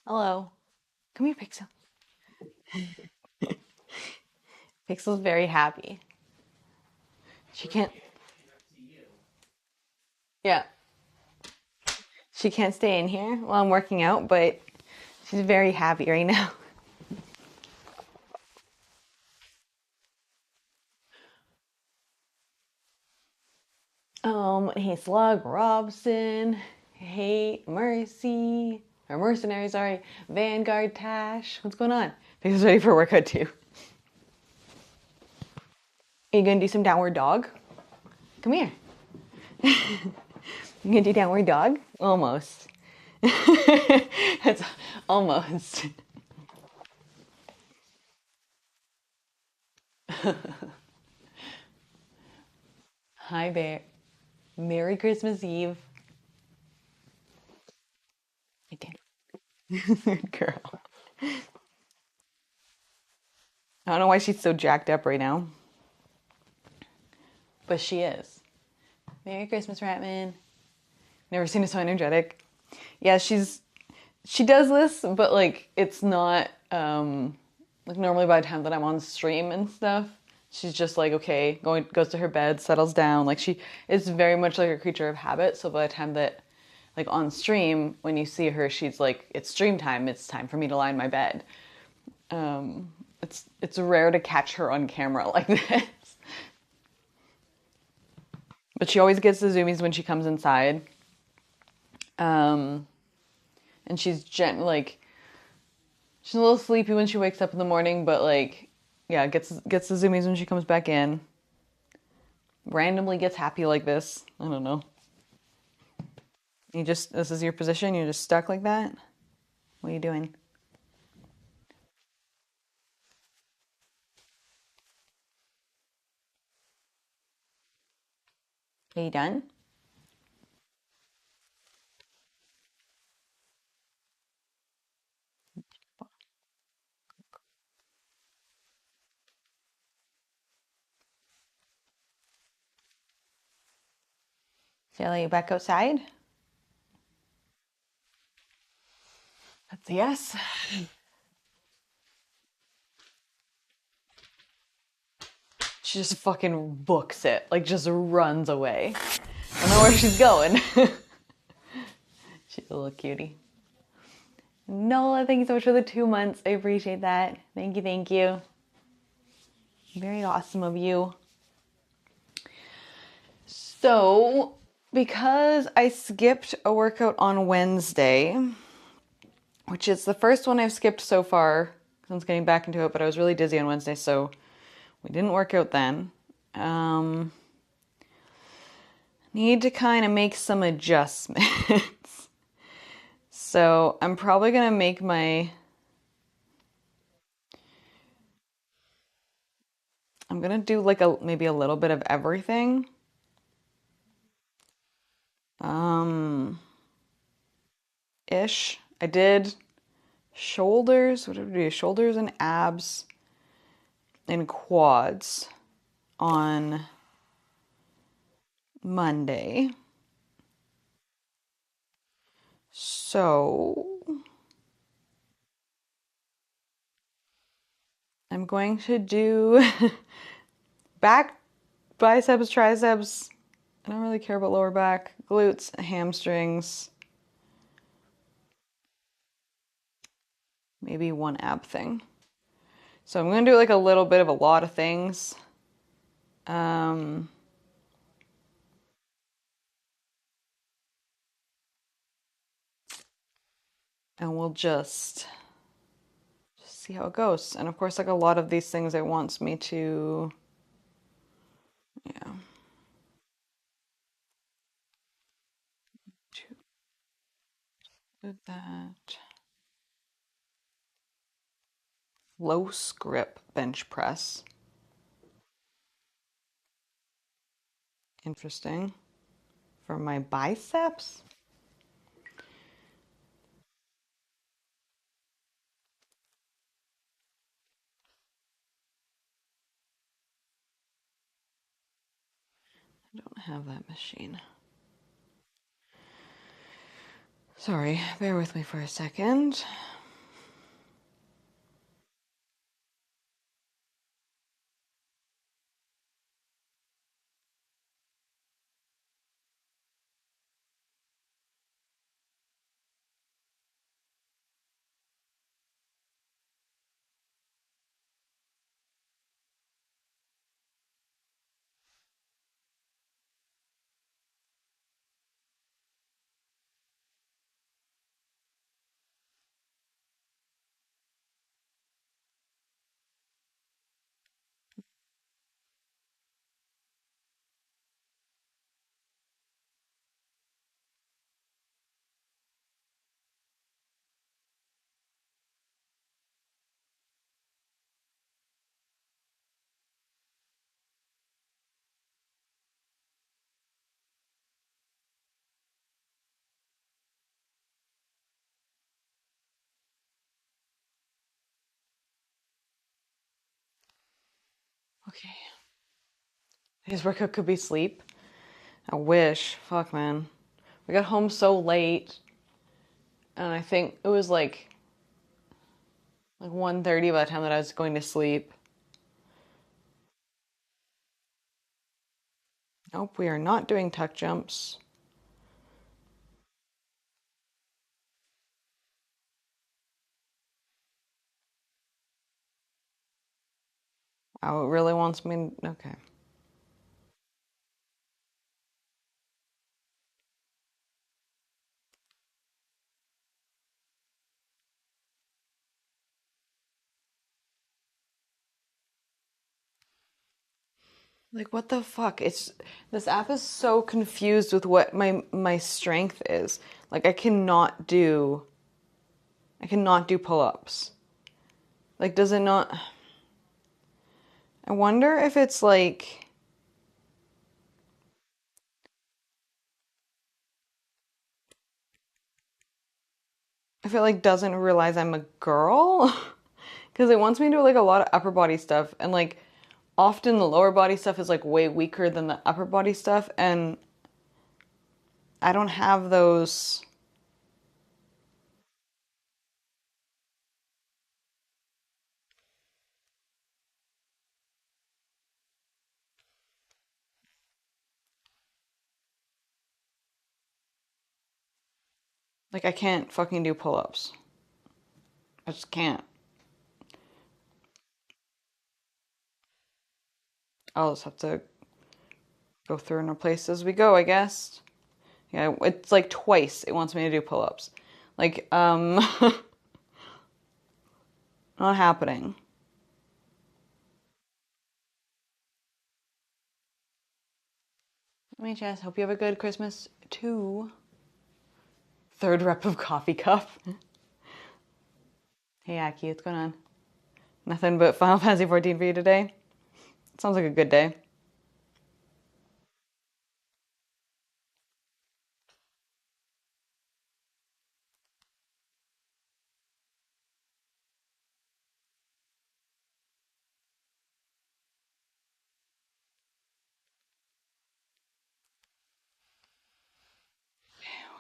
Hello. Come here, Pixel. Pixel's very happy. She can't, yeah, she can't stay in here while I'm working out, but she's very happy right now. Hey, Slug Robson. Hey, Mercy. Or Mercenary, sorry. Vanguard Tash. What's going on? Pixel's ready for a workout too. Are you gonna do some downward dog? Come here. You gonna do downward dog? Almost. That's almost. Hi, Bear. Merry Christmas Eve. I did. Girl. I don't know why she's so jacked up right now. But she is. Merry Christmas, Ratman. Never seen her so energetic. Yeah, she does this, but like it's not like normally by the time that I'm on stream and stuff, she's just like okay, goes to her bed, settles down. Like she is very much like a creature of habit. So by the time that like on stream, when you see her, she's like, it's stream time. It's time for me to lie in my bed. It's rare to catch her on camera like this. But she always gets the zoomies when she comes inside. And she's like she's a little sleepy when she wakes up in the morning, but like yeah, gets the zoomies when she comes back in. Randomly gets happy like this. I don't know. This is your position, you're just stuck like that? What are you doing? Are you done? Shall I let you back outside? That's a yes. She just fucking books it. Like just runs away. I don't know where she's going. She's a little cutie. Nola, thank you so much for the 2 months. I appreciate that. Thank you, thank you. Very awesome of you. So, because I skipped a workout on Wednesday, which is the first one I've skipped so far since getting back into it, but I was really dizzy on Wednesday, so we didn't work out then. Need to kind of make some adjustments. So I'm probably going to make I'm going to do like maybe a little bit of everything. Ish. I did shoulders. What did we do? Shoulders and abs and quads on Monday. So I'm going to do back, biceps, triceps. I don't really care about lower back, glutes, hamstrings, maybe one ab thing. So I'm going to do like a little bit of a lot of things. And we'll just see how it goes. And of course, like a lot of these things, it wants me to, yeah. Did that. Low grip bench press. Interesting. For my biceps? I don't have that machine. Sorry, bear with me for a second. Okay. His workout could be sleep. I wish. Fuck, man. We got home so late, and I think it was like 1:30 by the time that I was going to sleep. Nope, we are not doing tuck jumps. Oh, it really wants me. Okay. Like, what the fuck? This app is so confused with what my strength is. Like, I cannot do pull-ups. Like, does it not? I wonder if it's like, if it like doesn't realize I'm a girl, because it wants me to do like a lot of upper body stuff, and like often the lower body stuff is like way weaker than the upper body stuff, and I don't have those. Like, I can't fucking do pull-ups. I just can't. I'll just have to go through and replace as we go, I guess. Yeah, it's like twice it wants me to do pull-ups. Like, not happening. Let me just hope you have a good Christmas too. Third rep of coffee cup. Hey, Aki, what's going on? Nothing but Final Fantasy 14 for you today? Sounds like a good day.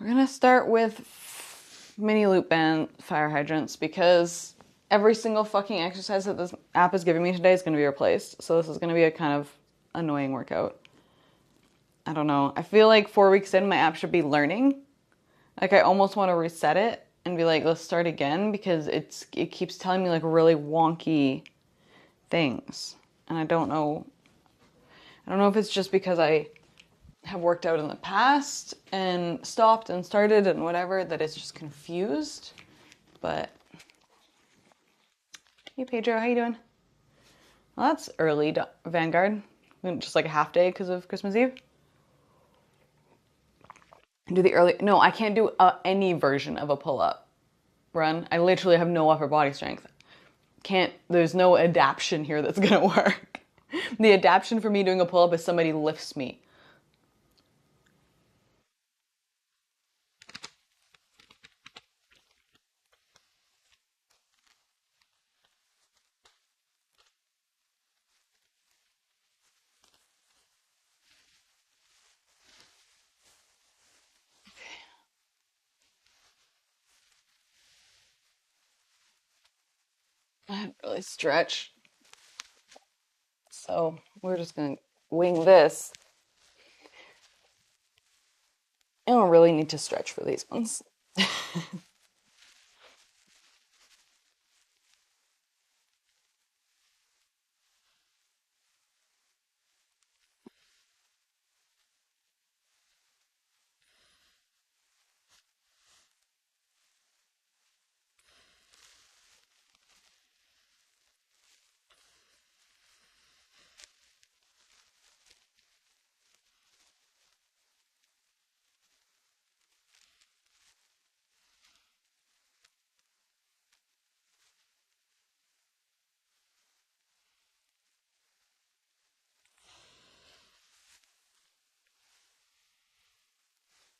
We're gonna start with mini loop band fire hydrants because every single fucking exercise that this app is giving me today is gonna be replaced. So this is gonna be a kind of annoying workout. I don't know. I feel like 4 weeks in, my app should be learning. Like, I almost want to reset it and be like, let's start again, because it keeps telling me like really wonky things. And I don't know. I don't know if it's just because I have worked out in the past and stopped and started and whatever, that it's just confused. But hey, Pedro, how you doing? Well, that's early, Vanguard. Just like a half day because of Christmas Eve. Do the early. No, I can't do any version of a pull-up run. I literally have no upper body strength. There's no adaption here that's gonna work. The adaption for me doing a pull-up is somebody lifts me. I didn't really stretch. So we're just gonna wing this. I don't really need to stretch for these ones.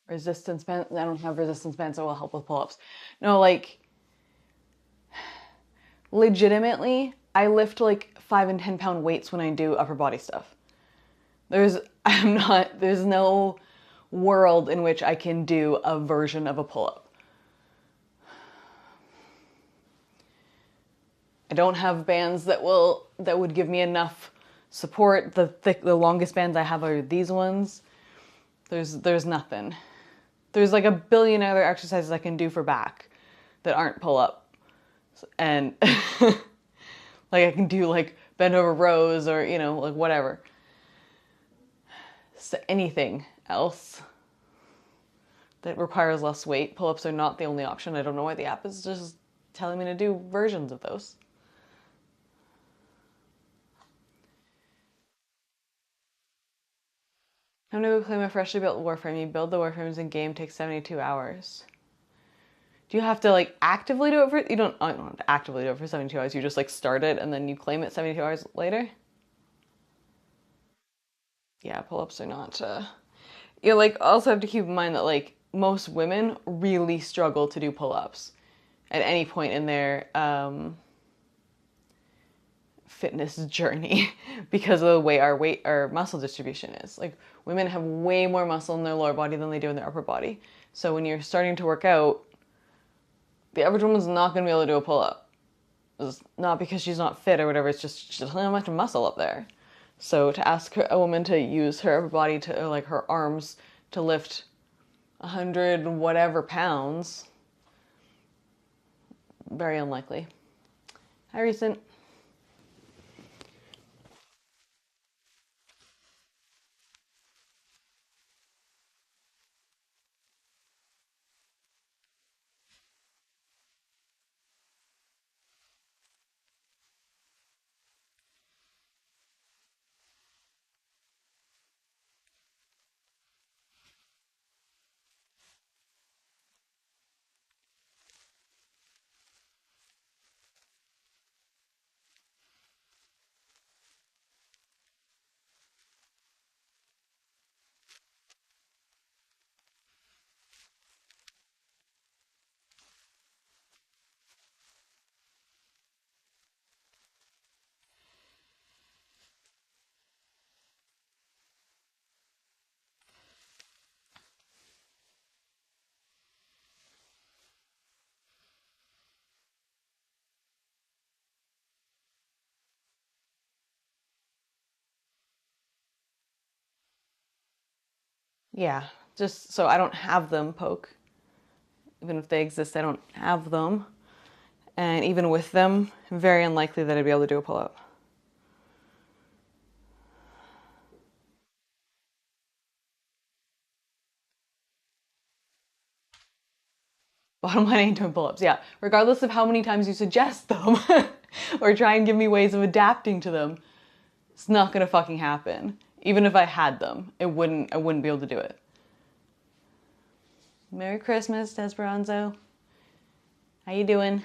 Resistance bands. I don't have resistance bands that will help with pull-ups. No, like legitimately, I lift like 5 and 10 pound weights when I do upper body stuff. There's no world in which I can do a version of a pull-up. I don't have bands that would give me enough support. The longest bands I have are these ones. There's nothing. There's like a billion other exercises I can do for back that aren't pull-up. And like I can do like bend over rows or, like whatever. So anything else that requires less weight, pull-ups are not the only option. I don't know why the app is just telling me to do versions of those. I'm going to claim a freshly built warframe. You build the warframes in game, takes 72 hours. Do you have to like actively do it for, you don't have to actively do it for 72 hours. You just like start it and then you claim it 72 hours later? Yeah, pull-ups are not, you like also have to keep in mind that like most women really struggle to do pull-ups at any point in their fitness journey because of the way our muscle distribution is. Like women have way more muscle in their lower body than they do in their upper body. So when you're starting to work out, the average woman's not going to be able to do a pull-up. It's not because she's not fit or whatever, it's just she doesn't have much muscle up there. So to ask a woman to use her upper body to, like her arms, to lift 100 whatever pounds, very unlikely. Hi, Recent. Yeah, just so I don't have them poke. Even if they exist, I don't have them. And even with them, very unlikely that I'd be able to do a pull-up. Bottom line, I ain't doing pull-ups. Yeah, regardless of how many times you suggest them or try and give me ways of adapting to them, it's not gonna fucking happen. Even if I had them, I wouldn't be able to do it. Merry Christmas, Desperanzo. How you doing?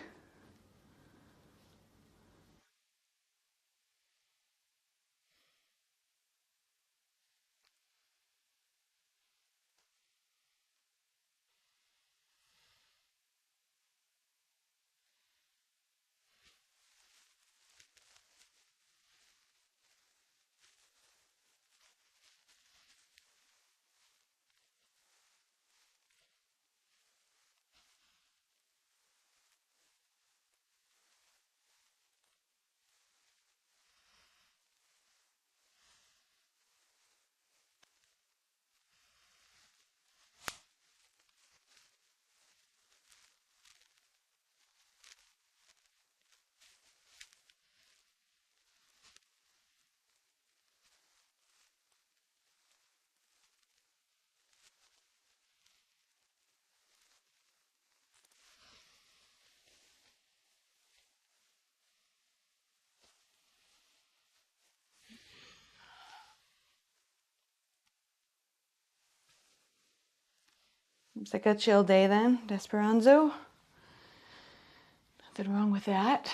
Seems like a chill day then, Desperanzo. Nothing wrong with that.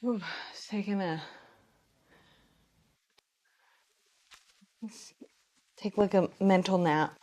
Ooh, just taking a take like a mental nap.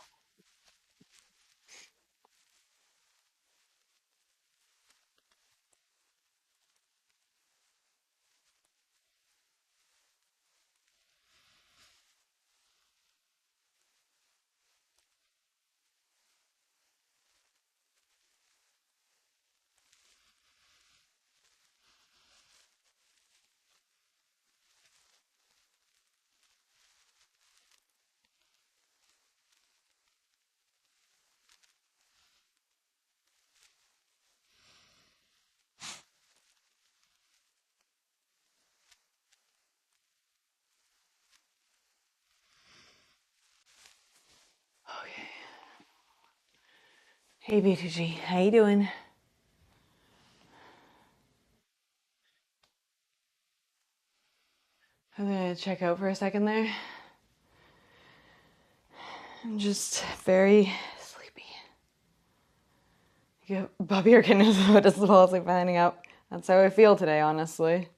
Okay. Hey BTG, how you doing? I'm gonna check out for a second there. I'm just very sleepy. Yeah, Bobby or Kidness doesn't fall asleep finding out. That's how I feel today, honestly.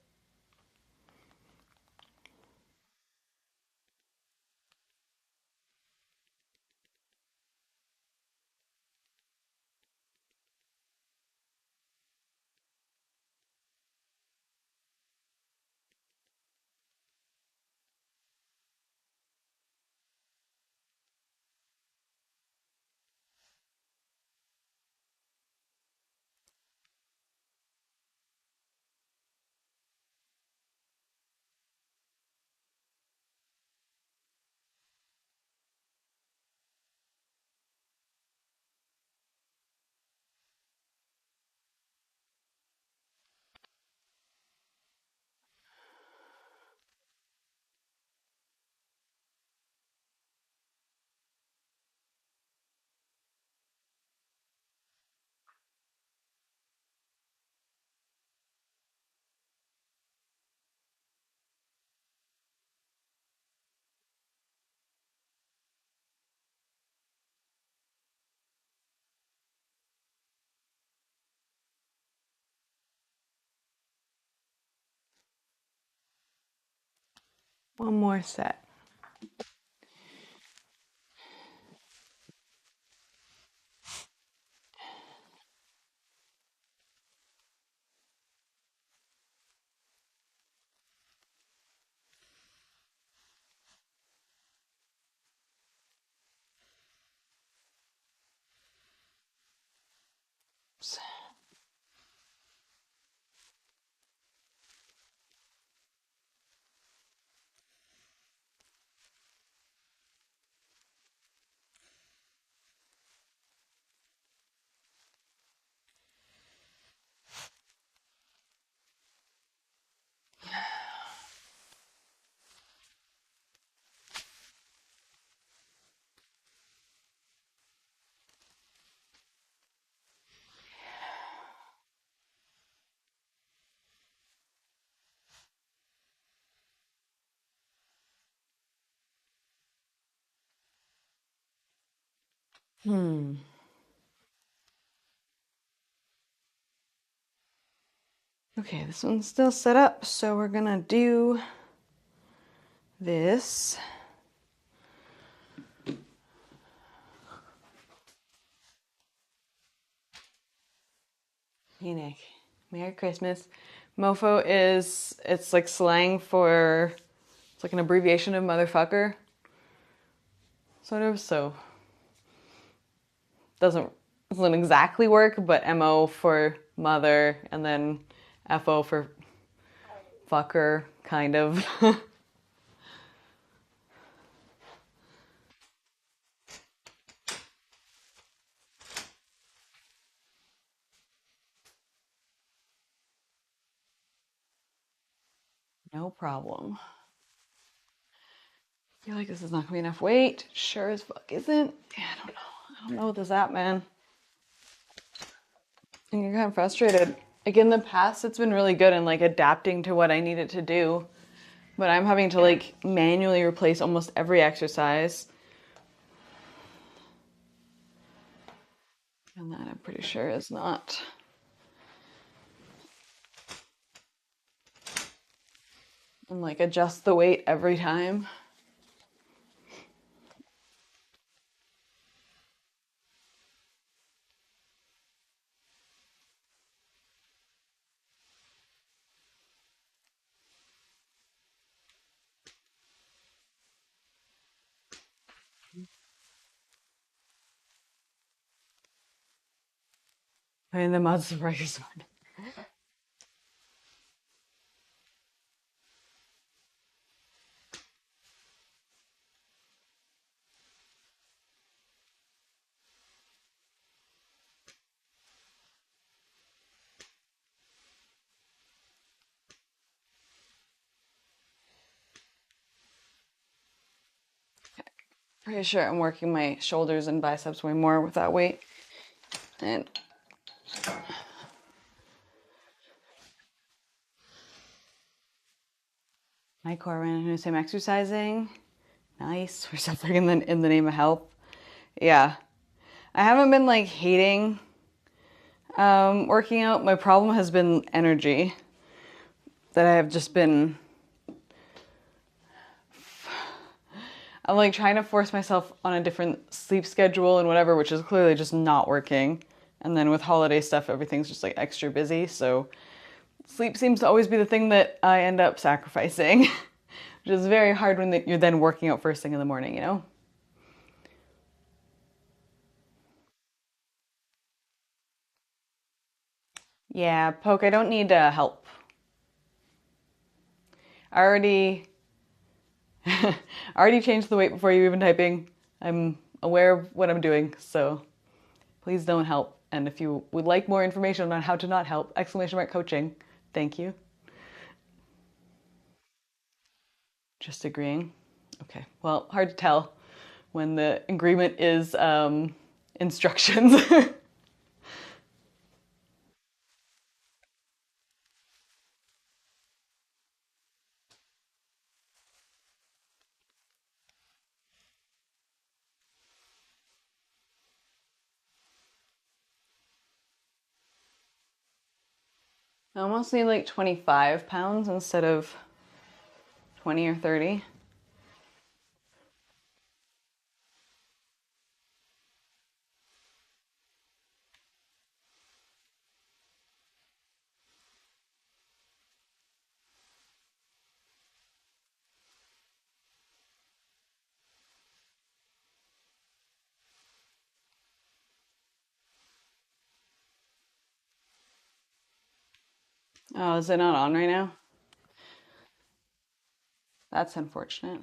One more set. Okay, this one's still set up, so we're gonna do this. Hey Nick, Merry Christmas. Mofo it's like slang for, it's like an abbreviation of motherfucker, sort of, so doesn't exactly work, but MO for mother, and then FO for fucker, kind of. No problem. I feel like this is not gonna be enough weight. Sure as fuck isn't. Yeah, I don't know. I don't know what this at, man. And you're kind of frustrated. Like in the past, it's been really good in like adapting to what I need it to do. But I'm having to like manually replace almost every exercise. And that I'm pretty sure is not. And like adjust the weight every time. I mean, the mud's the brightest one. Pretty sure I'm working my shoulders and biceps way more with that weight. And my core ran into same exercising. Nice. We're suffering in the name of health. Yeah. I haven't been like hating working out. My problem has been energy. That I have just been... I'm like trying to force myself on a different sleep schedule and whatever, which is clearly just not working. And then with holiday stuff, everything's just like extra busy. So sleep seems to always be the thing that I end up sacrificing, which is very hard when you're then working out first thing in the morning, you know? Yeah, Poke, I don't need help. I already changed the weight before you even typing. I'm aware of what I'm doing, so please don't help. And if you would like more information on how to not help, !coaching, thank you. Just agreeing. Okay, well, hard to tell when the agreement is instructions. I almost need like 25 pounds instead of 20 or 30. Oh, is it not on right now? That's unfortunate.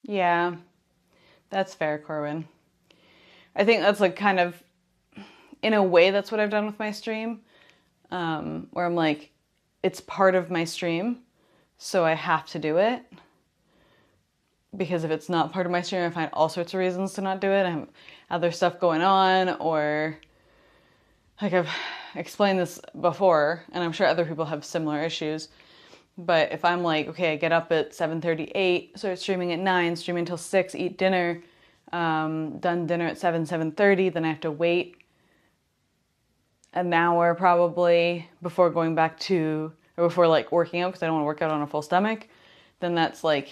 Yeah, that's fair, Corwin. I think that's like kind of, in a way, that's what I've done with my stream, where I'm like, it's part of my stream, so I have to do it. Because if it's not part of my stream, I find all sorts of reasons to not do it. I have other stuff going on, or like I've explained this before, and I'm sure other people have similar issues. But if I'm like, okay, I get up at 7:38, start streaming at 9, stream until 6, eat dinner, done dinner at 7:30, then I have to wait an hour probably before going back to, or before like working out, because I don't want to work out on a full stomach, then that's like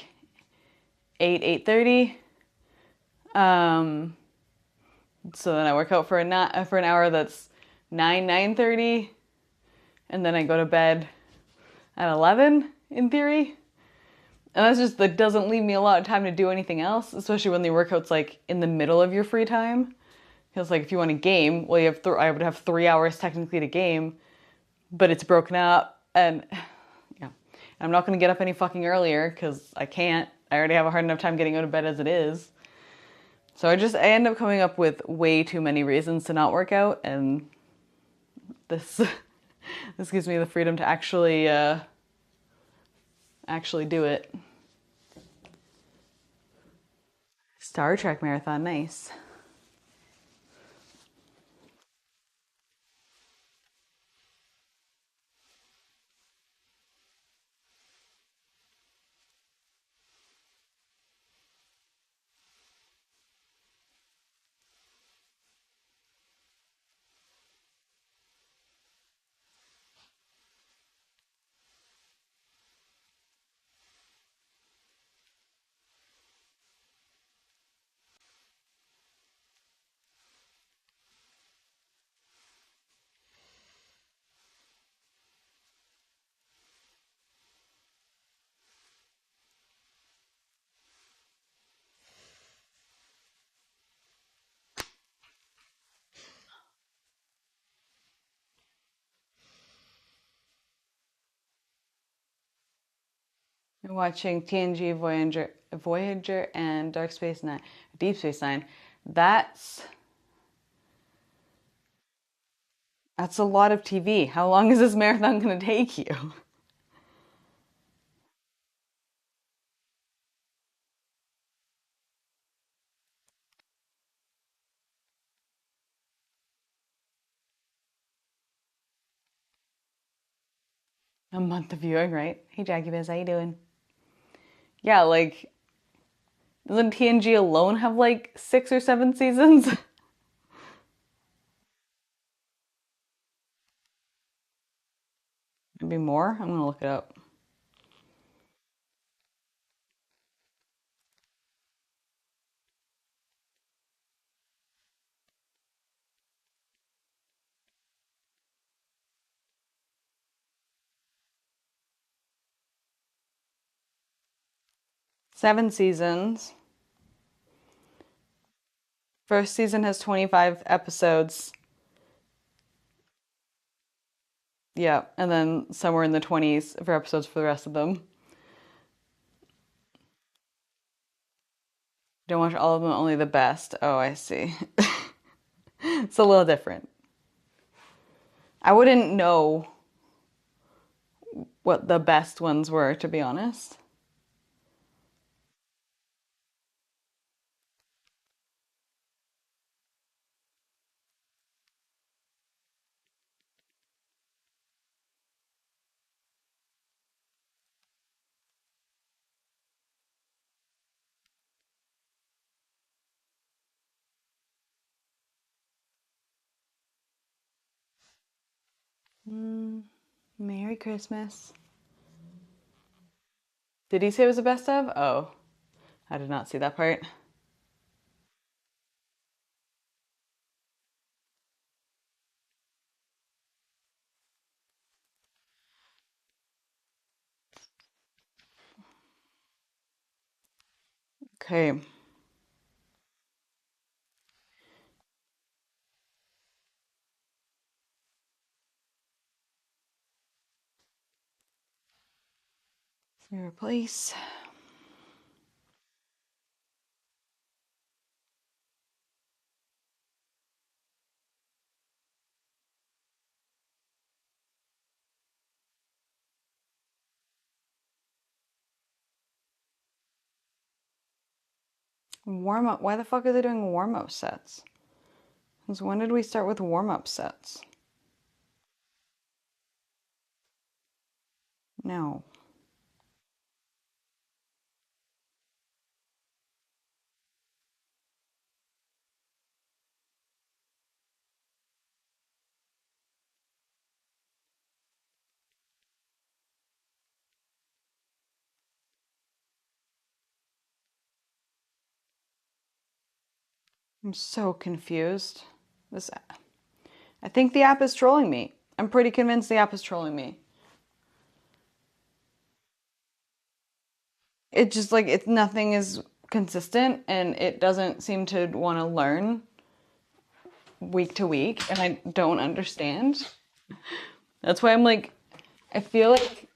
8:30. So then I work out for an hour that's 9:30, and then I go to bed at 11 in theory. And that doesn't leave me a lot of time to do anything else, especially when the workout's like in the middle of your free time. Because like if you want to game, well, I would have 3 hours technically to game, but it's broken up, and yeah, I'm not going to get up any fucking earlier because I can't. I already have a hard enough time getting out of bed as it is. So I end up coming up with way too many reasons to not work out, and this this gives me the freedom to actually do it. Star Trek marathon, nice. You're watching TNG, Voyager, and Deep Space Nine. That's a lot of TV. How long is this marathon going to take you? A month of viewing, right? Hey, Jackie Biz, how you doing? Yeah, like, doesn't TNG alone have like 6 or 7 seasons? Maybe more? I'm gonna look it up. Seven seasons. First season has 25 episodes. Yeah, and then somewhere in the 20s for episodes for the rest of them. Don't watch all of them, only the best. Oh, I see. It's a little different. I wouldn't know what the best ones were, to be honest. Merry Christmas. Did he say it was the best of? Oh, I did not see that part. Okay. Replace. Warm up. Why the fuck are they doing warm up sets? Because when did we start with warm up sets? No. I'm so confused. I think the app is trolling me. I'm pretty convinced the app is trolling me. It just like it's nothing is consistent and it doesn't seem to want to learn week to week and I don't understand. That's why I'm like I feel like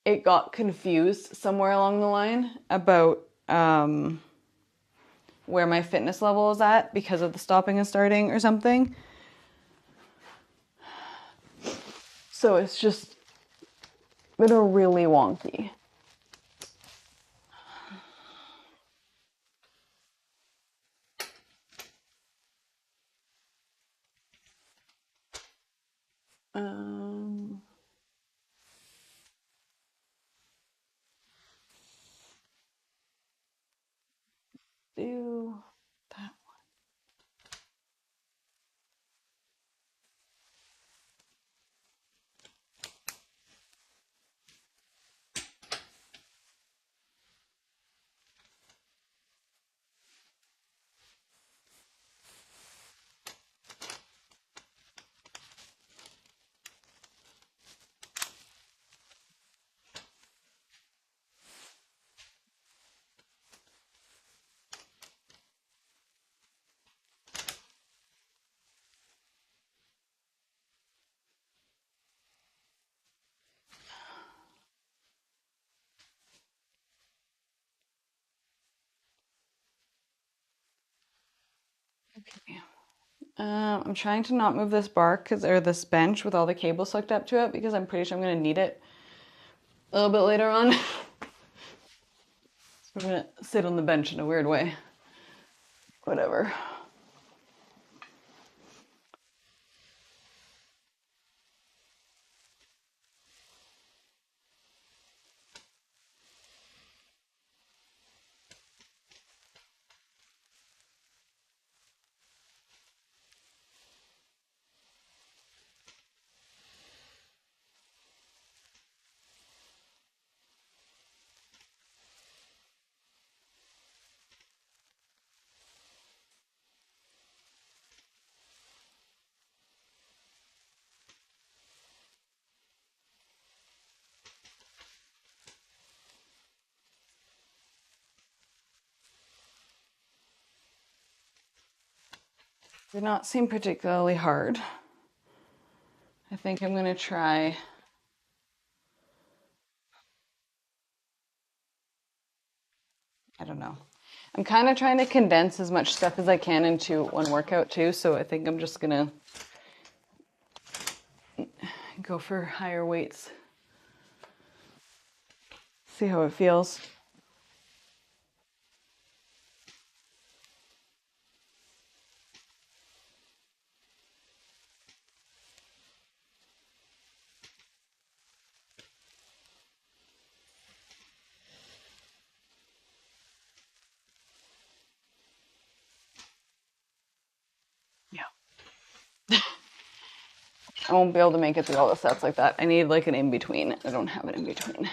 it got confused somewhere along the line about where my fitness level is at because of the stopping and starting or something. So it's just been a really wonky. Do that. Okay. I'm trying to not move this bar or this bench with all the cables hooked up to it because I'm pretty sure I'm going to need it a little bit later on. So I'm going to sit on the bench in a weird way. Whatever. Did not seem particularly hard. I think I'm going to try. I don't know. I'm kind of trying to condense as much stuff as I can into one workout too, so I think I'm just going to go for higher weights. See how it feels. I won't be able to make it through all the sets like that. I need like an in-between. I don't have an in-between.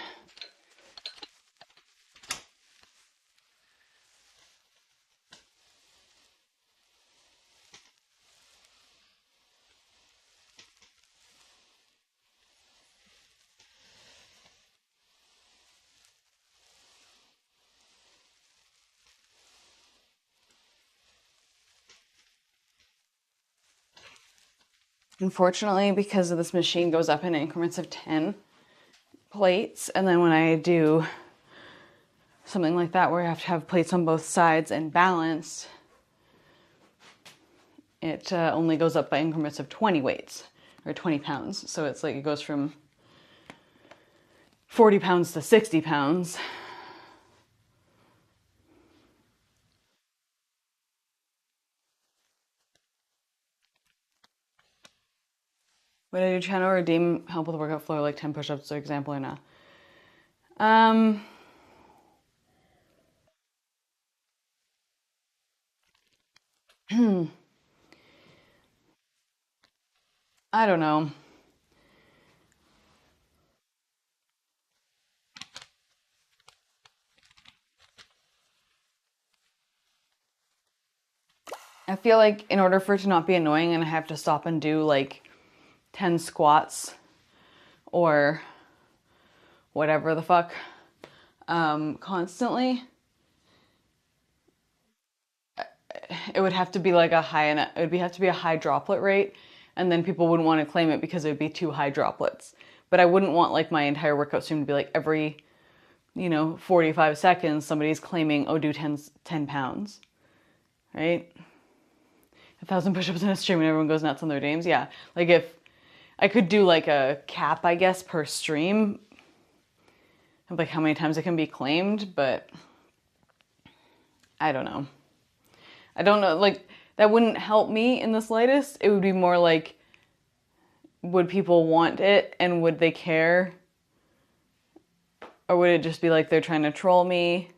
Unfortunately, because of this machine goes up in increments of 10 plates, and then when I do something like that where I have to have plates on both sides and balanced, it only goes up by increments of 20 weights or 20 pounds. So it's like it goes from 40 pounds to 60 pounds. Would I do channel or redeem help with workout flow like 10 push-ups, for example, or not? I don't know. I feel like in order for it to not be annoying and I have to stop and do like 10 squats or whatever the fuck constantly, it would have to be like it would have to be a high droplet rate, and then people wouldn't want to claim it because it would be too high droplets. But I wouldn't want like my entire workout stream to be like every, 45 seconds somebody's claiming, oh, do 10 pounds, right? 1,000 push-ups in a stream and everyone goes nuts on their dames. Yeah, like if I could do like a cap, I guess, per stream of like how many times it can be claimed, but I don't know. Like that wouldn't help me in the slightest. It would be more like, would people want it and would they care? Or would it just be like they're trying to troll me?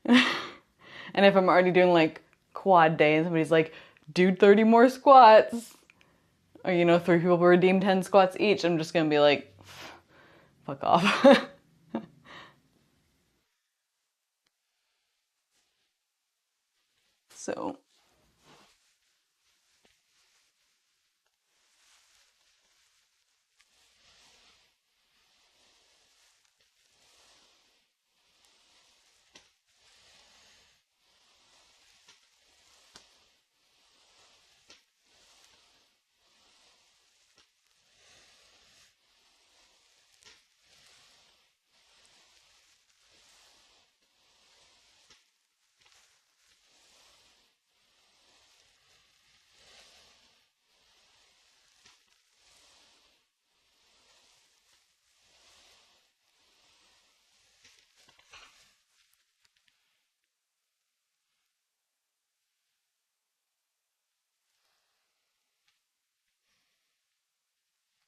And if I'm already doing like quad day and somebody's like, do 30 more squats, or 3 people redeem 10 squats each, I'm just gonna be like, fuck off. So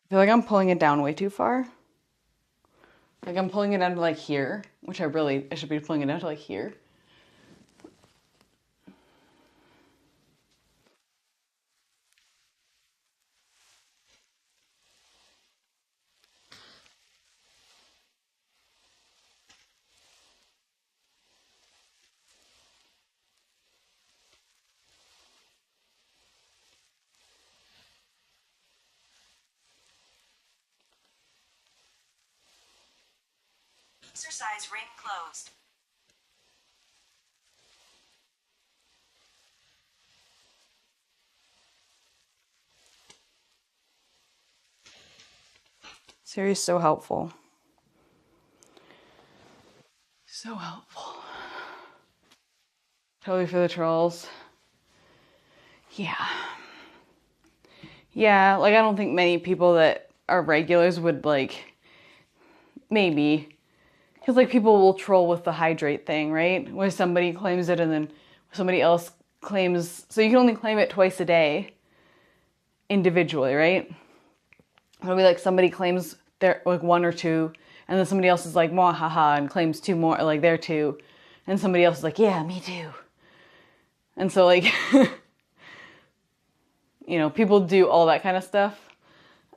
I feel like I'm pulling it down way too far. Like I'm pulling it down to like here, which I should be pulling it down to like here. Exercise ring closed. Siri's so helpful. So helpful. Totally for the trolls. Yeah. Yeah, like I don't think many people that are regulars would like, maybe. Because like people will troll with the hydrate thing, right? Where somebody claims it and then somebody else claims, so you can only claim it twice a day individually, right? It'll be like somebody claims they're like 1 or 2, and then somebody else is like, "Mwah, haha," and claims 2 more, like they're 2, and somebody else is like, "Yeah, me too." And so like, people do all that kind of stuff.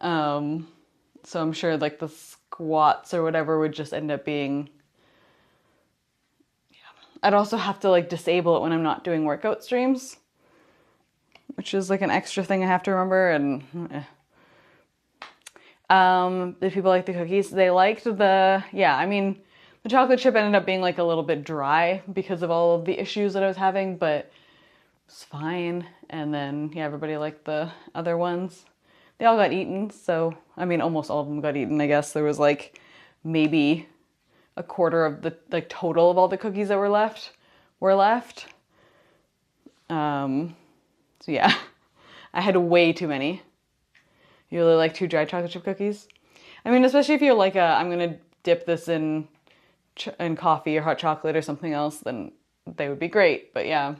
So I'm sure like the squats or whatever would just end up being, I'd also have to like disable it when I'm not doing workout streams, which is like an extra thing I have to remember. And did people like the cookies? They liked the chocolate chip ended up being like a little bit dry because of all of the issues that I was having, but it's fine. And then everybody liked the other ones. They all got eaten, so almost all of them got eaten. I guess there was like maybe a quarter of the like total of all the cookies that were left. So yeah, I had way too many. You really like 2 dry chocolate chip cookies? Especially if you're like I'm gonna dip this in coffee or hot chocolate or something else, then they would be great. But yeah,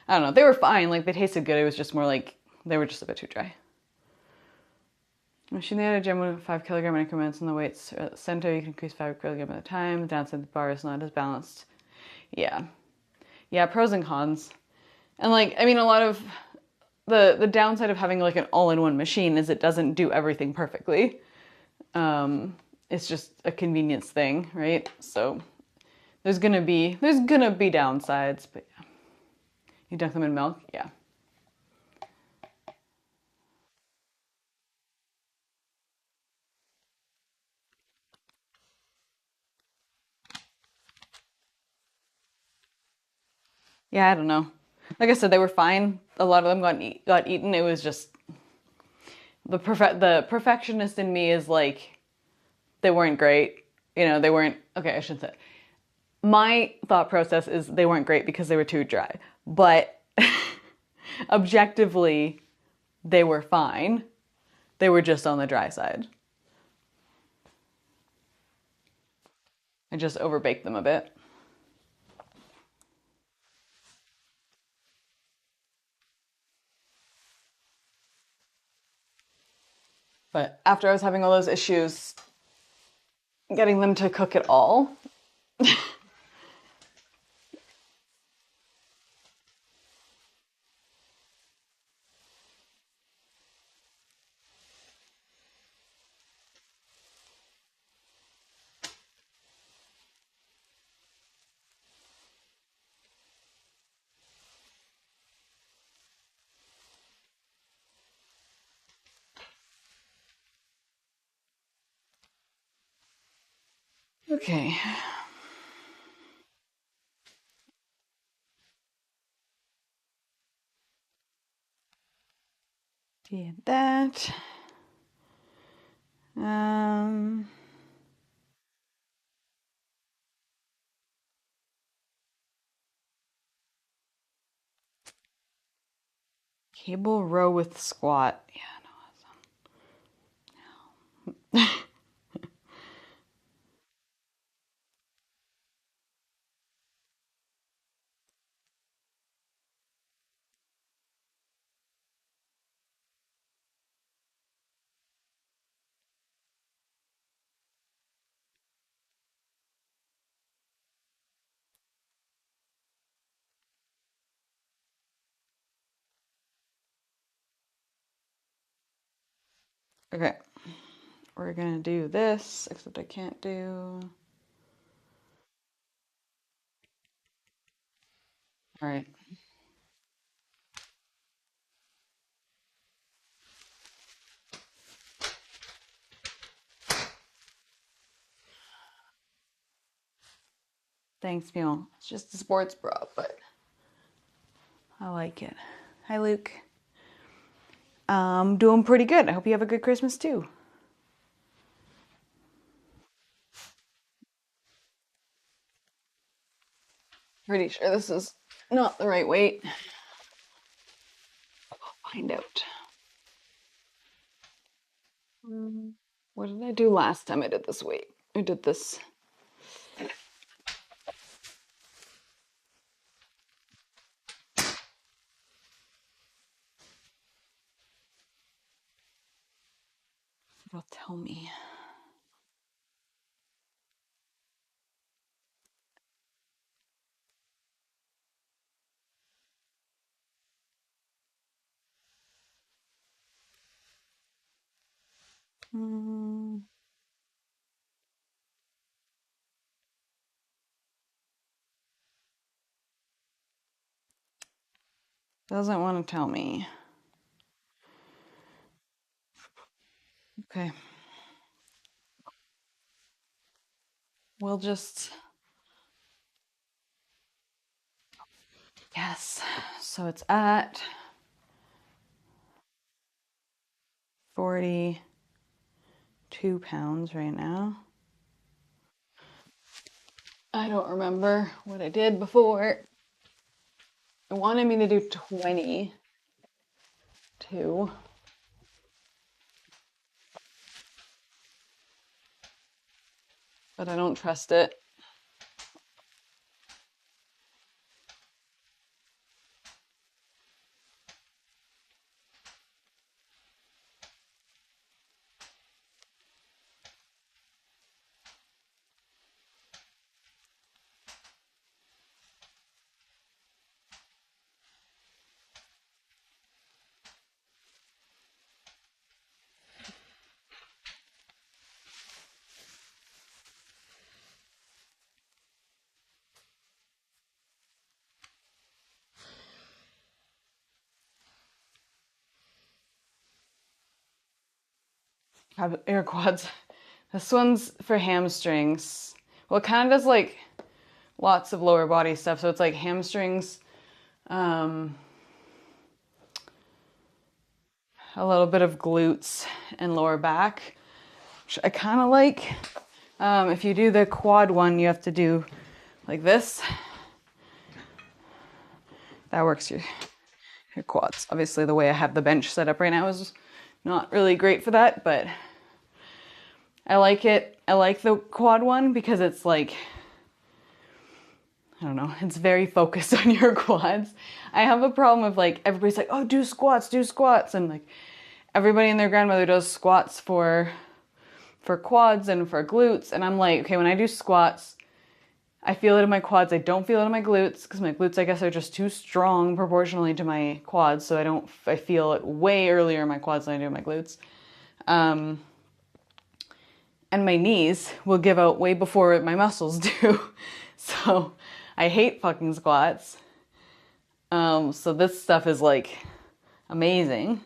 I don't know. They were fine. Like they tasted good. It was just more like they were just a bit too dry. Machine at a gym with 5 kilogram increments in the weights center, you can increase 5 kilogram at a time. The downside the bar is not as balanced. Yeah, pros and cons. And like, a lot of the downside of having like an all-in-one machine is it doesn't do everything perfectly. It's just a convenience thing, right? So there's gonna be downsides, but yeah. You dunk them in milk? Yeah. Yeah, I don't know. Like I said, they were fine. A lot of them got eaten. It was just the perfectionist in me is like, they weren't great. You know, they weren't, okay, I shouldn't say. My thought process is they weren't great because they were too dry. But objectively, they were fine. They were just on the dry side. I just overbaked them a bit. But after I was having all those issues getting them to cook at all, okay. Did that. Cable row with squat. Yeah, no. Okay. We're gonna do this, except I can't do. All right. Thanks, Mule. It's just a sports bra, but I like it. Hi, Luke. Doing pretty good. I hope you have a good Christmas too. Pretty sure this is not the right weight. I'll find out. What did I do last time I did this weight? I did this. It'll tell me. Doesn't want to tell me. Okay. We'll just. Yes. So it's at 42 pounds right now. I don't remember what I did before. It wanted me to do 22. But I don't trust it. Air quads. This one's for hamstrings. Well, it kind of does like lots of lower body stuff. So it's like hamstrings, A little bit of glutes and lower back, which I kind of like. If you do the quad one, you have to do like this. That works your quads. Obviously, the way I have the bench set up right now is not really great for that, but I like it. I like the quad one because it's like, I don't know, it's very focused on your quads. I have a problem with like, everybody's like, oh, do squats. And like, everybody and their grandmother does squats for quads and for glutes. And I'm like, okay, when I do squats, I feel it in my quads. I don't feel it in my glutes because my glutes, I guess, are just too strong proportionally to my quads. So I feel it way earlier in my quads than I do in my glutes. And my knees will give out way before my muscles do. So I hate fucking squats. So this stuff is like amazing.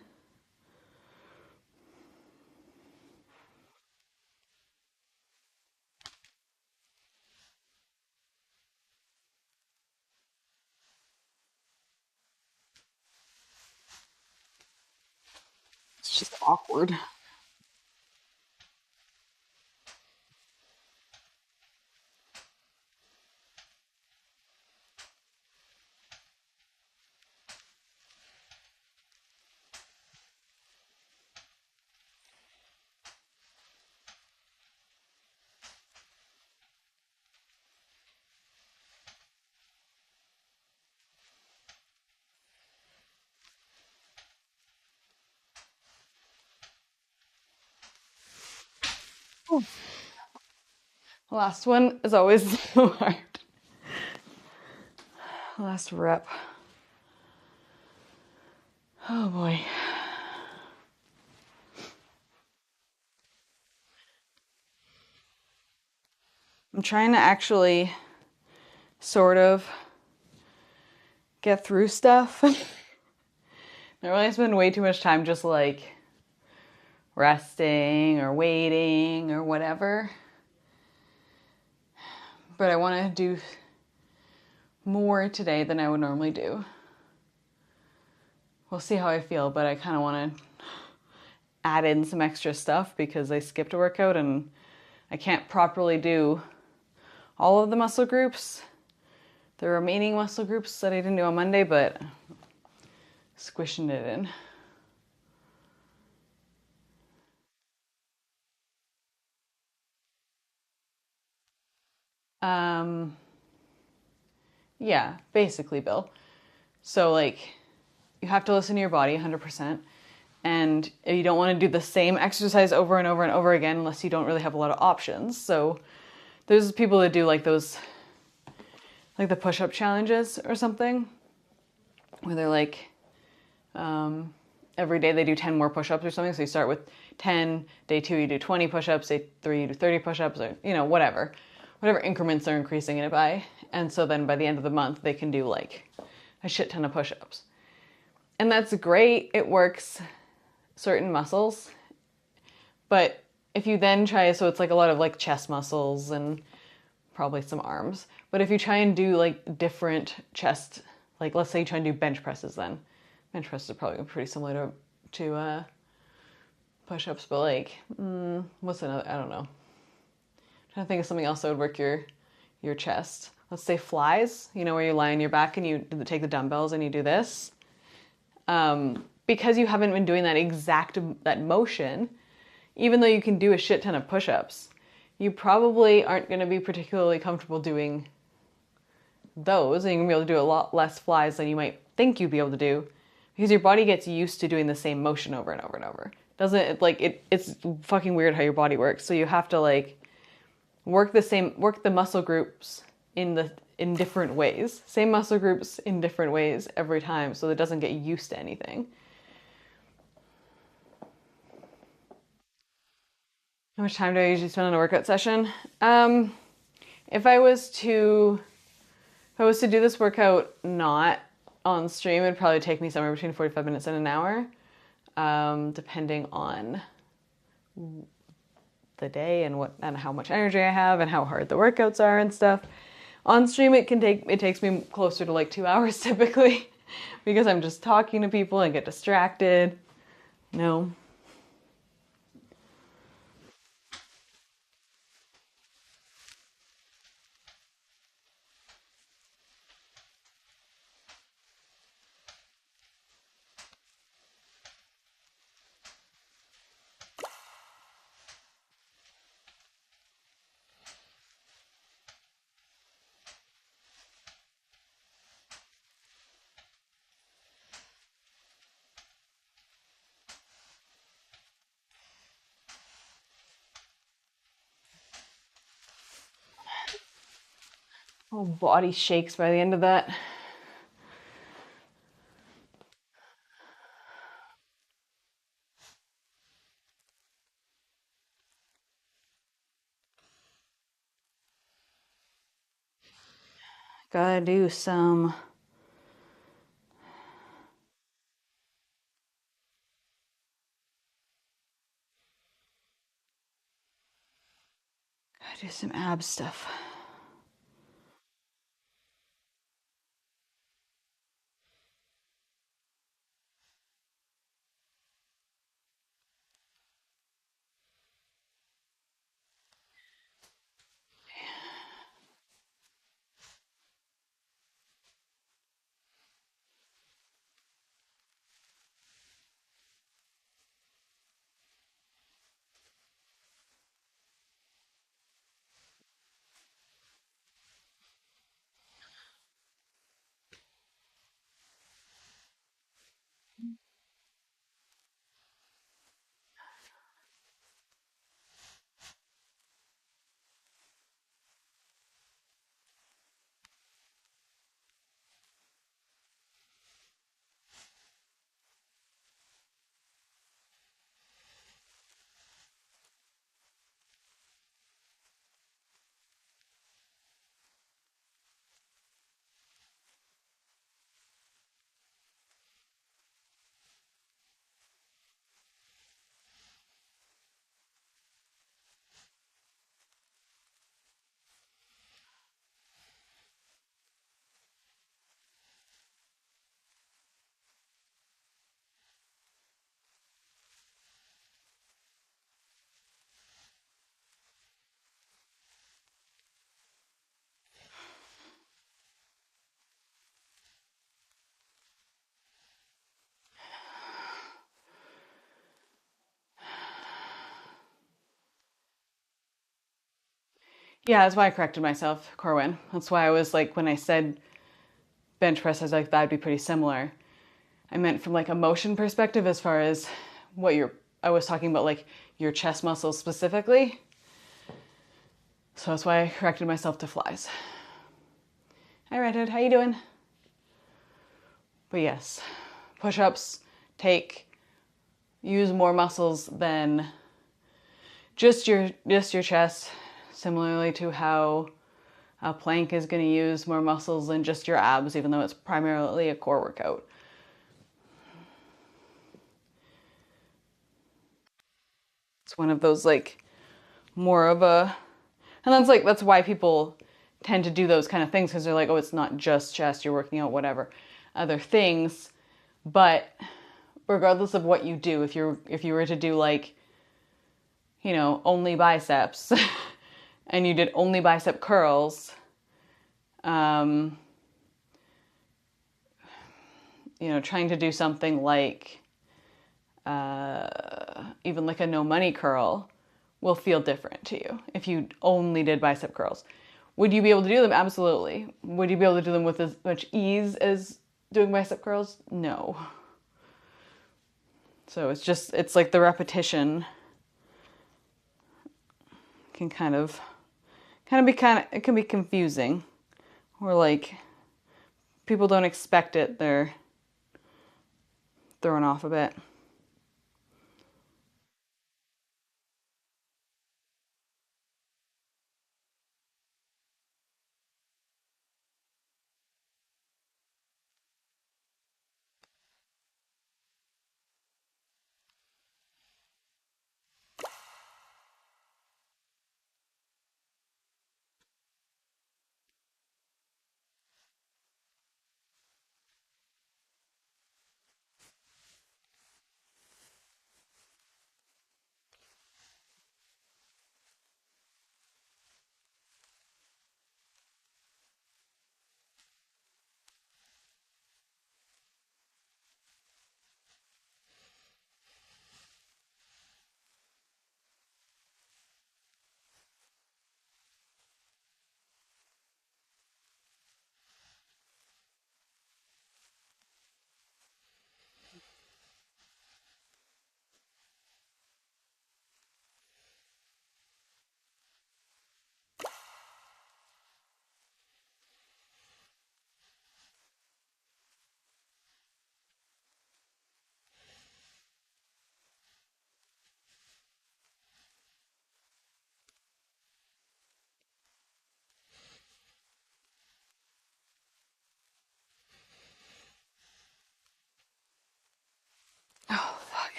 It's just awkward. The last one is always so hard. Last rep. Oh boy. I'm trying to actually sort of get through stuff. I really spend way too much time just like resting or waiting or whatever. But I want to do more today than I would normally do. We'll see how I feel, but I kind of want to add in some extra stuff because I skipped a workout and I can't properly do all of the muscle groups, the remaining muscle groups that I didn't do on Monday, but squishing it in. Yeah, basically, Bill. So like, you have to listen to your body 100%. And you don't want to do the same exercise over and over and over again unless you don't really have a lot of options. So there's people that do like those, like the push-up challenges or something, where they're like, every day they do 10 more push-ups or something. So you start with 10, day 2 you do 20 push-ups, day 3 you do 30 push-ups, or, you know, whatever increments they're increasing it by. And so then by the end of the month, they can do like a shit ton of push-ups. And that's great. It works certain muscles. But if you then try, so it's like a lot of like chest muscles and probably some arms. But if you try and do like different chest, like let's say you try and do bench presses then. Bench presses are probably pretty similar to push-ups, but like, what's another, I don't know. I'm trying to think of something else that would work your chest. Let's say flies, you know, where you lie on your back and you take the dumbbells and you do this. Because you haven't been doing that motion, even though you can do a shit ton of push-ups, you probably aren't going to be particularly comfortable doing those, and you're going to be able to do a lot less flies than you might think you'd be able to do, because your body gets used to doing the same motion over and over and over. It's fucking weird how your body works. So you have to like work the muscle groups in different ways. Same muscle groups in different ways every time, so it doesn't get used to anything. How much time do I usually spend on a workout session? If I was to do this workout not on stream, it'd probably take me somewhere between 45 minutes and an hour, depending on the day and how much energy I have and how hard the workouts are and stuff. On stream, it takes me closer to like 2 hours typically because I'm just talking to people and get distracted. No. Whole body shakes by the end of that. Gotta do some ab stuff. Yeah, that's why I corrected myself, Corwin. That's why I was like, when I said bench press, I was like, that'd be pretty similar. I meant from like a motion perspective as far as what I was talking about like your chest muscles specifically. So that's why I corrected myself to flies. Hi Redhead, how you doing? But yes, push-ups use more muscles than just your chest, similarly to how a plank is going to use more muscles than just your abs, even though it's primarily a core workout. It's one of those like more of a, and that's why people tend to do those kind of things, because they're like, oh, it's not just chest, you're working out whatever other things. But regardless of what you do, if you were to do like, you know, only biceps and you did only bicep curls, you know, trying to do something like even like a no money curl will feel different to you if you only did bicep curls. Would you be able to do them? Absolutely. Would you be able to do them with as much ease as doing bicep curls? No. So it's like the repetition can it can be confusing, or like people don't expect it, they're thrown off a bit.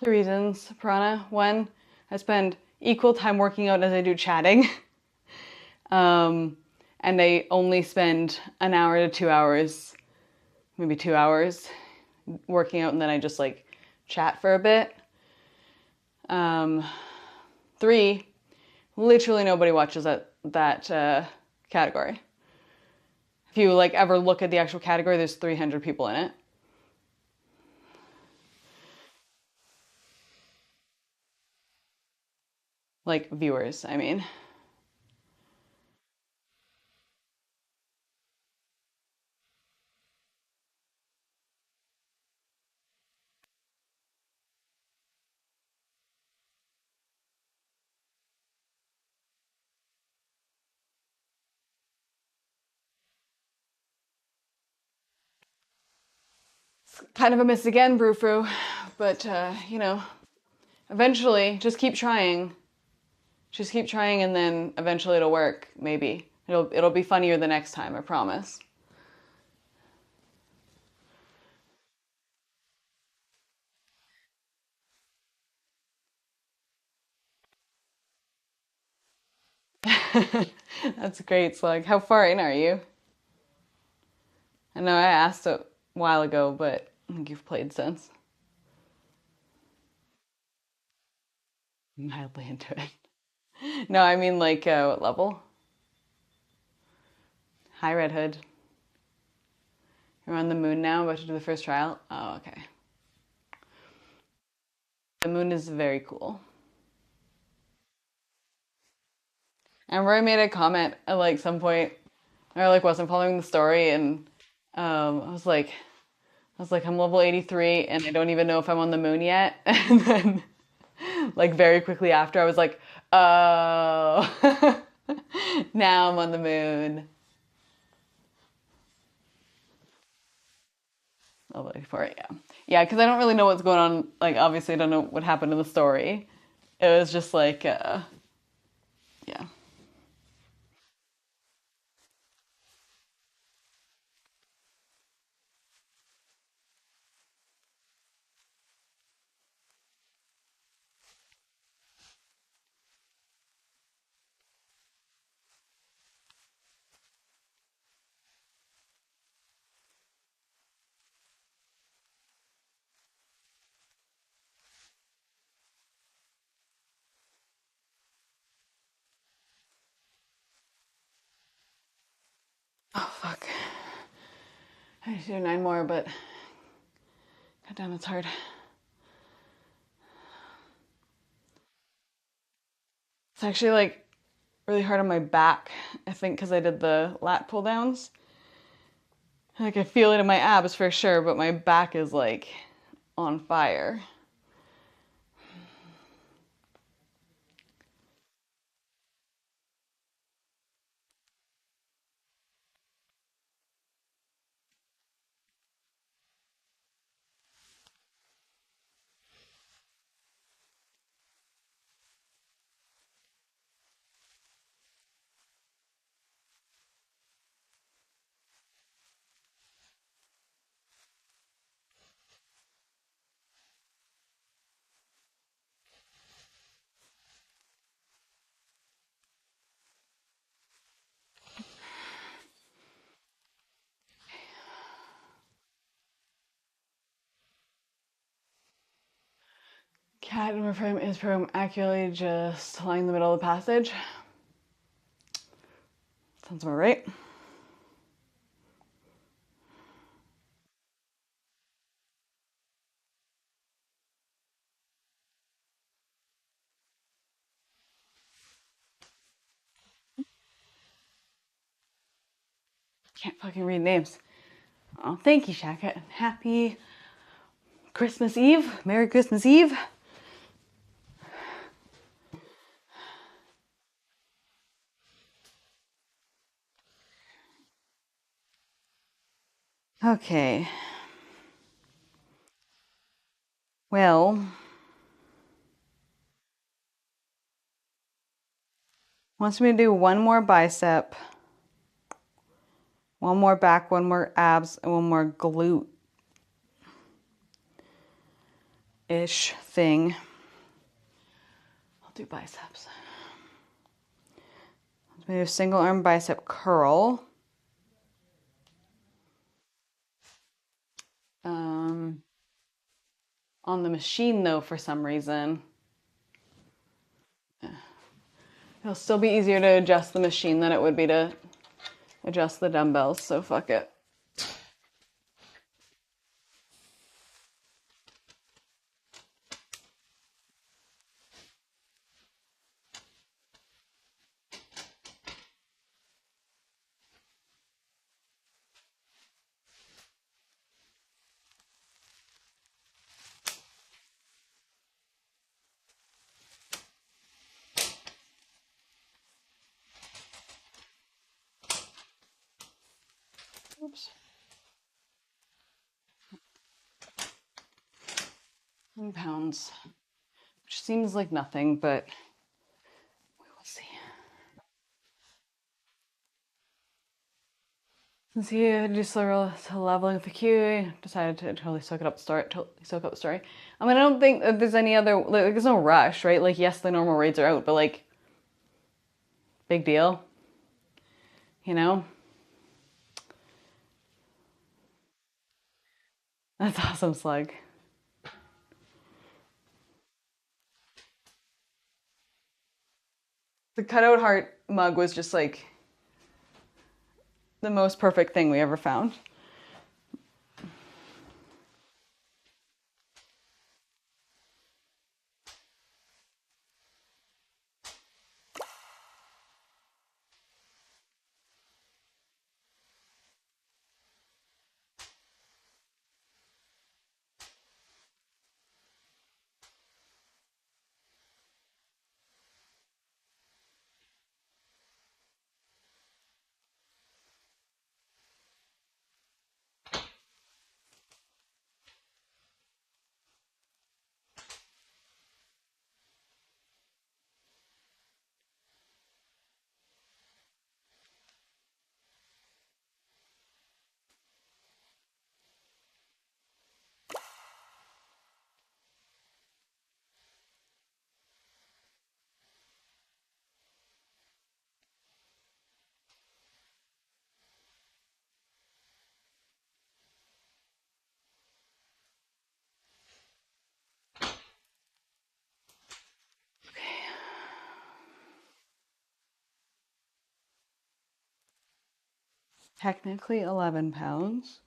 The reasons, Prana. One, I spend equal time working out as I do chatting. And I only spend an hour to 2 hours, maybe 2 hours working out, and then I just like chat for a bit. 3, literally nobody watches that category. If you like ever look at the actual category, there's 300 people in it. Like viewers, I mean. It's kind of a miss again, Brufru, but you know, eventually just keep trying. Just keep trying, and then eventually it'll work, maybe. It'll be funnier the next time, I promise. That's great, Slug. How far in are you? I know I asked a while ago, but I think you've played since. I'm mildly into it. No, I mean like what level? Hi, Red Hood. You're on the moon now, about to do the first trial? Oh, okay. The moon is very cool. I remember I made a comment at like some point, I like wasn't following the story, and I was like, I'm level 83 and I don't even know if I'm on the moon yet. And then, like, very quickly after, I was like, oh, now I'm on the moon. Level 84, yeah. Yeah, because I don't really know what's going on. Like, obviously, I don't know what happened in the story. It was just like, yeah. Oh, fuck. I need to do 9 more, but goddamn, it's hard. It's actually like really hard on my back, I think, because I did the lat pull downs. Like, I feel it in my abs for sure, but my back is like on fire. Cat in frame is from accurately just lying in the middle of the passage. Sounds about right. Can't fucking read names. Oh, thank you, Shaka. Happy Christmas Eve. Merry Christmas Eve. Okay. Well, wants me to do one more bicep, one more back, one more abs, and one more glute. thing. I'll do biceps. Let's do a single arm bicep curl. On the machine though, for some reason, it'll still be easier to adjust the machine than it would be to adjust the dumbbells, so fuck it. Oops. 1 pounds, which seems like nothing, but we will see. Since he just leveling with the Q, decided to totally soak up the story. I mean, I don't think that there's any other, like, there's no rush, right? Like, yes, the normal raids are out, but like, big deal, you know? That's awesome, Slug. The cutout heart mug was just like the most perfect thing we ever found. Technically 11 pounds.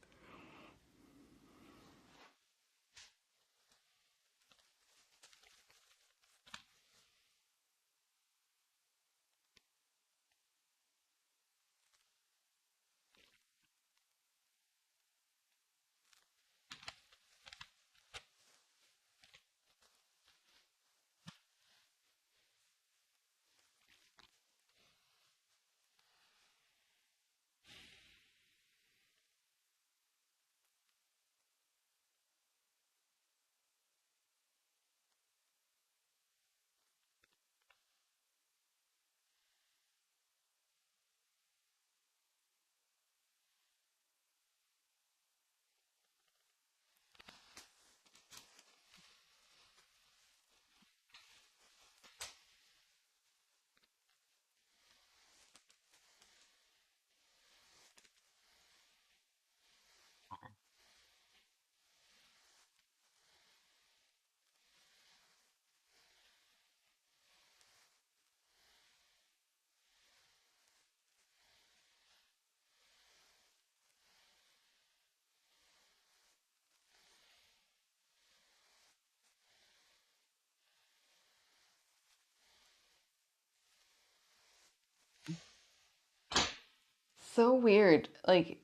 So weird. Like,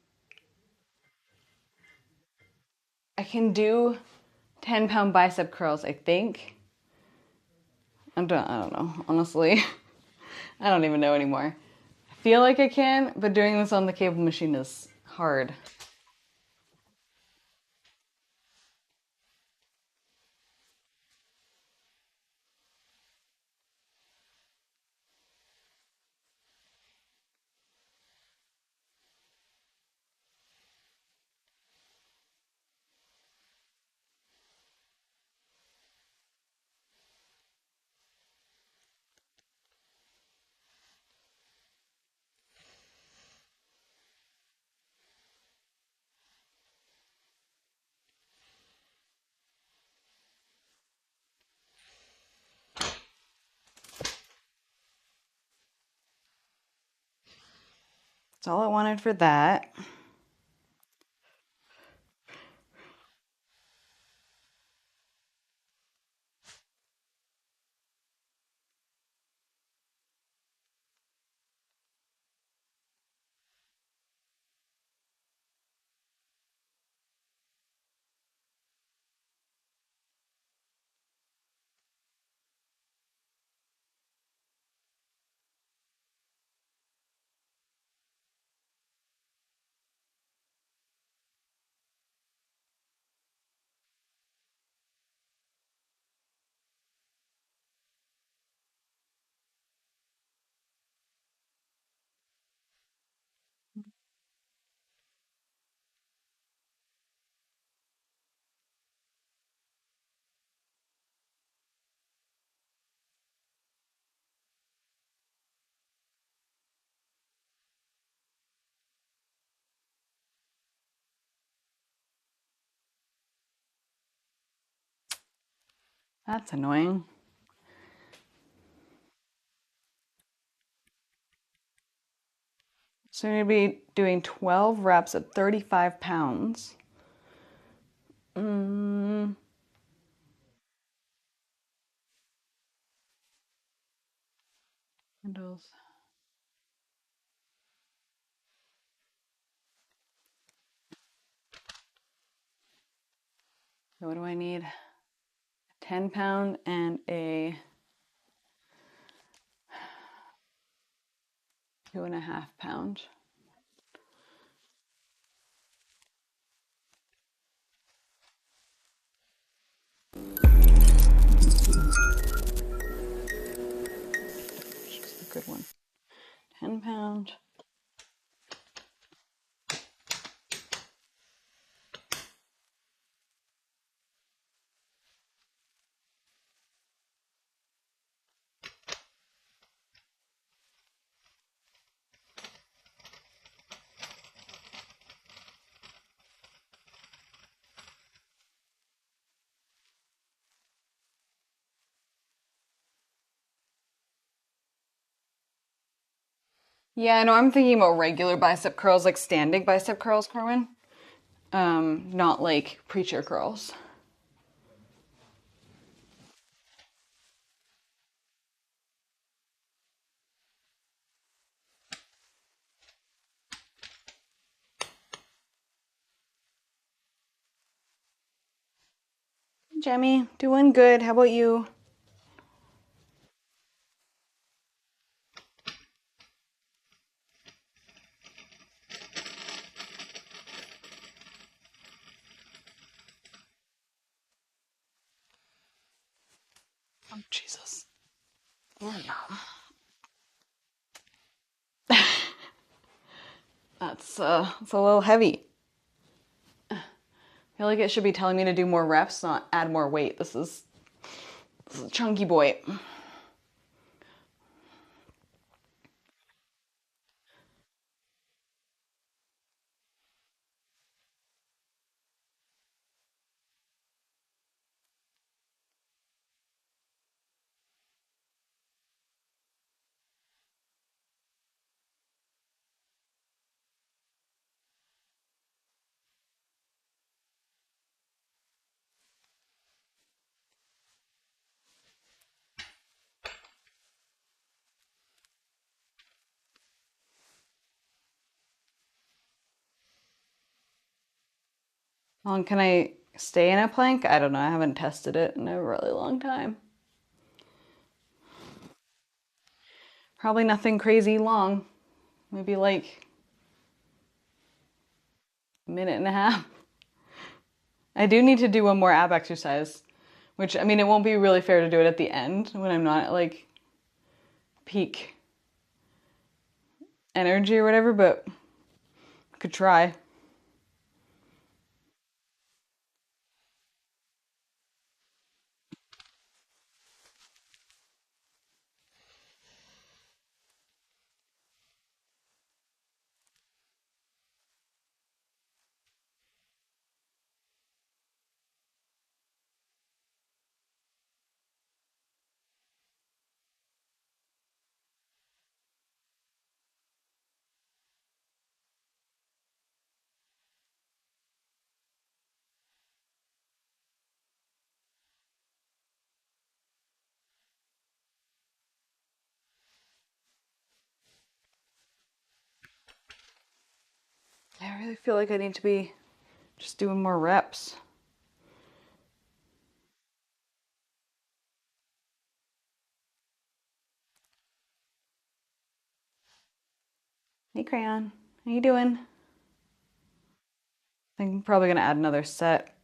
I can do 10-pound bicep curls, I think. I don't know, honestly. I don't even know anymore. I feel like I can, but doing this on the cable machine is hard. That's all I wanted for that. That's annoying. So we're going to be doing 12 reps at 35 pounds. Handles. So what do I need? A 10 pound and a 2.5 pound. Which is the good one. 10 pound. Yeah, I know I'm thinking about regular bicep curls, like standing bicep curls, Carmen. Not like preacher curls. Jemmy, doing good. How about you? Oh, Jesus. That's it's a little heavy. I feel like it should be telling me to do more reps, not add more weight. This is a chunky boy. How long can I stay in a plank? I don't know. I haven't tested it in a really long time. Probably nothing crazy long. Maybe like a minute and a half. I do need to do one more ab exercise, which, I mean, it won't be really fair to do it at the end when I'm not at like peak energy or whatever, but I could try. I feel like I need to be just doing more reps. Hey, Crayon. How you doing? I'm probably gonna add another set.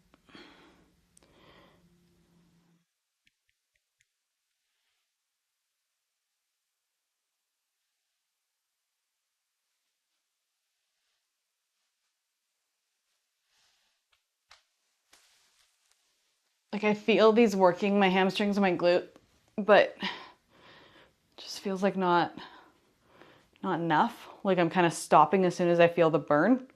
Like I feel these working my hamstrings and my glute, but it just feels like not enough. Like I'm kind of stopping as soon as I feel the burn.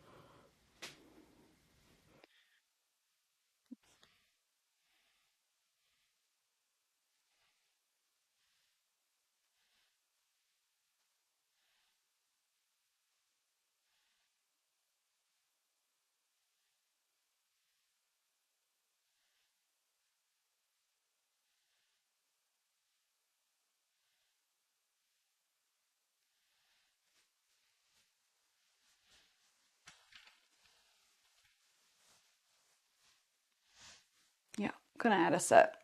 Yeah, I'm gonna add a set.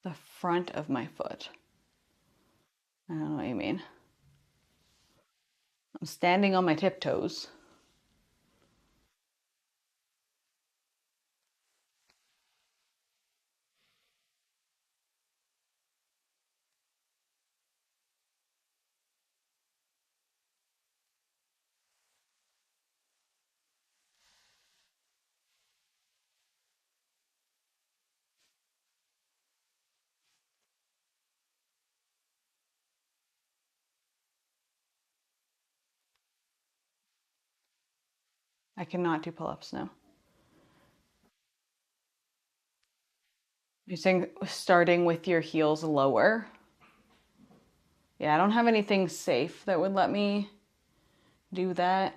The front of my foot. I don't know what you mean. I'm standing on my tiptoes. I cannot do pull-ups now. You're saying starting with your heels lower? Yeah, I don't have anything safe that would let me do that.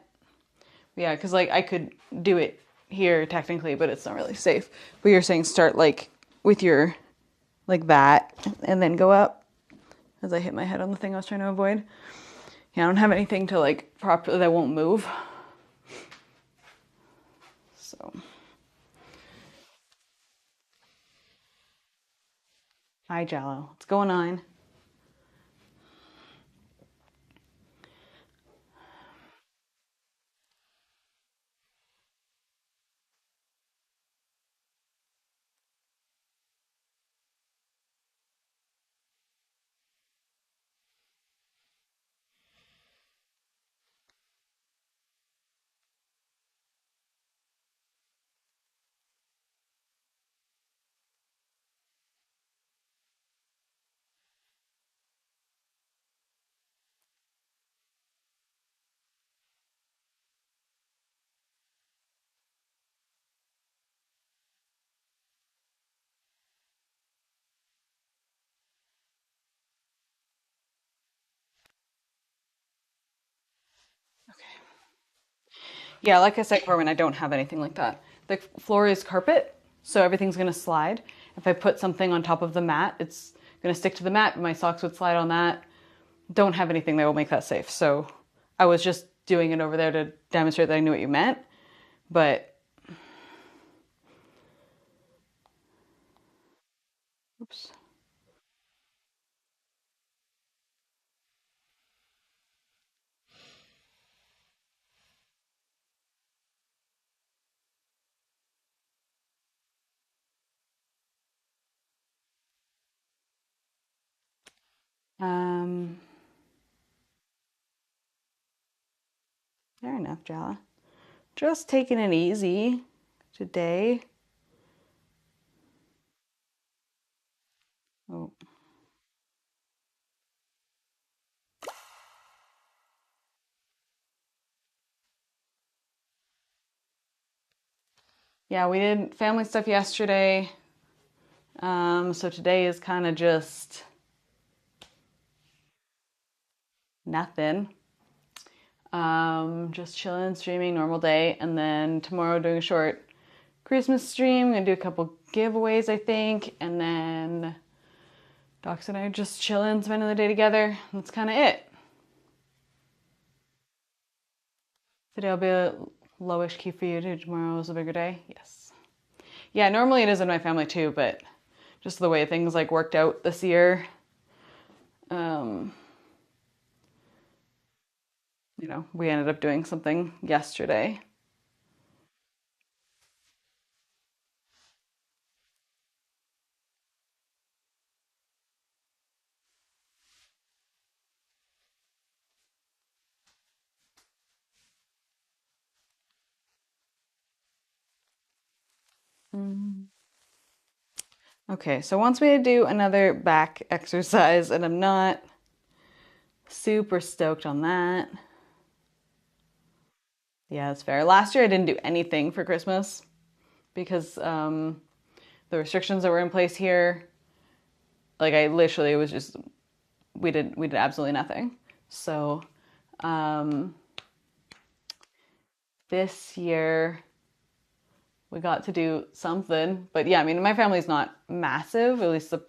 Yeah, because like I could do it here technically, but it's not really safe. But you're saying start like with your like that and then go up as I hit my head on the thing I was trying to avoid. Yeah, I don't have anything to like properly that won't move. So hi Jello. What's going on? Yeah, like I said, Carmen, I don't have anything like that. The floor is carpet, so everything's gonna slide. If I put something on top of the mat, it's gonna stick to the mat. My socks would slide on that. Don't have anything that will make that safe. So I was just doing it over there to demonstrate that I knew what you meant. But oops. Um, fair enough, Jala. Just taking it easy today. Oh. yeah, we did family stuff yesterday. So today is kind of just nothing. Just chilling, streaming, normal day. And then tomorrow doing a short Christmas stream. I'm gonna do a couple giveaways, I think. And then Docs and I are just chilling, spending the day together. That's kind of it. Today will be a lowish key for you too. Tomorrow is a bigger day. Yes. Yeah, normally it is in my family too, but just the way things like worked out this year. You know, we ended up doing something yesterday. Okay, so wants me to do another back exercise, and I'm not super stoked on that. Yeah, that's fair. Last year I didn't do anything for Christmas because the restrictions that were in place here, like I literally it was just we did absolutely nothing. So this year we got to do something, but yeah, I mean my family's not massive. At least the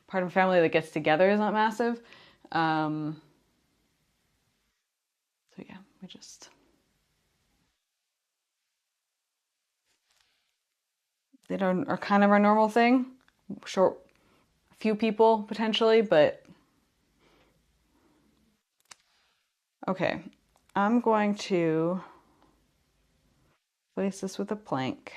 part of the family that gets together is not massive. So yeah, we just did our kind of our normal thing. Short, few people potentially, but okay. I'm going to place this with a plank.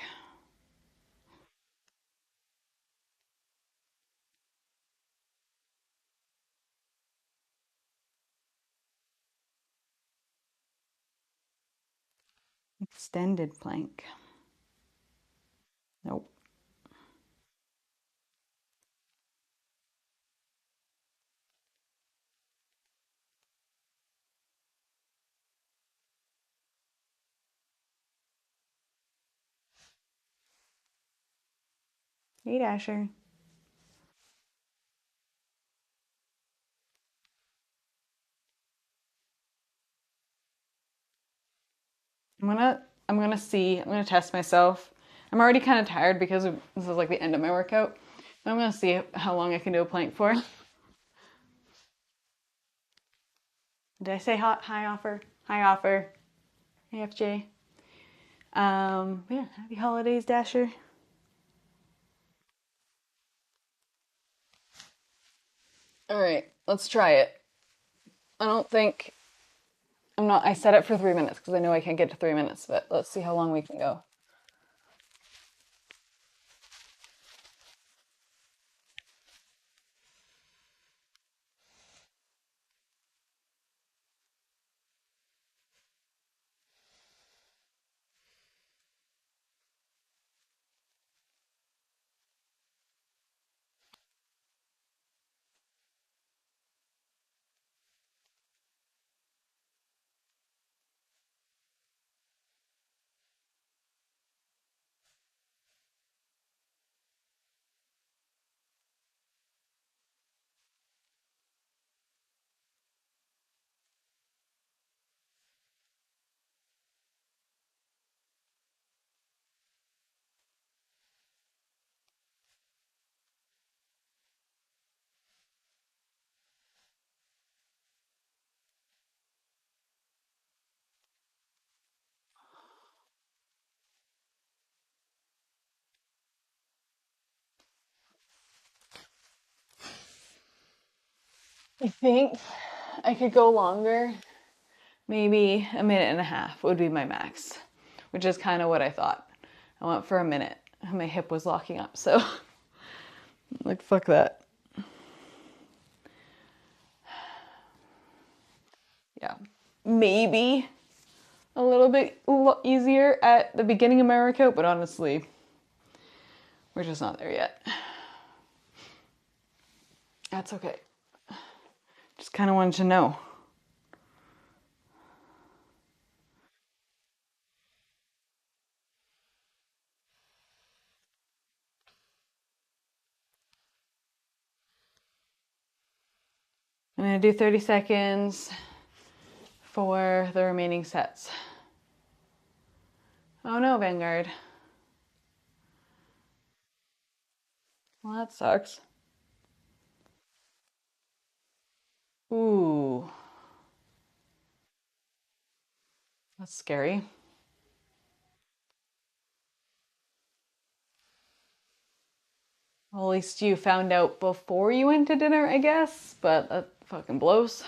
Extended plank. Nope. Hey, Dasher. I'm gonna test myself. I'm already kind of tired because this is like the end of my workout. But I'm gonna see how long I can do a plank for. Did I say hot? Hi, offer. Hi, offer. Hey, FJ. Yeah. Happy holidays, Dasher. All right, let's try it. I don't think I'm not. I set it for 3 minutes because I know I can't get to 3 minutes. But let's see how long we can go. I think I could go longer. Maybe a minute and a half would be my max, which is kind of what I thought. I went for a minute. My hip was locking up, so like fuck that. Yeah, maybe a little bit easier at the beginning of my workout, but honestly, we're just not there yet. That's okay. Just kind of wanted to know. I'm gonna do 30 seconds for the remaining sets. Oh no, Vanguard. Well, that sucks. Ooh. That's scary. Well, at least you found out before you went to dinner, I guess, but that fucking blows.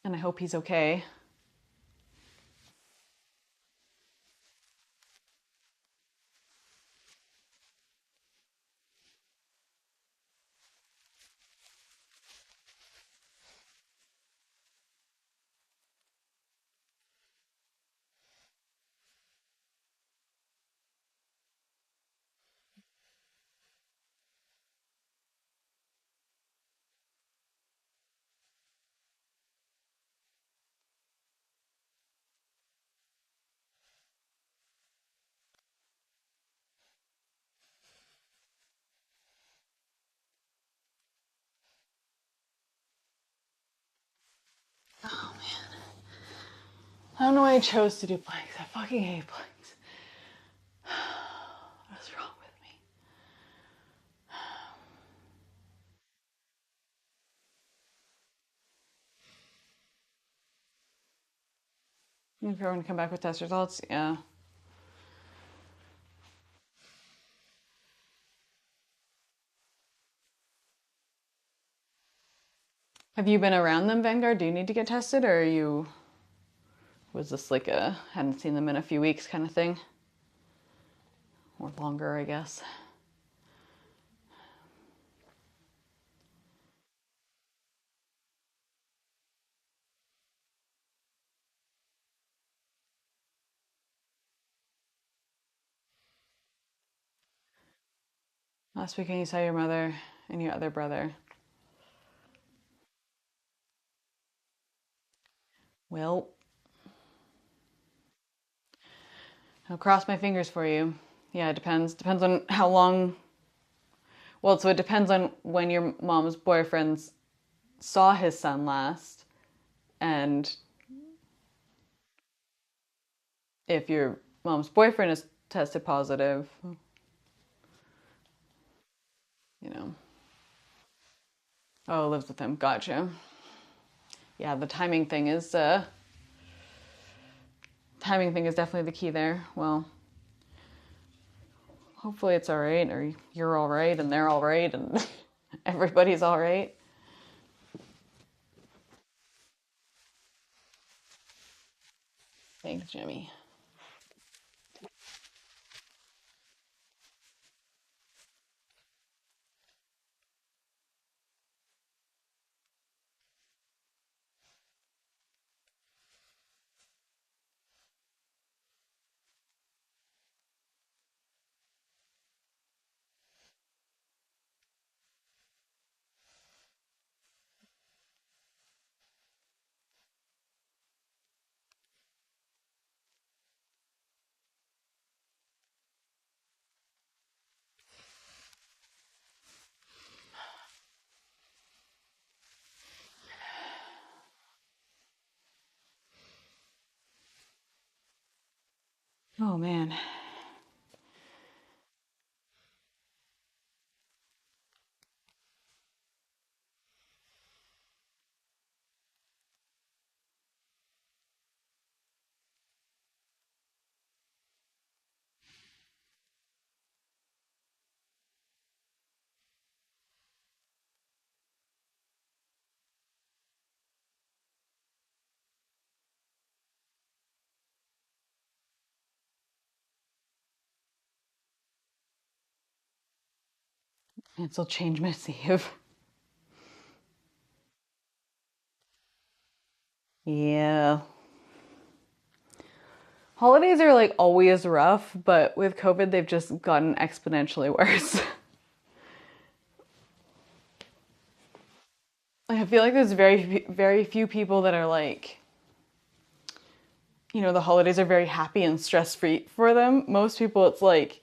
And I hope he's okay. Oh man. I don't know why I chose to do planks. I fucking hate planks. What's wrong with me? If you're going to come back with test results, yeah. Have you been around them, Vanguard? Do you need to get tested, or was this like a hadn't seen them in a few weeks kind of thing? Or longer, I guess. Last weekend you saw your mother and your other brother. Well, I'll cross my fingers for you. Yeah, it depends. Depends on how long. Well, so it depends on when your mom's boyfriend saw his son last, and if your mom's boyfriend is tested positive, you know. Oh, lives with him. Gotcha. Yeah, the timing thing is definitely the key there. Well, hopefully it's all right, or you're all right, and they're all right, and everybody's all right. Thanks, Jimmy. Oh man. Cancel change my save. Yeah. Holidays are like always rough, but with COVID, they've just gotten exponentially worse. I feel like there's very few people that are like, the holidays are very happy and stress free for them. Most people, it's like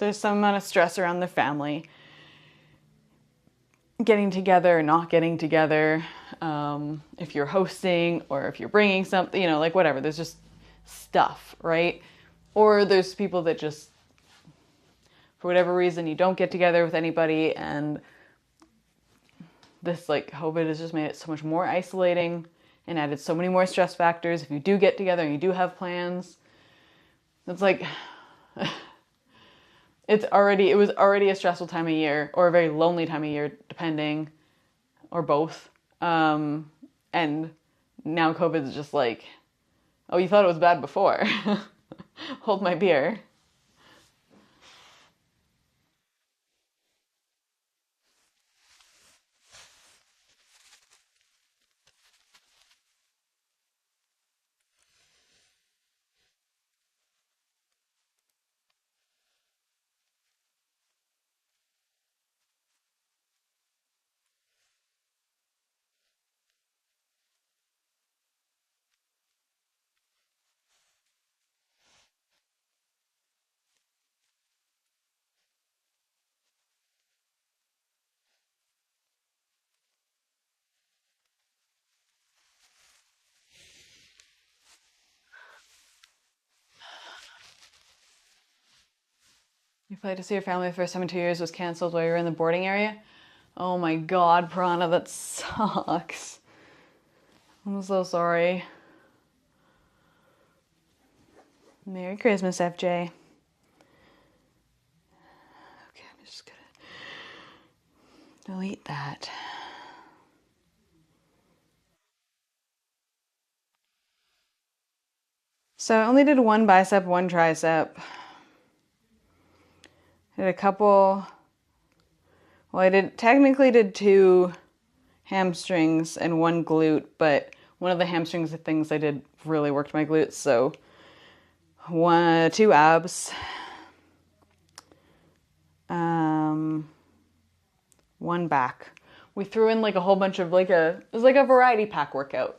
there's some amount of stress around the family. Getting together, not getting together, if you're hosting or if you're bringing something, you know, like whatever. There's just stuff, right? Or there's people that just, for whatever reason, you don't get together with anybody, and this like COVID has just made it so much more isolating and added so many more stress factors. If you do get together and you do have plans, it's like it was already a stressful time of year, or a very lonely time of year, depending, or both. And now COVID is just like, oh, you thought it was bad before. Hold my beer. Your flight to see your family the first time in 2 years was canceled while you were in the boarding area? Oh my god, Prana, that sucks. I'm so sorry. Merry Christmas, FJ. Okay, I'm just gonna delete that. So I only did one bicep, one tricep. I did a couple. Well, technically did 2 hamstrings and 1 glute, but one of the hamstrings things I did really worked my glutes. So 2 abs, 1 back. We threw in like a whole bunch of it was like a variety pack workout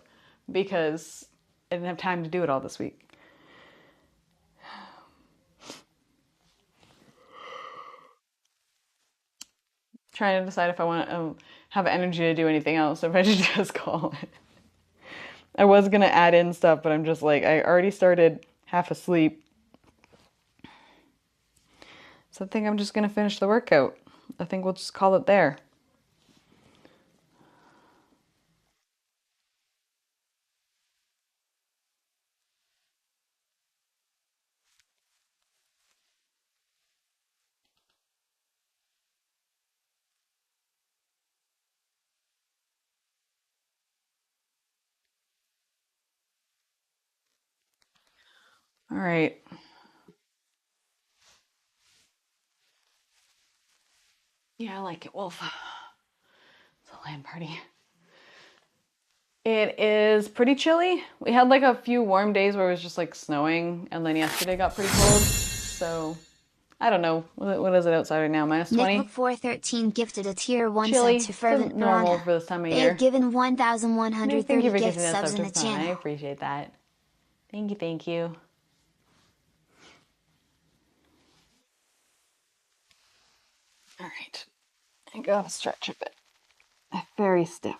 because I didn't have time to do it all this week. Trying to decide if I want to have energy to do anything else, if I should just call it. I was going to add in stuff, but I'm just like, I already started half asleep. So I think I'm just going to finish the workout. I think we'll just call it there. All right. Yeah, I like it, Wolf. It's a land party. It is pretty chilly. We had like a few warm days where it was just like snowing, and then yesterday got pretty cold. So I don't know. What is it outside right now? -20? Nick413 gifted a tier 1 Chilly. sub to Fervent Normal Piranha. for this time of They year. have given No, 1,130 thank you for gift giving that subs in the sub to Piranha. I channel. appreciate that. Thank you, thank you. All right. I gotta stretch a bit. I'm very stiff.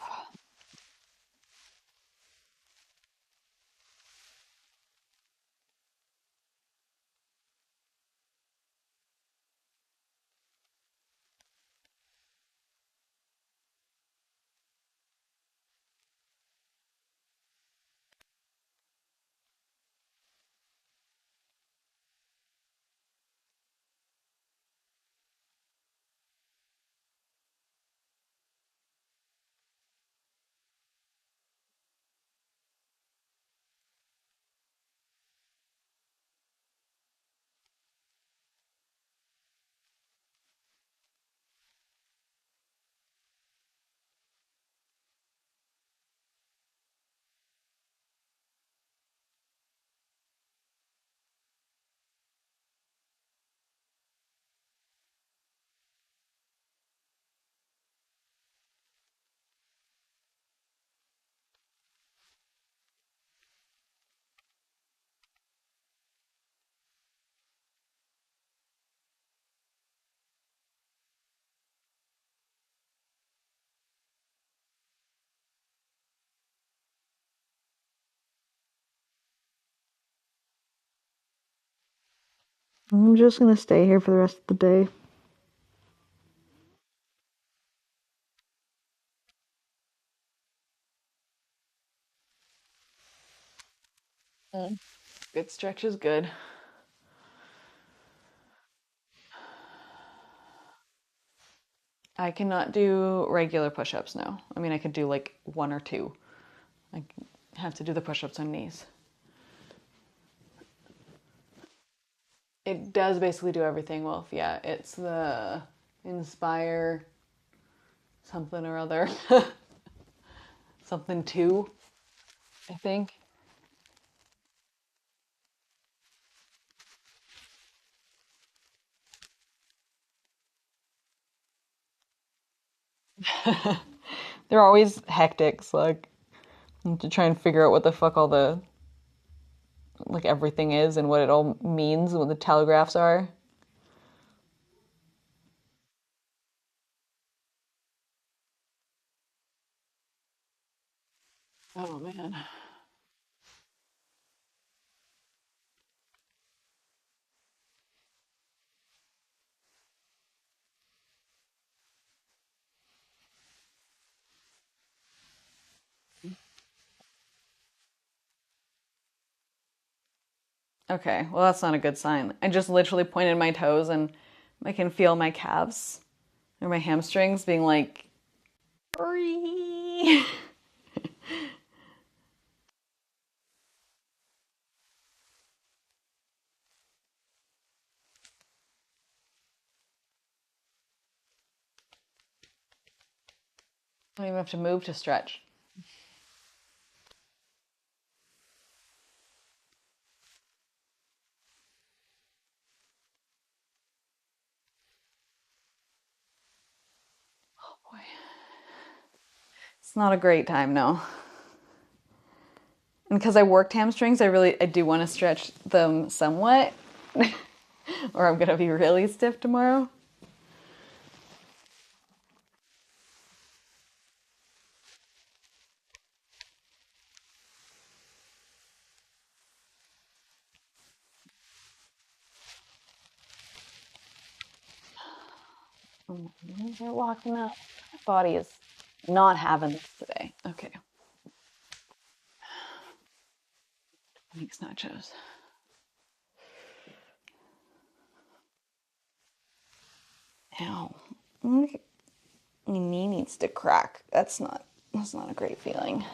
I'm just gonna stay here for the rest of the day. Good stretch is good. I cannot do regular push-ups now. I mean, I could do like one or two. I have to do the push-ups on knees. It does basically do everything, Wolf. Yeah, it's the Inspire something or other. Something two, I think. They're always hectic, so like to try and figure out what the fuck all the like everything is and what it all means, what the telegraphs are. Oh man. Okay, well that's not a good sign. I just literally pointed my toes and I can feel my calves or my hamstrings being like, "Free." I don't even have to move to stretch. Oh boy. It's not a great time, no. And because I worked hamstrings, I do want to stretch them somewhat, or I'm gonna be really stiff tomorrow. You're walking up. My body is not having this today. Okay. Thanks, nachos. Ow. My knee needs to crack. That's not a great feeling.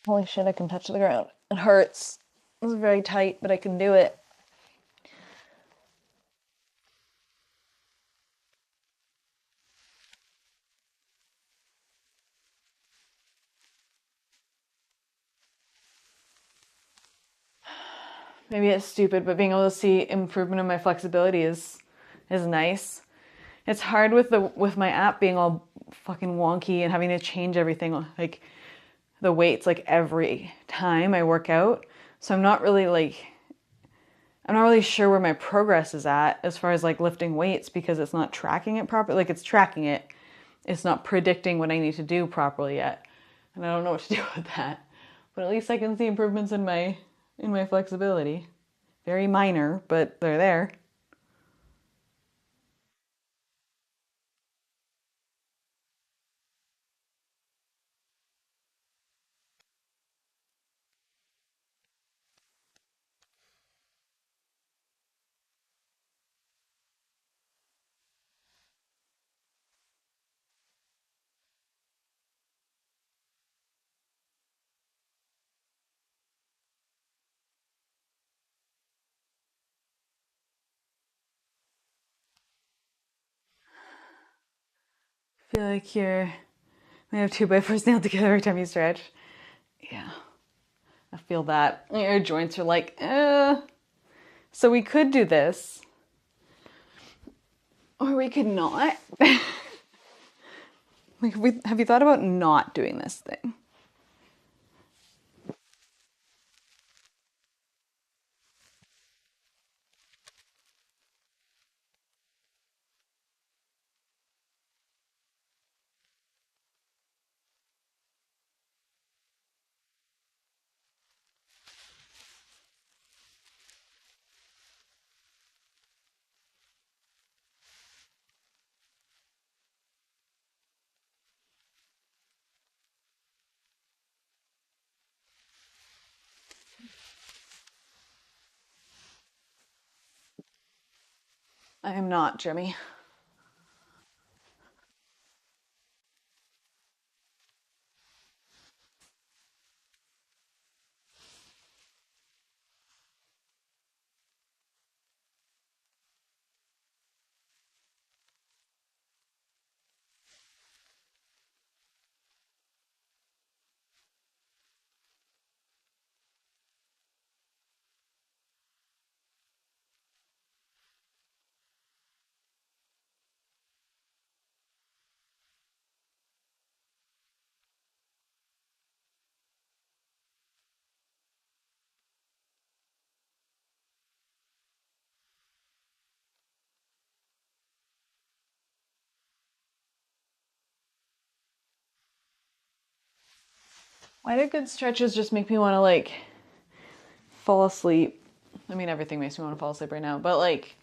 Holy shit, I can touch the ground. It hurts. It's very tight, but I can do it. Maybe it's stupid, but being able to see improvement in my flexibility is nice. It's hard with my app being all fucking wonky and having to change everything like the weights like every time I work out. So I'm not really sure where my progress is at as far as like lifting weights because it's not tracking it properly. Like it's tracking it. It's not predicting what I need to do properly yet. And I don't know what to do with that. But at least I can see improvements in my flexibility. Very minor, but they're there. I feel like we have 2x4s nailed together every time you stretch. Yeah, I feel that. Your joints are like, eh. So we could do this. Or we could not. Like, have you thought about not doing this thing? I am not, Jimmy. Why do good stretches just make me want to like fall asleep? I mean, everything makes me want to fall asleep right now, but like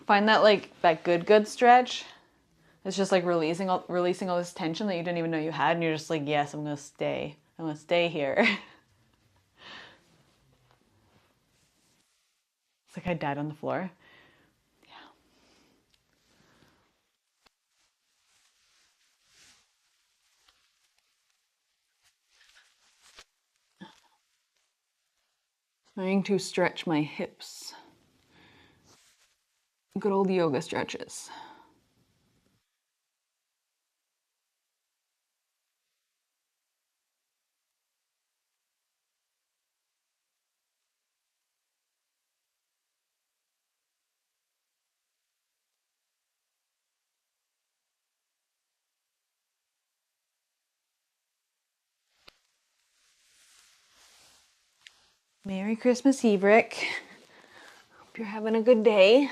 find that like that good stretch. It's just like releasing all this tension that you didn't even know you had, and you're just like, yes, I'm gonna stay. I'm gonna stay here. It's like I died on the floor. Trying to stretch my hips. Good old yoga stretches. Merry Christmas Eve, Rick. Hope you're having a good day.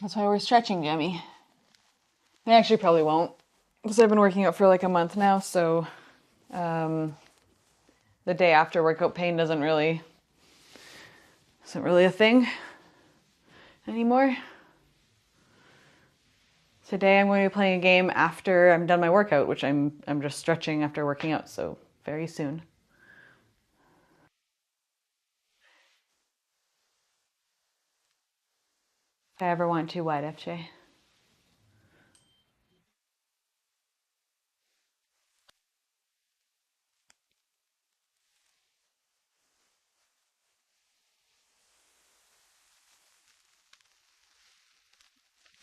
That's why we're stretching, Jemmy. I actually probably won't, because I've been working out for like a month now, so the day after workout pain isn't really a thing anymore. Today I'm going to be playing a game after I'm done my workout, which I'm just stretching after working out, so very soon. If I ever want to, wide FJ.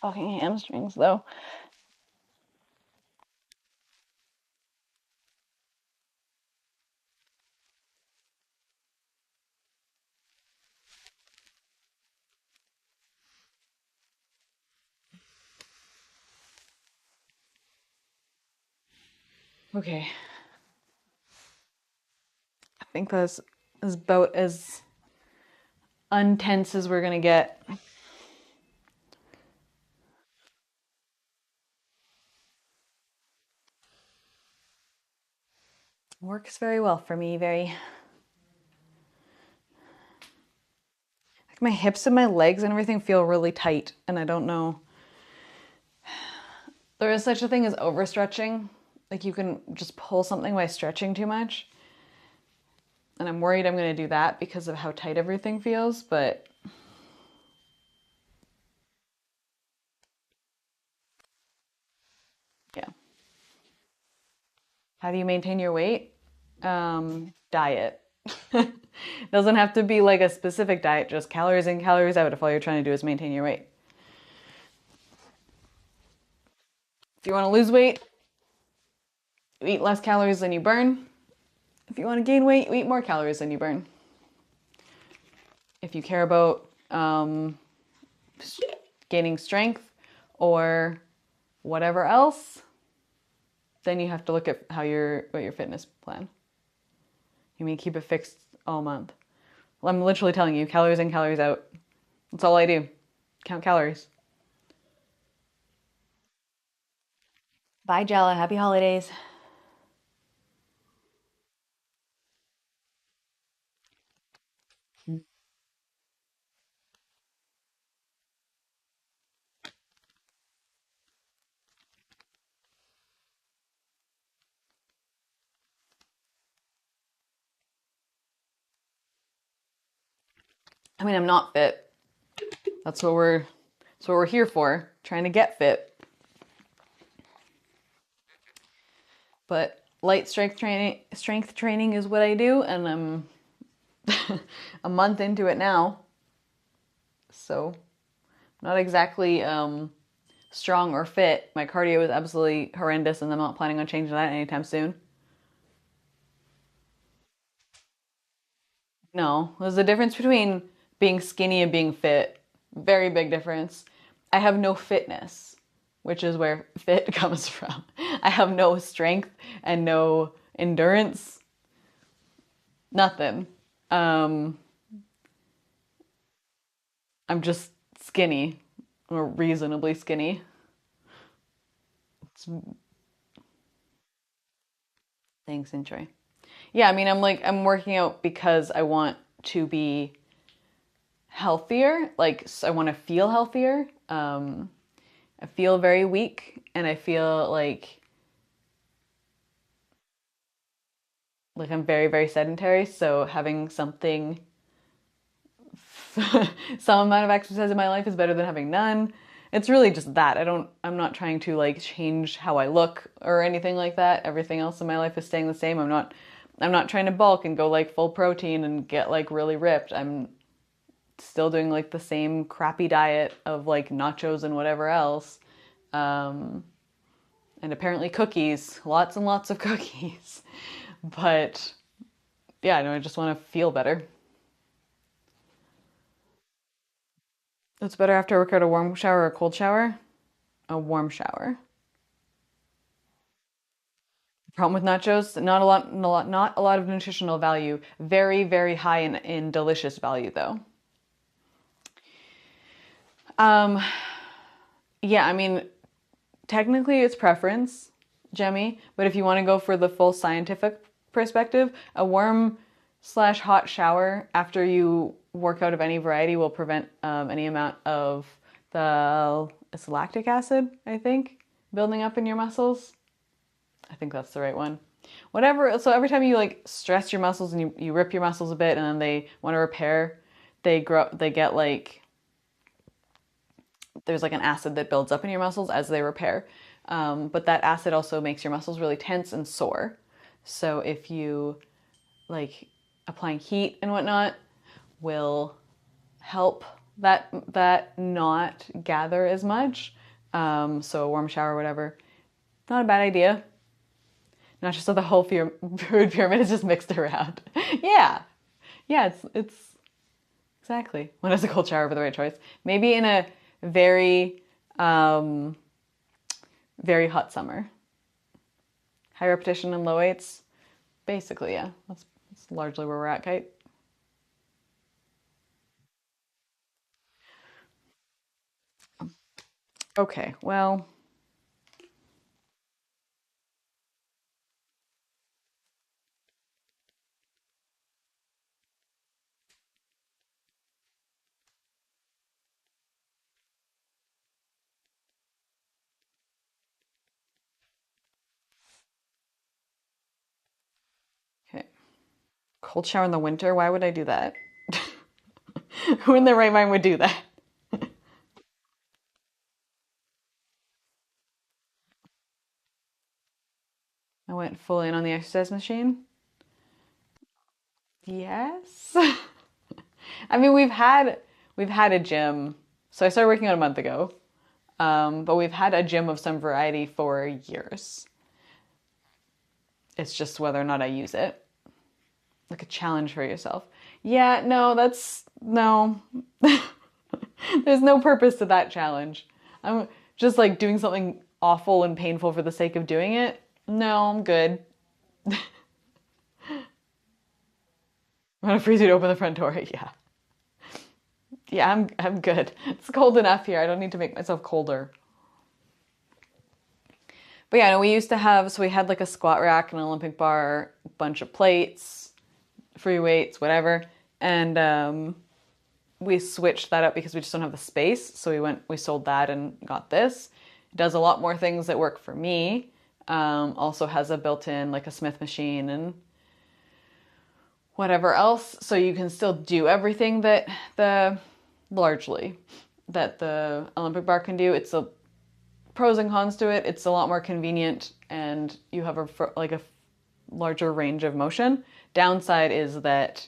Fucking hamstrings, though. Okay. I think that's about as untense as we're gonna get. Works very well for me, very. Like my hips and my legs and everything feel really tight, and I don't know. There is such a thing as overstretching. Like you can just pull something by stretching too much. And I'm worried I'm going to do that because of how tight everything feels, but yeah. How do you maintain your weight? Diet. Doesn't have to be like a specific diet, just calories in, calories out if all you're trying to do is maintain your weight. If you want to lose weight, you eat less calories than you burn. If you want to gain weight, you eat more calories than you burn. If you care about gaining strength or whatever else, then you have to look at what your fitness plan. You mean keep it fixed all month? Well, I'm literally telling you, calories in, calories out. That's all I do. Count calories. Bye, Jella. Happy holidays. I mean, I'm not fit. That's what we're here for, trying to get fit. But light strength training is what I do, and I'm a month into it now. So, not exactly strong or fit. My cardio is absolutely horrendous, and I'm not planning on changing that anytime soon. No, there's a difference between being skinny and being fit. Very big difference. I have no fitness, which is where fit comes from. I have no strength and no endurance. Nothing. I'm just skinny, or reasonably skinny. It's, thanks, enjoy. Yeah, I mean, I'm working out because I want to be healthier. Like, I want to feel healthier. I feel very weak, and I feel like I'm very, very sedentary. So having something, some amount of exercise in my life is better than having none. It's really just that. I'm not trying to like change how I look or anything like that. Everything else in my life is staying the same. I'm not trying to bulk and go like full protein and get like really ripped. I'm still doing like the same crappy diet of like nachos and whatever else. And apparently cookies, lots and lots of cookies. But yeah, I just want to feel better. It's better after I work out a warm shower or a cold shower? A warm shower. The problem with nachos, not a lot of nutritional value. Very, very high in delicious value though. Um, yeah, I mean, technically it's preference, Jemmy, but if you want to go for the full scientific perspective, a warm/hot shower after you work out of any variety will prevent any amount of it's lactic acid, I think, building up in your muscles. I think that's the right one. Whatever. So every time you like stress your muscles and you rip your muscles a bit and then they want to repair, they get like, there's like an acid that builds up in your muscles as they repair. But that acid also makes your muscles really tense and sore. So if you like applying heat and whatnot will help that not gather as much. So a warm shower or whatever, not a bad idea. Not just so the whole food pyramid is just mixed around. Yeah, it's exactly. When is a cold shower for the right choice? Maybe in a very very hot summer. High repetition and low weights. Basically, yeah. That's largely where we're at, Kate. Okay, well. Okay. cold shower in the winter? Why would I do that? Who in their right mind would do that? I went full in on the exercise machine. Yes. I mean, we've had a gym. So I started working out a month ago. But we've had a gym of some variety for years. It's just whether or not I use it. Like a challenge for yourself. Yeah, no, no. There's no purpose to that challenge. I'm just like doing something awful and painful for the sake of doing it. No, I'm good. I'm gonna freeze you to open the front door. Yeah. Yeah, I'm good. It's cold enough here. I don't need to make myself colder. But yeah, no, we had like a squat rack, an Olympic bar, a bunch of plates, free weights, whatever. And we switched that up because we just don't have the space. So we sold that and got this. It does a lot more things that work for me. Also has a built-in like a Smith machine and whatever else. So you can still do everything that the Olympic bar can do. It's a pros and cons to it. It's a lot more convenient and you have a larger range of motion. Downside is that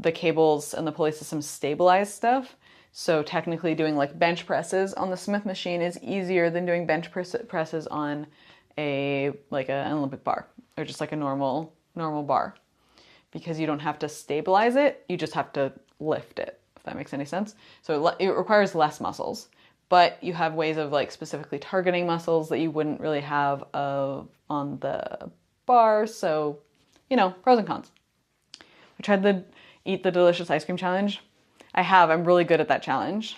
the cables and the pulley system stabilize stuff. So technically doing like bench presses on the Smith machine is easier than doing bench presses on an Olympic bar or just like a normal bar, because you don't have to stabilize it. You just have to lift it, if that makes any sense. So it requires less muscles, but you have ways of like specifically targeting muscles that you wouldn't really have on the bar. So, pros and cons. I tried the Eat the Delicious Ice Cream Challenge. I'm really good at that challenge.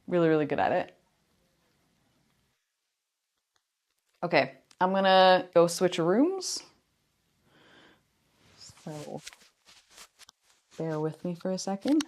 Really, really good at it. Okay, I'm gonna go switch rooms. So, bear with me for a second.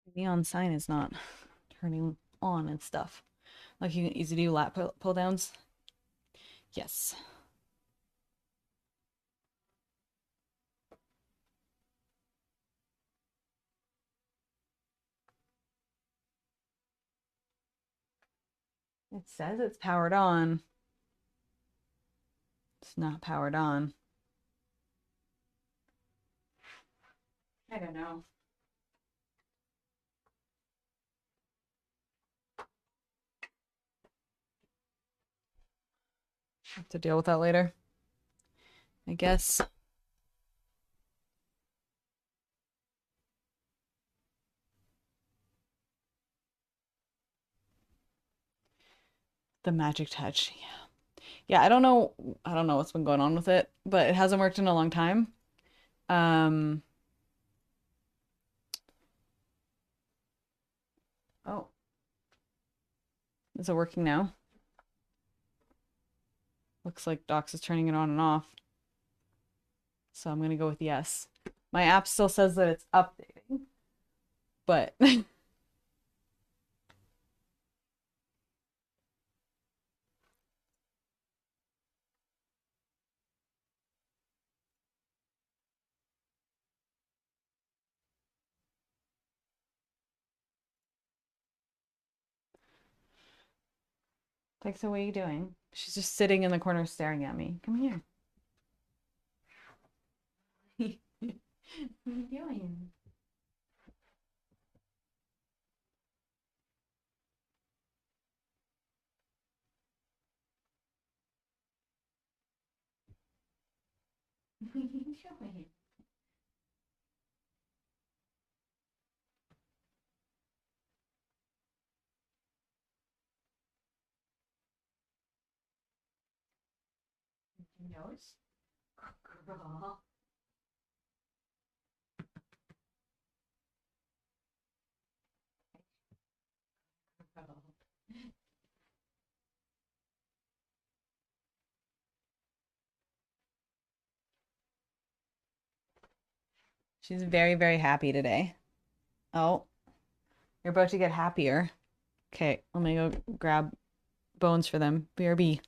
The neon sign is not turning on and stuff. Like you can easily do lat pull downs. Yes. It says it's powered on. It's not powered on. I don't know. Have to deal with that later, I guess. The magic touch. Yeah. Yeah, I don't know what's been going on with it, but it hasn't worked in a long time. Um oh, is it working now? Looks like Docs is turning it on and off. So I'm gonna go with yes. My app still says that it's updating, but like, so what are you doing? She's just sitting in the corner staring at me. Come here. What are you doing? What are you doing? Your nose? Girl. Girl. She's very, very happy today. Oh, you're about to get happier. Okay, let me go grab bones for them. BRB.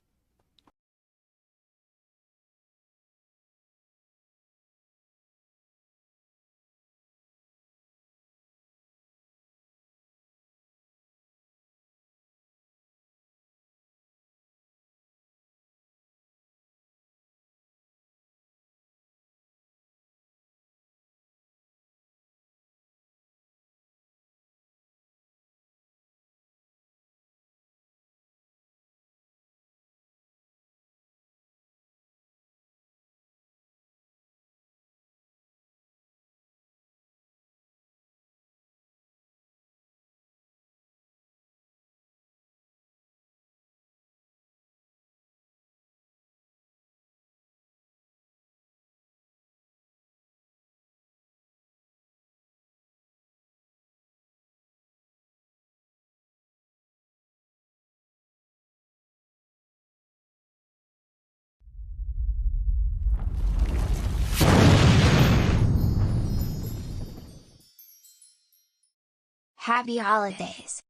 Happy holidays.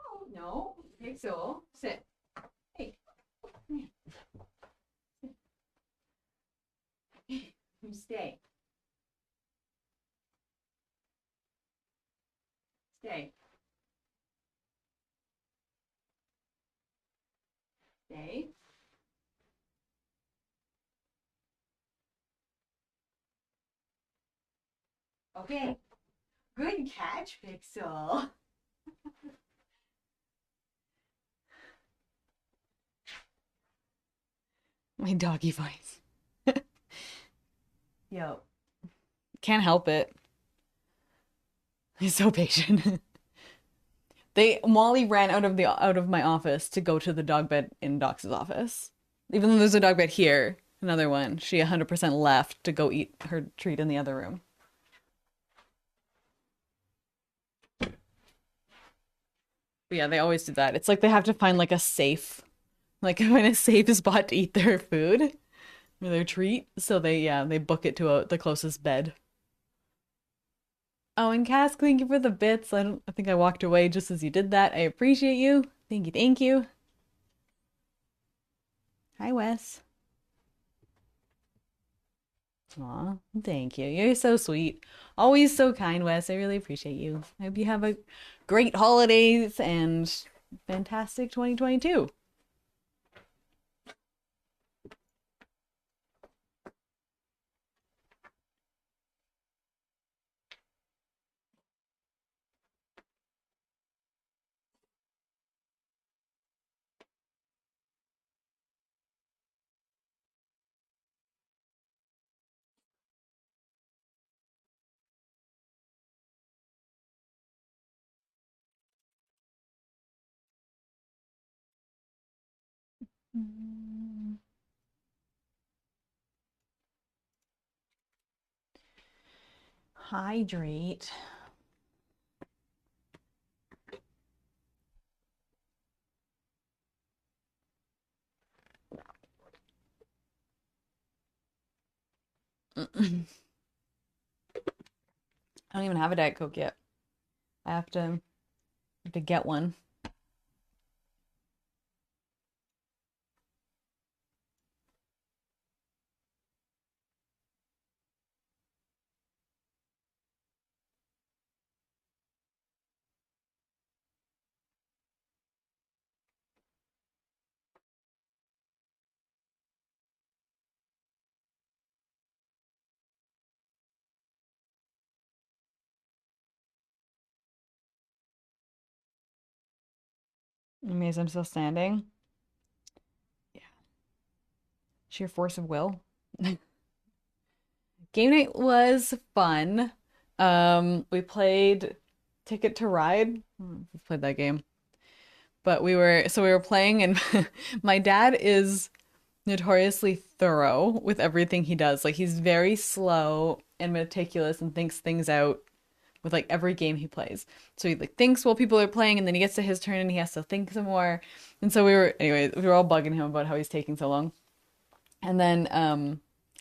Oh, no. Okay, so sit. Hey, come here. You stay. Stay. Stay. Okay. Good catch, Pixel. My doggy voice. Yo. Can't help it. He's so patient. Molly ran out of my office to go to the dog bed in Doc's office. Even though there's a dog bed here, another one, she 100% left to go eat her treat in the other room. But yeah, they always do that. It's like they have to find like a safe, like find a safe spot to eat their food or their treat. So they book it to the closest bed. Oh, and Cask, thank you for the bits. I think I walked away just as you did that. I appreciate you. Thank you, thank you. Hi, Wes. Aw, thank you. You're so sweet. Always so kind, Wes. I really appreciate you. I hope you have a great holidays and fantastic 2022. Mm. Hydrate. I don't even have a Diet Coke yet. I have to get one. Amazing, I'm still standing. Yeah. Sheer force of will. Game night was fun. We played Ticket to Ride. I don't know if you've played that game. But we were playing and my dad is notoriously thorough with everything he does. Like he's very slow and meticulous and thinks things out with like every game he plays. So he like thinks while people are playing and then he gets to his turn and he has to think some more. And so we were all bugging him about how he's taking so long. And then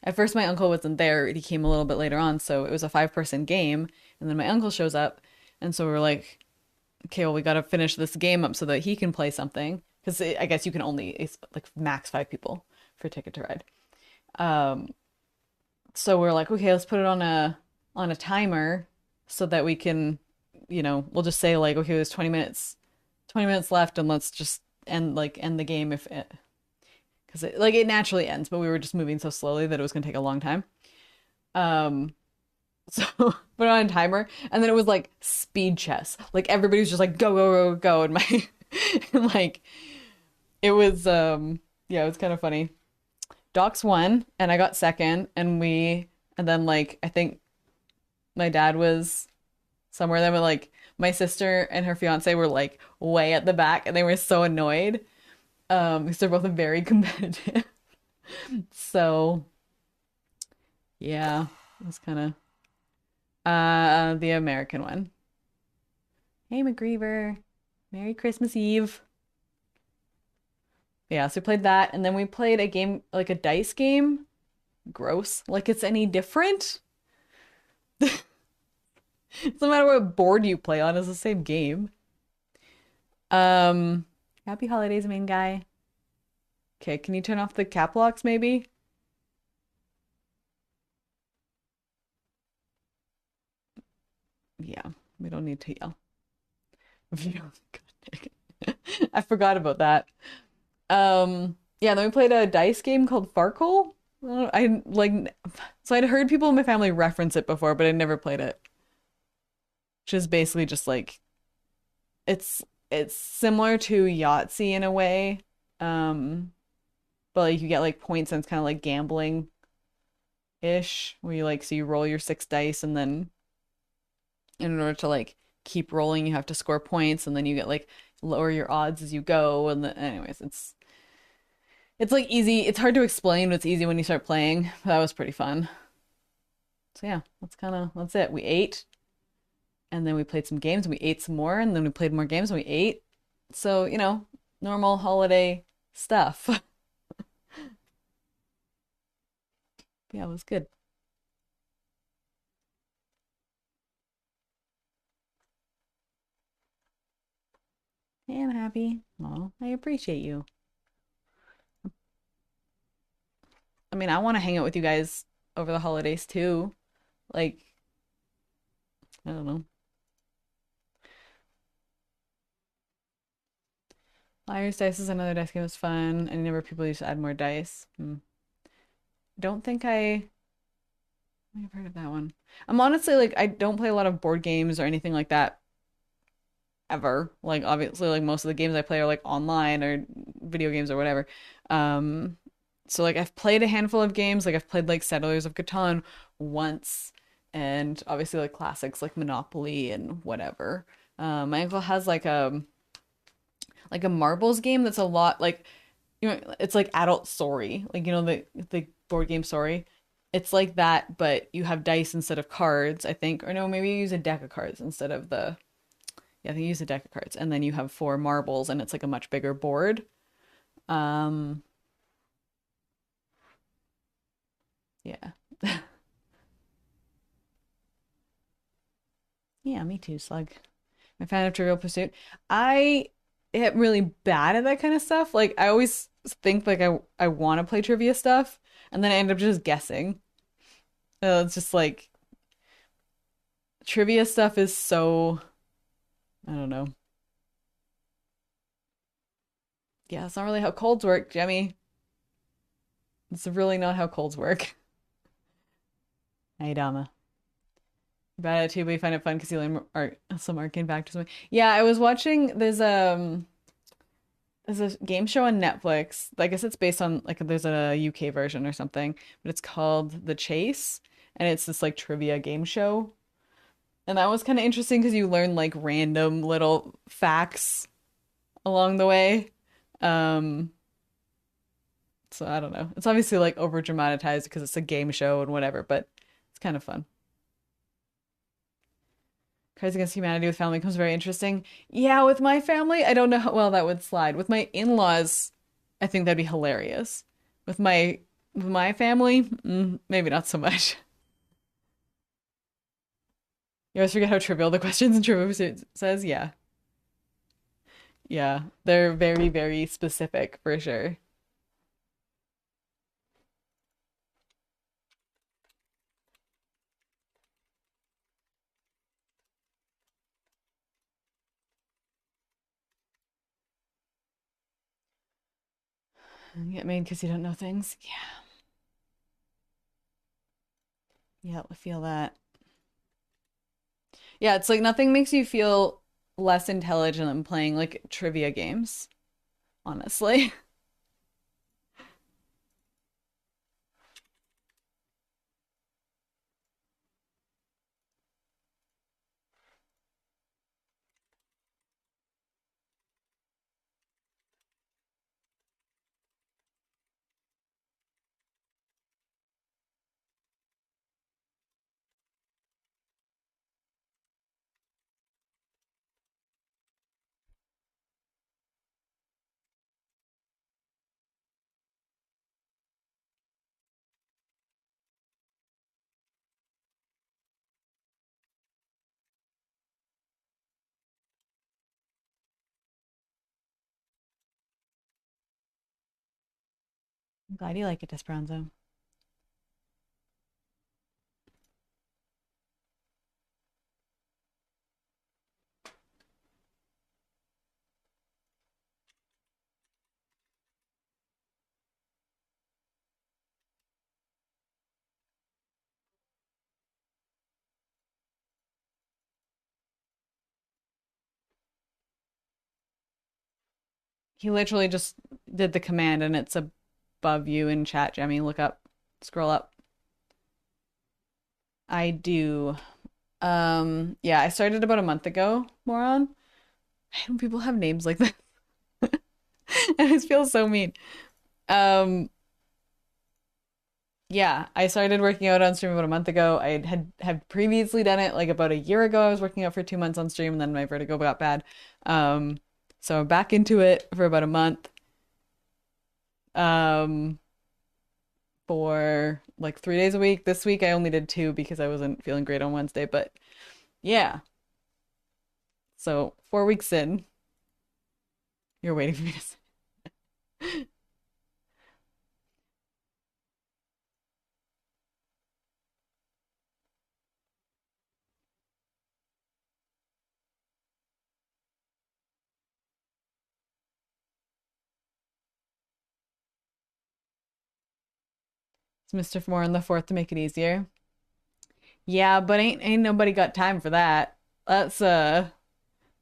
at first my uncle wasn't there. He came a little bit later on, so it was a 5-person game. And then my uncle shows up, and so we were like, okay, well we got to finish this game up so that he can play something because I guess you can only it's like max 5 people for Ticket to Ride. Um, so we're like, okay, let's put it on a timer so that we can, we'll just say like, okay, there's 20 minutes left, and let's just end the game if it because it naturally ends, but we were just moving so slowly that it was gonna take a long time. Um, so put on a timer, and then it was like speed chess. Like everybody was just like go go go go, and my like it was yeah, it was kind of funny. Docs won, and I got second, and then like I think my dad was somewhere there, but like my sister and her fiance were like way at the back, and they were so annoyed because they're both very competitive. So yeah, it was kind of the American one. Hey McGreever, Merry Christmas Eve. Yeah, so we played that, and then we played a game like a dice game. Gross. Like it's any different. No matter what board you play on, it's the same game. Um, Happy holidays, main guy. Okay, can you turn off the cap locks maybe? Yeah, we don't need to yell. I forgot about that. Yeah, then we played a dice game called Farkle. I like so I'd heard people in my family reference it before, but I never played it. Which is basically just like it's similar to Yahtzee in a way. Um, but like you get like points and it's kind of like gambling ish, where you like so you roll your 6 dice and then in order to like keep rolling you have to score points and then you get like lower your odds as you go and anyways it's like easy. It's hard to explain, but it's easy when you start playing. That was pretty fun. So yeah, that's it. We ate and then we played some games and we ate some more and then we played more games and we ate. So, normal holiday stuff. Yeah, it was good. Hey, I'm happy. Oh, I appreciate you. I mean, I want to hang out with you guys over the holidays too. Like, I don't know. Liar's Dice is another dice game. It's fun. Any number of people used to add more dice. Don't think I've heard of that one. I'm honestly like, I don't play a lot of board games or anything like that ever. Like, obviously, like most of the games I play are like online or video games or whatever. Um, so like I've played a handful of games. Like I've played like Settlers of Catan once, and obviously like classics like Monopoly and whatever. My uncle has like a marbles game that's a lot like it's like adult Sorry, like the board game Sorry. It's like that, but you have dice instead of cards, I think, or no, maybe you use a deck of cards instead of the yeah, I think you use a deck of cards, and then you have four marbles, and it's like a much bigger board. Um, yeah, yeah, me too, Slug. I'm a fan of Trivial Pursuit. I am really bad at that kind of stuff. Like I always think like I want to play trivia stuff, and then I end up just guessing. It's just like trivia stuff is so I don't know. Yeah, it's not really how colds work, Jemmy. It's really not how colds work. Hey, Dama. Bad at too, but you find it fun because you learn art, some arcane factors. Yeah, I was watching. There's a game show on Netflix. I guess it's based on like there's a UK version or something, but it's called The Chase, and it's this like trivia game show. And that was kind of interesting because you learn like random little facts along the way. Um, so I don't know. It's obviously like over dramatized because it's a game show and whatever, but it's kind of fun. Cards Against Humanity with family becomes very interesting. Yeah, with my family, I don't know how well that would slide. With my in-laws, I think that'd be hilarious. With my family, maybe not so much. You always forget how trivial the questions in Trivia Pursuit says. Yeah, yeah, they're very, very specific for sure. Get made because you don't know things. Yeah, yeah, I feel that. Yeah, it's like nothing makes you feel less intelligent than playing like trivia games, honestly. I'm glad you like it, Desperanzo. He literally just did the command and it's above you in chat, Jemmy. Look up, scroll up. I do. Yeah, I started about a month ago, moron. I hate when people have names like that. And it feels so mean. Um, yeah, I started working out on stream about a month ago. I had previously done it like about a year ago. I was working out for 2 months on stream and then my vertigo got bad. Um, so I'm back into it for about a month. Um, for like 3 days a week. This week I only did two because I wasn't feeling great on Wednesday, but yeah. So 4 weeks in. You're waiting for me to say. It's Mr. Four and the Fourth to make it easier. Yeah, but ain't nobody got time for that. That's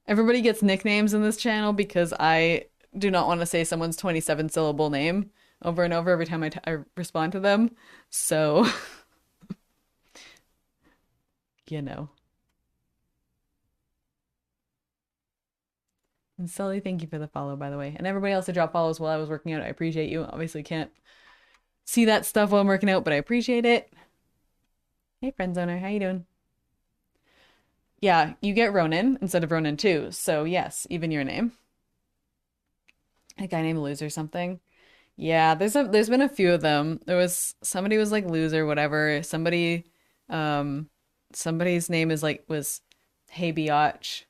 everybody gets nicknames in this channel because I do not want to say someone's 27 syllable name over and over every time I respond to them. So, you know. And Sully, thank you for the follow, by the way. And everybody else who dropped follows while I was working out, I appreciate you. Obviously can't see that stuff while I'm working out, but I appreciate it. Hey, friend zoner, how you doing? Yeah, you get Ronan instead of Ronan too. So yes, even your name. A guy named Lose or something. Yeah, there's been a few of them. There was somebody was like Loser, whatever. Somebody's name was Hey Biatch.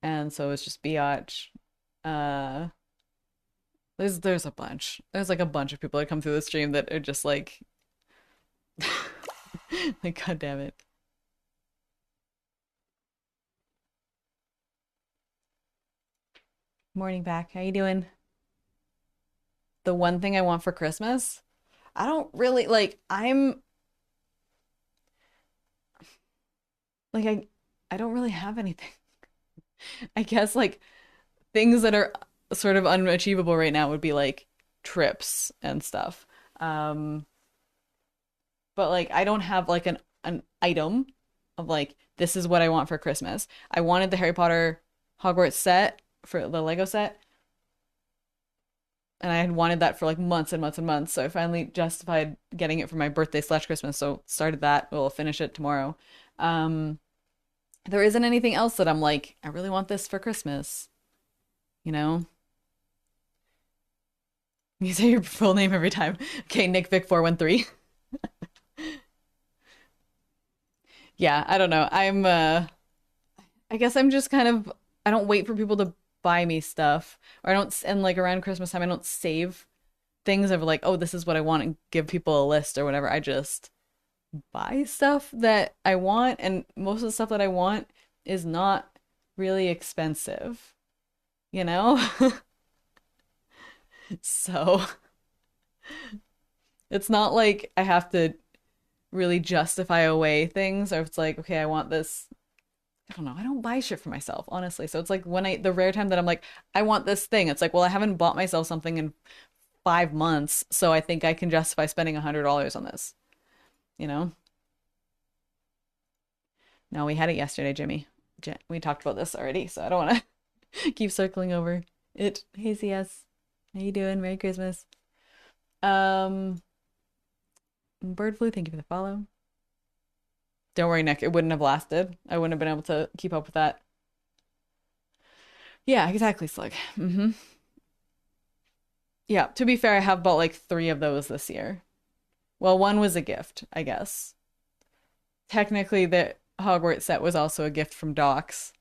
And so it's just Biatch. Uh there's a bunch. There's like a bunch of people that come through the stream that are just like like god damn it. Morning back. How you doing? The one thing I want for Christmas? I don't really I don't really have anything. I guess like things that are sort of unachievable right now would be like trips and stuff. Um, but like I don't have like an item of like this is what I want for Christmas. I wanted the Harry Potter Hogwarts set for the Lego set, and I had wanted that for like months and months and months. So I finally justified getting it for my birthday slash Christmas. So started that. We'll finish it tomorrow. Um, there isn't anything else that I'm like, I really want this for Christmas, you know? You say your full name every time. Okay, Nick Vic 413. Yeah, I don't know. I guess I'm just kind of I don't wait for people to buy me stuff or I don't and like around Christmas time I don't save things of like, oh, this is what I want and give people a list or whatever. I just buy stuff that I want, and most of the stuff that I want is not really expensive, you know? So it's not like I have to really justify away things, or if it's like, okay, I want this. I don't know. I don't buy shit for myself, honestly. So it's like the rare time that I'm like, I want this thing, it's like, well, I haven't bought myself something in 5 months, so I think I can justify spending $100 on this, you know? No, we had it yesterday, Jimmy. We talked about this already, so I don't want to keep circling over it. Hey, CS. How you doing? Merry Christmas. Um, Bird Flu, thank you for the follow. Don't worry, Nick. It wouldn't have lasted. I wouldn't have been able to keep up with that. Yeah, exactly, Slug. Yeah, to be fair, I have bought like 3 of those this year. Well, one was a gift, I guess. Technically, the Hogwarts set was also a gift from Docs.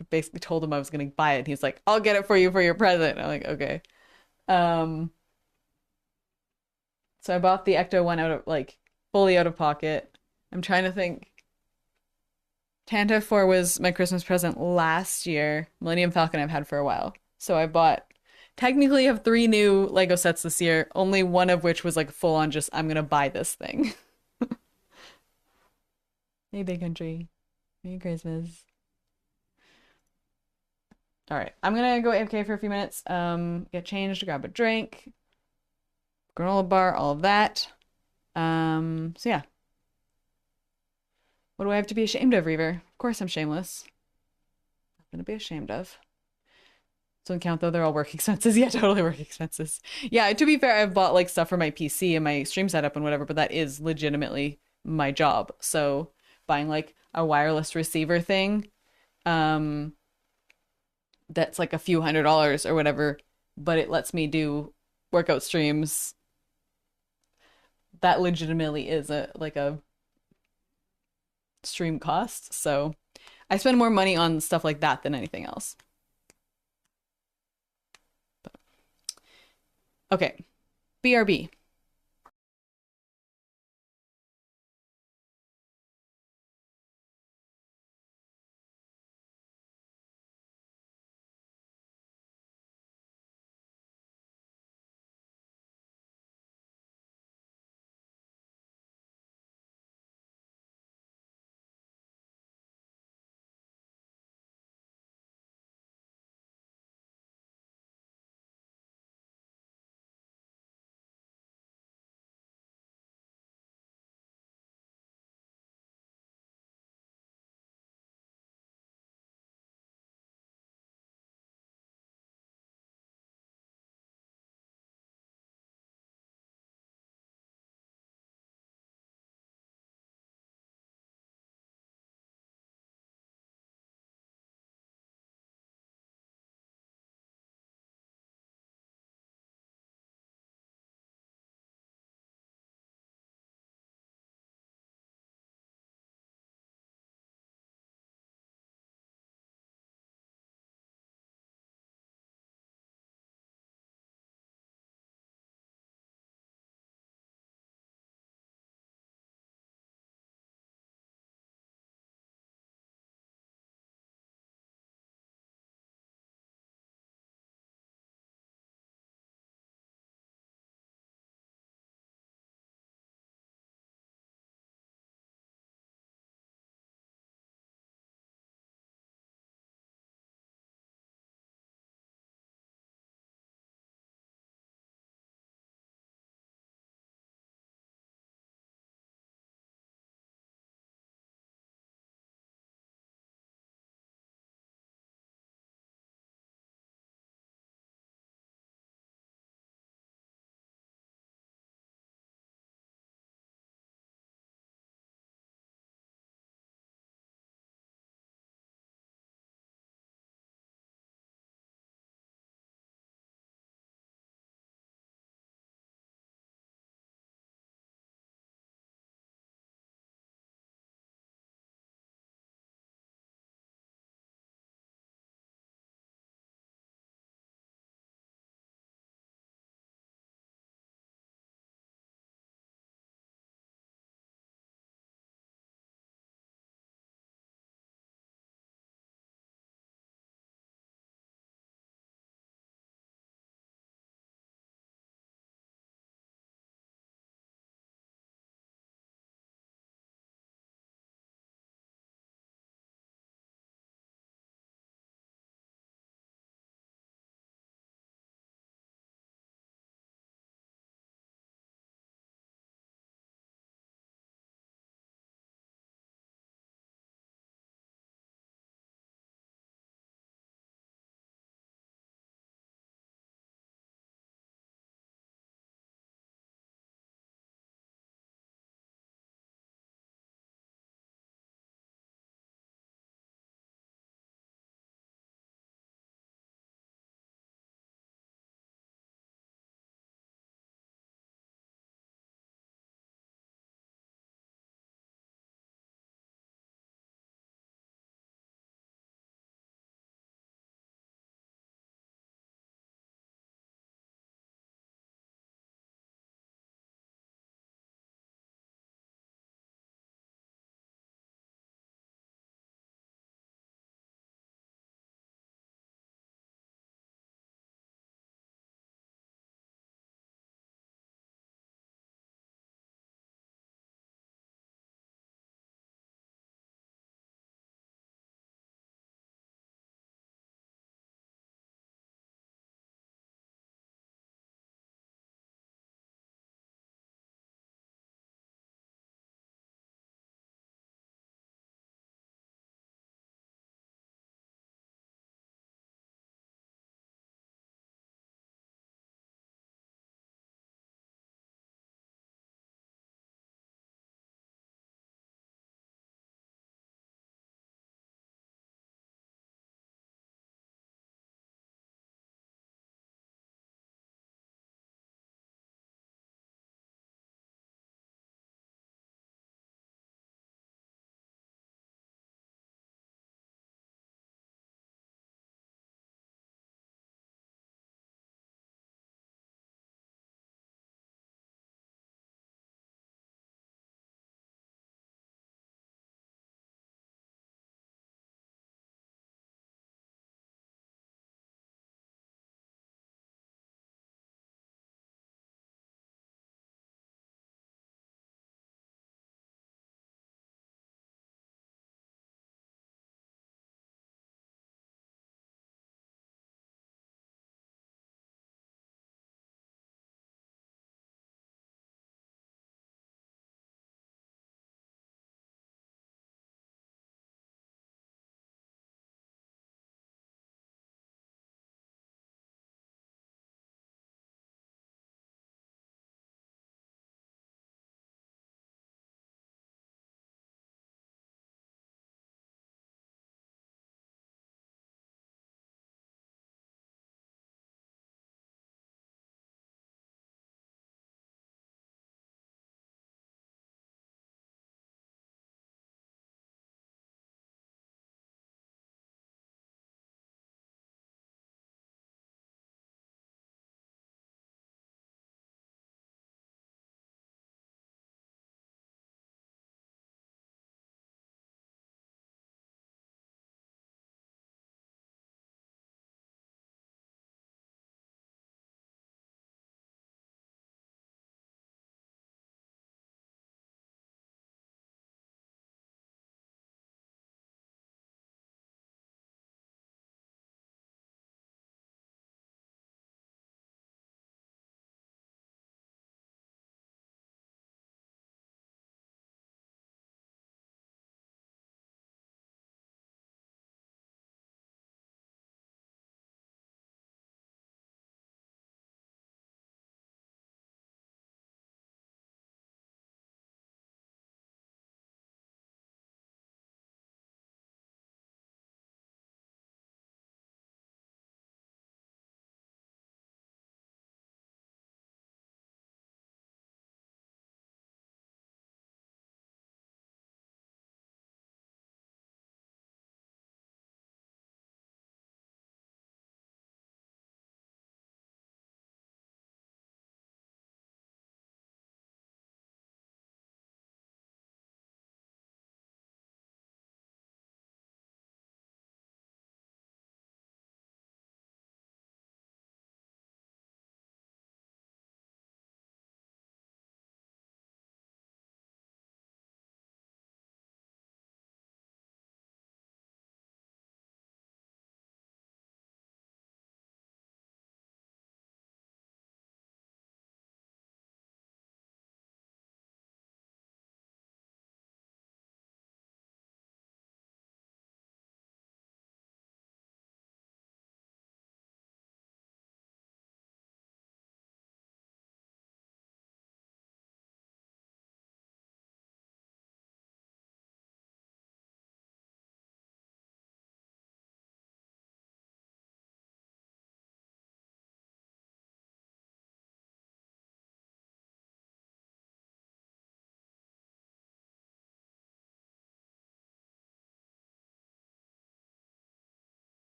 I basically told him I was going to buy it. And he's like, I'll get it for you for your present. And I'm like, okay. Um, so I bought the Ecto one out of like fully out of pocket. I'm trying to think. Tanta 4 was my Christmas present last year. Millennium Falcon I've had for a while. So I bought technically have 3 new Lego sets this year, only one of which was like full on just I'm gonna buy this thing. Hey, Big Country. Merry Christmas. All right, I'm gonna go AFK for a few minutes, get changed, grab a drink, granola bar, all of that. So yeah. What do I have to be ashamed of, Reaver? Of course I'm shameless. Nothing to be ashamed of. Doesn't count though, they're all work expenses. Yeah, totally work expenses. Yeah, to be fair, I've bought like stuff for my PC and my stream setup and whatever, but that is legitimately my job. So buying like a wireless receiver thing, that's like a few $100s or whatever, but it lets me do workout streams. That legitimately is a stream cost. So I spend more money on stuff like that than anything else. Okay. BRB.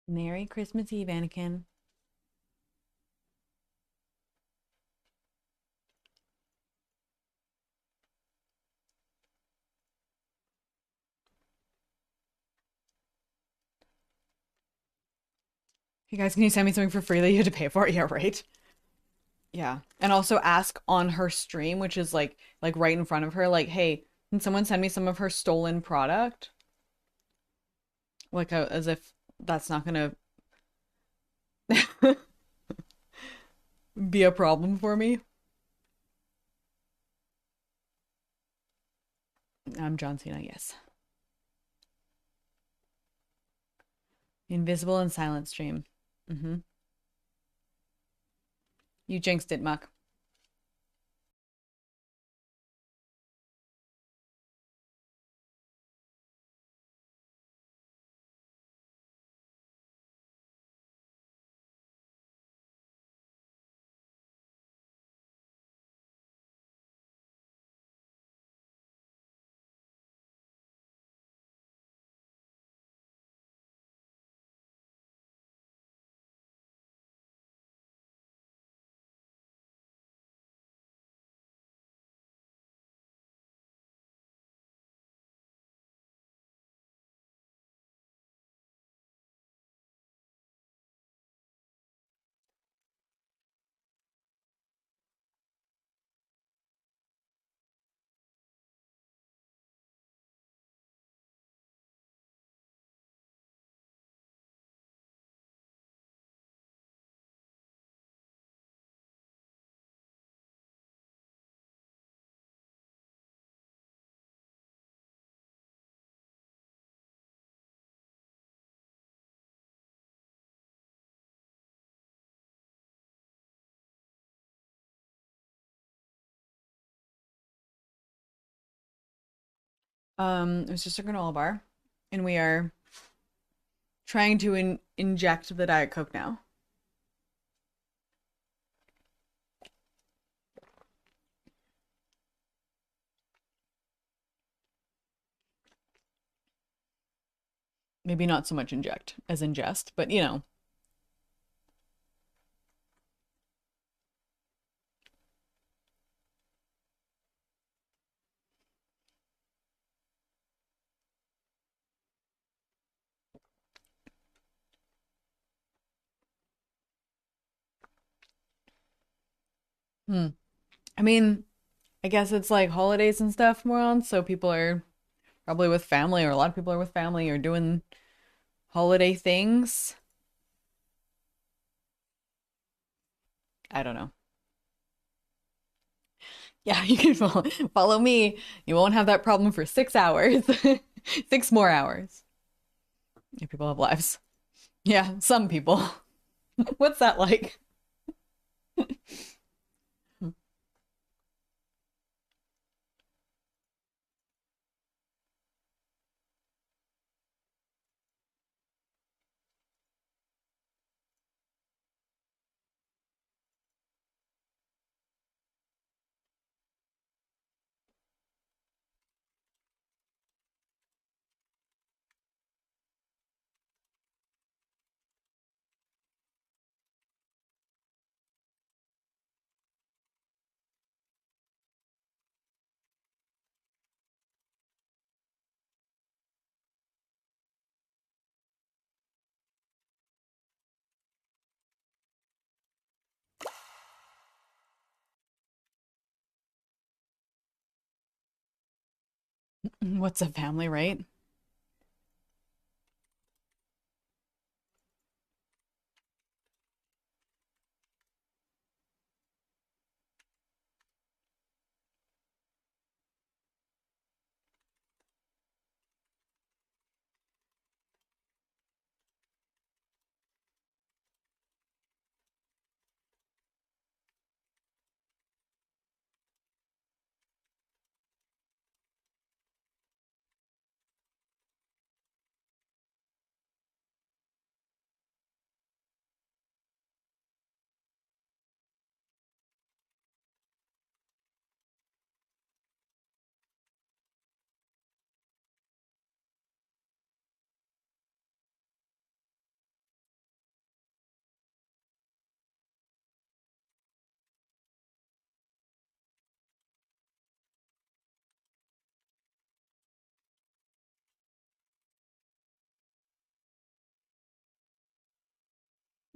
Merry Christmas Eve, Anakin. Hey guys, can you send me something for free that you had to pay for? Yeah, right. Yeah. And also ask on her stream, which is like right in front of her, like, hey, can someone send me some of her stolen product? Like as if that's not gonna be a problem for me. I'm John Cena, yes. Invisible and silent stream. Mm-hmm. You jinxed it, Muck. It was just a granola bar, and we are trying to inject the Diet Coke now. Maybe not so much inject as ingest, but you know. Hmm. I mean, I guess it's like holidays and stuff more on, so people are probably with family, or a lot of people are with family or doing holiday things. I don't know. Yeah, you can follow me. You won't have that problem for 6 hours. 6 more hours. If people have lives. Yeah, some people. What's that like? What's a family, right?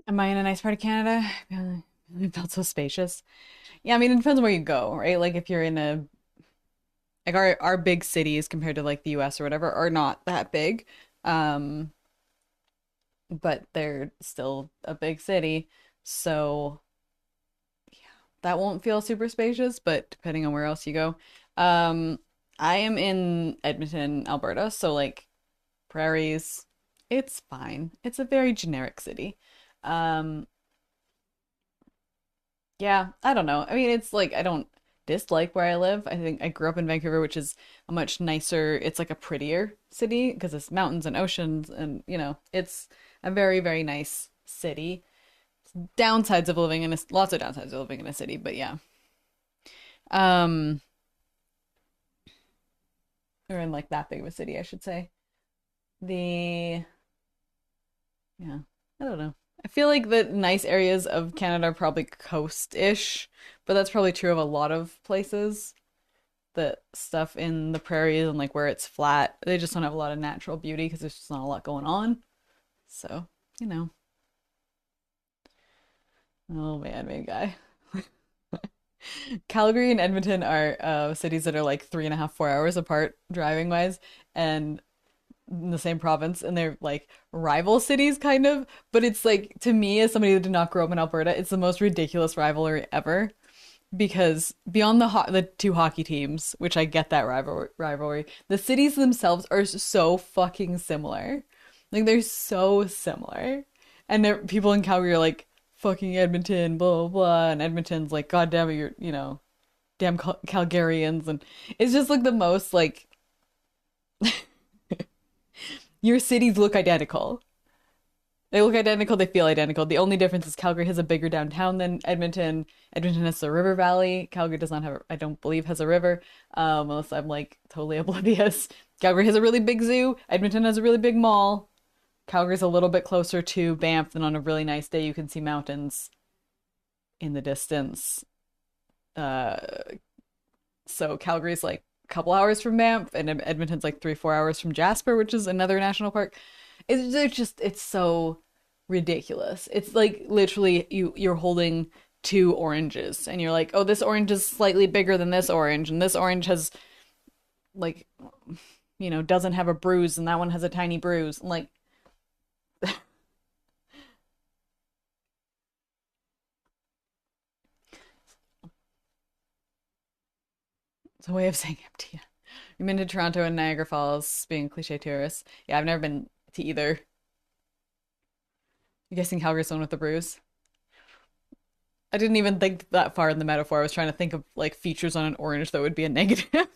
Am I in a nice part of Canada? It felt so spacious. Yeah, I mean, it depends on where you go, right? Like if you're in a like our big cities compared to like the US or whatever are not that big. Um, but they're still a big city. So that won't feel super spacious, but depending on where else you go. Um, I am in Edmonton, Alberta, so like prairies, it's fine. It's a very generic city. Um, yeah, I don't know. I mean, it's like I don't dislike where I live. I think I grew up in Vancouver, which is a much nicer, it's like a prettier city because it's mountains and oceans and it's a very, very nice city. Downsides of living in a lots of downsides of living in a city, but yeah. Um, or in like that big of a city, I should say. The Yeah, I don't know. I feel like the nice areas of Canada are probably coast-ish, but that's probably true of a lot of places. The stuff in the prairies and like where it's flat, they just don't have a lot of natural beauty because there's just not a lot going on. So, you know. Oh man, big guy. Calgary and Edmonton are cities that are like 3.5, 4 hours apart driving wise, and in the same province, and they're like rival cities kind of, but it's like to me as somebody that did not grow up in Alberta, it's the most ridiculous rivalry ever because beyond the two hockey teams, which I get that rivalry, the cities themselves are so fucking similar. Like they're so similar. And people in Calgary are like fucking Edmonton, blah blah blah, and Edmonton's like god damn it, you're, damn Calgarians, and it's just like the most like your cities look identical. They look identical, they feel identical. The only difference is Calgary has a bigger downtown than Edmonton. Edmonton has the river valley. Calgary does not have, I don't believe, has a river, unless I'm like totally oblivious. Calgary has a really big zoo. Edmonton has a really big mall. Calgary's a little bit closer to Banff, and on a really nice day, you can see mountains in the distance. Uh, so Calgary's like a couple hours from Banff, and Edmonton's like 3, 4 hours from Jasper, which is another national park. It's so ridiculous. It's like literally you're holding two oranges and you're like, "Oh, this orange is slightly bigger than this orange and this orange has like doesn't have a bruise and that one has a tiny bruise." And like it's a way of saying empty. I've been to Toronto and Niagara Falls, being a cliche tourist. Yeah, I've never been to either. I'm guessing Calgary's the one with the bruise. I didn't even think that far in the metaphor. I was trying to think of like features on an orange that would be a negative.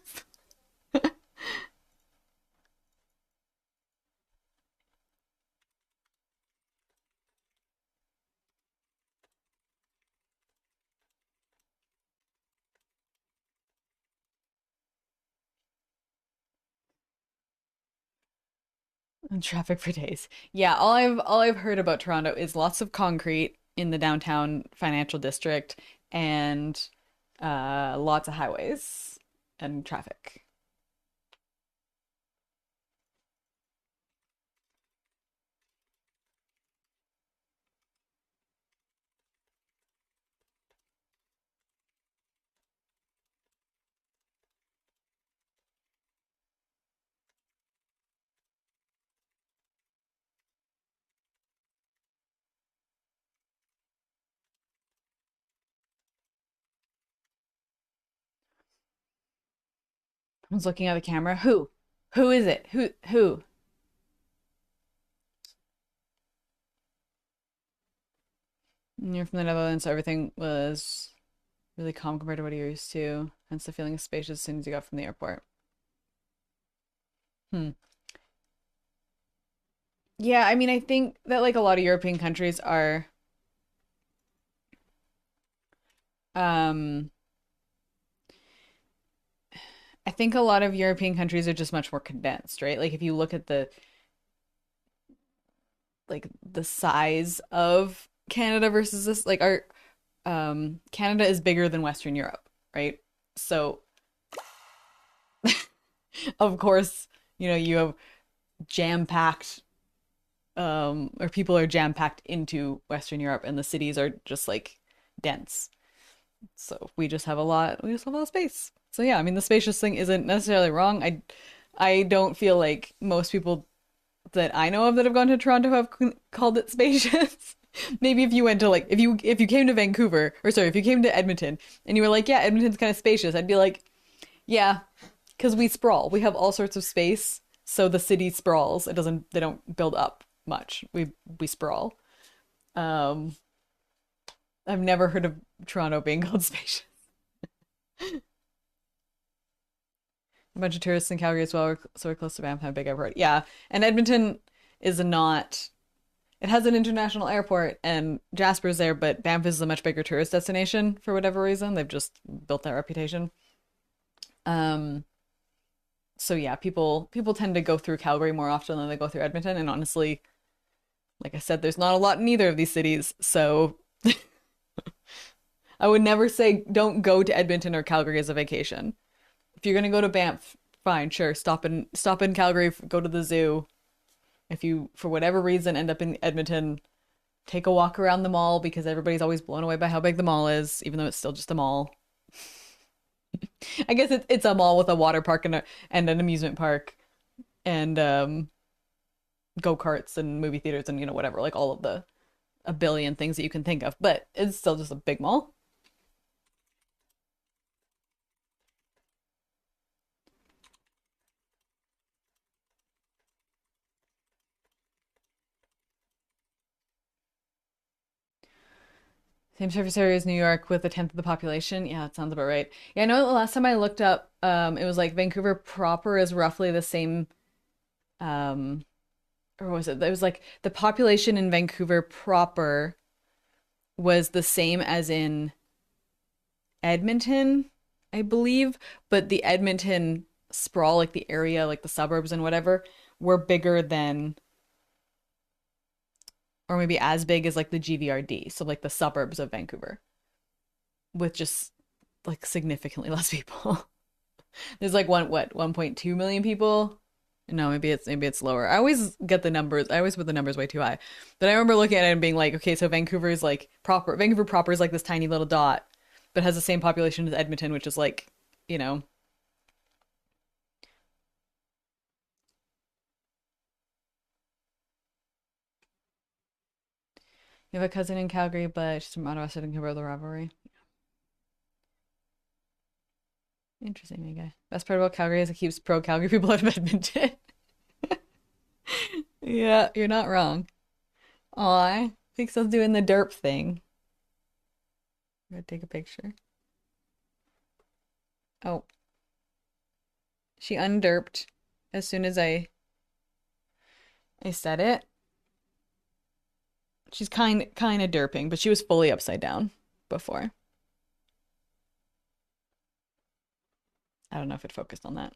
And traffic for days. Yeah, all I've heard about Toronto is lots of concrete in the downtown financial district and lots of highways and traffic. I was looking at the camera. Who? Who is it? Who? And you're from the Netherlands, so everything was really calm compared to what you're used to. Hence the feeling of spacious as soon as you got from the airport. Hmm. Yeah, I mean, I think that like a lot of European countries are um I think a lot of European countries are just much more condensed, right? Like if you look at the size of Canada versus this, like our Canada is bigger than Western Europe, right? So of course, you have jam-packed or people are jam-packed into Western Europe and the cities are just like dense. So we just have a lot of space. So yeah, I mean the spacious thing isn't necessarily wrong. I don't feel like most people that I know of that have gone to Toronto have called it spacious. Maybe if you went to like if you came to Vancouver, or sorry, if you came to Edmonton and you were like, yeah, Edmonton's kind of spacious, I'd be like, yeah, because we sprawl. We have all sorts of space, so the city sprawls. They don't build up much. We sprawl. Um, I've never heard of Toronto being called spacious. A bunch of tourists in Calgary as well, so we're close to Banff. How big I've heard. Yeah, and Edmonton is not. It has an international airport, and Jasper's there, but Banff is a much bigger tourist destination for whatever reason. They've just built that reputation. Um, so yeah, people tend to go through Calgary more often than they go through Edmonton, and honestly, like I said, there's not a lot in either of these cities, so I would never say don't go to Edmonton or Calgary as a vacation. If you're gonna go to Banff, fine, sure, stop in Calgary, go to the zoo. If you, for whatever reason, end up in Edmonton, take a walk around the mall because everybody's always blown away by how big the mall is, even though it's still just a mall. I guess it's a mall with a water park and an amusement park and go-karts and movie theaters and whatever, like all of a billion things that you can think of, but it's still just a big mall. Same surface area as New York with a tenth of the population. Yeah, that sounds about right. Yeah, I know the last time I looked up, it was like Vancouver proper is roughly the same, um, or was it? It was like the population in Vancouver proper was the same as in Edmonton, I believe, but the Edmonton sprawl, like the area, like the suburbs and whatever, were bigger than, or maybe as big as like the GVRD, so like the suburbs of Vancouver, with just like significantly less people. There's like 1.2 million people. No, maybe it's lower. I always get the numbers. I always put the numbers way too high. But I remember looking at it and being like, okay, so Vancouver proper is like this tiny little dot, but has the same population as Edmonton, which is like, you know, you have a cousin in Calgary, but she's from Ottawa, so I didn't cover the rivalry. Interesting, my guy. Best part about Calgary is it keeps pro Calgary people out of Edmonton. Yeah, you're not wrong. Aw, Pixel's doing the derp thing. I'm gonna take a picture. Oh, she underped as soon as I said it. She's kind of derping, but she was fully upside down before. I don't know if it focused on that.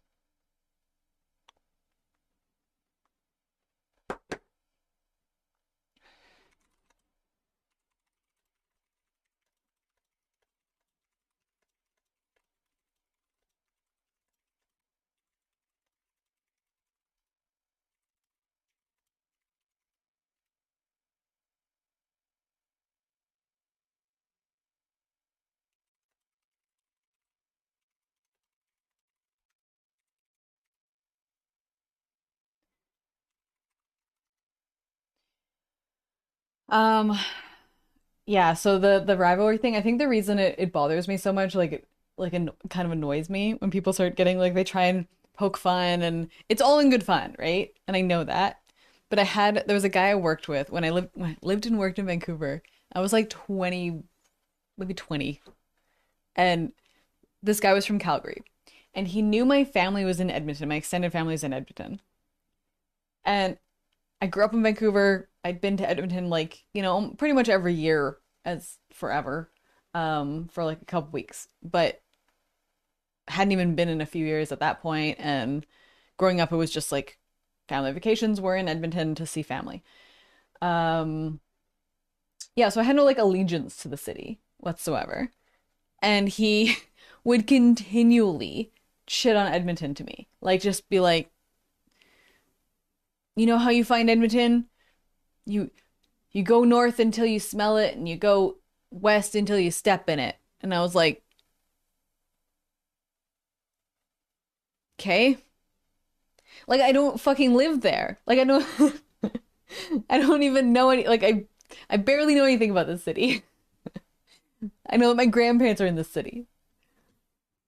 Um, yeah, so the rivalry thing, I think the reason it bothers me so much, kind of annoys me when people start getting like they try and poke fun and it's all in good fun, right? And I know that. But there was a guy I worked with when I lived and worked in Vancouver. I was like 20, maybe 20. And this guy was from Calgary. And he knew my family was in Edmonton. My extended family is in Edmonton. And I grew up in Vancouver. I'd been to Edmonton like, pretty much every year as forever, for like a couple weeks. But hadn't even been in a few years at that point. And growing up, it was just like family vacations were in Edmonton to see family. Um, yeah, so I had no like allegiance to the city whatsoever. And he would continually shit on Edmonton to me. Like just be like, you know how you find Edmonton? you go north until you smell it, and you go west until you step in it. And I was like, okay. Like, I don't fucking live there. Like, I don't I don't even know any, like, I barely know anything about this city. I know that my grandparents are in this city.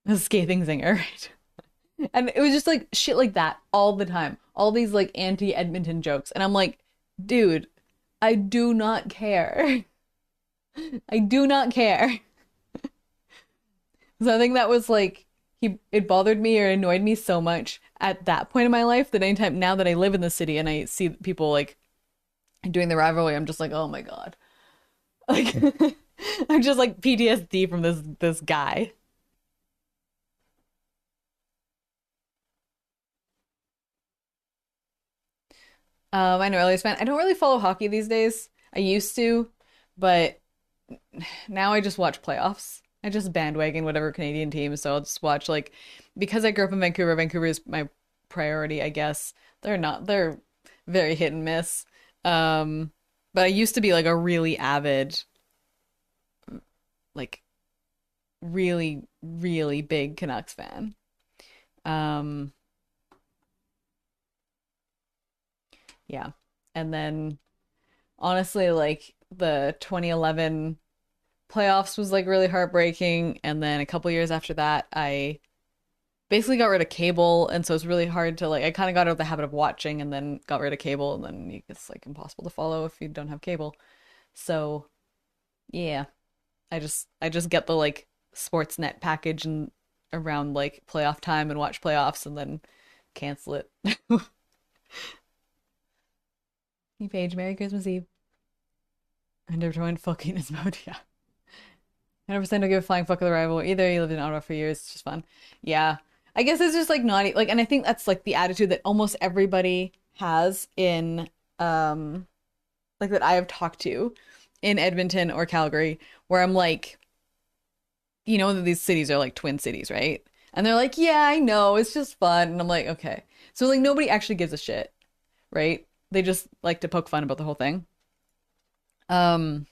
A scathing singer, right? And it was just like shit like that all the time. All these like anti-Edmonton jokes. And I'm like, dude, I do not care. I do not care. So I think that was like it bothered me or annoyed me so much at that point in my life that anytime now that I live in the city and I see people like doing the rivalry, I'm just like, oh my God. Like I'm just like PTSD from this guy. I know earlier fan. I don't really follow hockey these days. I used to, but now I just watch playoffs. I just bandwagon whatever Canadian team, so I'll just watch like because I grew up in Vancouver, Vancouver is my priority, I guess. They're very hit and miss. But I used to be like a really avid, like really, really big Canucks fan. Um, yeah. And then honestly, like the 2011 playoffs was like really heartbreaking. And then a couple years after that, I basically got rid of cable. And so it's really hard to like, I kind of got out of the habit of watching and then got rid of cable. And then it's like impossible to follow if you don't have cable. So yeah, I just get the like Sportsnet package and around like playoff time and watch playoffs and then cancel it. Hey Paige, Merry Christmas Eve. And everyone fucking is mode, yeah. 100% don't give a flying fuck of the rival either. You lived in Ottawa for years. It's just fun. Yeah. I guess it's just like not like, and I think that's like the attitude that almost everybody has in, like that I have talked to in Edmonton or Calgary, where I'm like, you know, that these cities are like twin cities, right? And they're like, yeah, I know. It's just fun. And I'm like, okay. So like nobody actually gives a shit, right? They just like to poke fun about the whole thing. Um,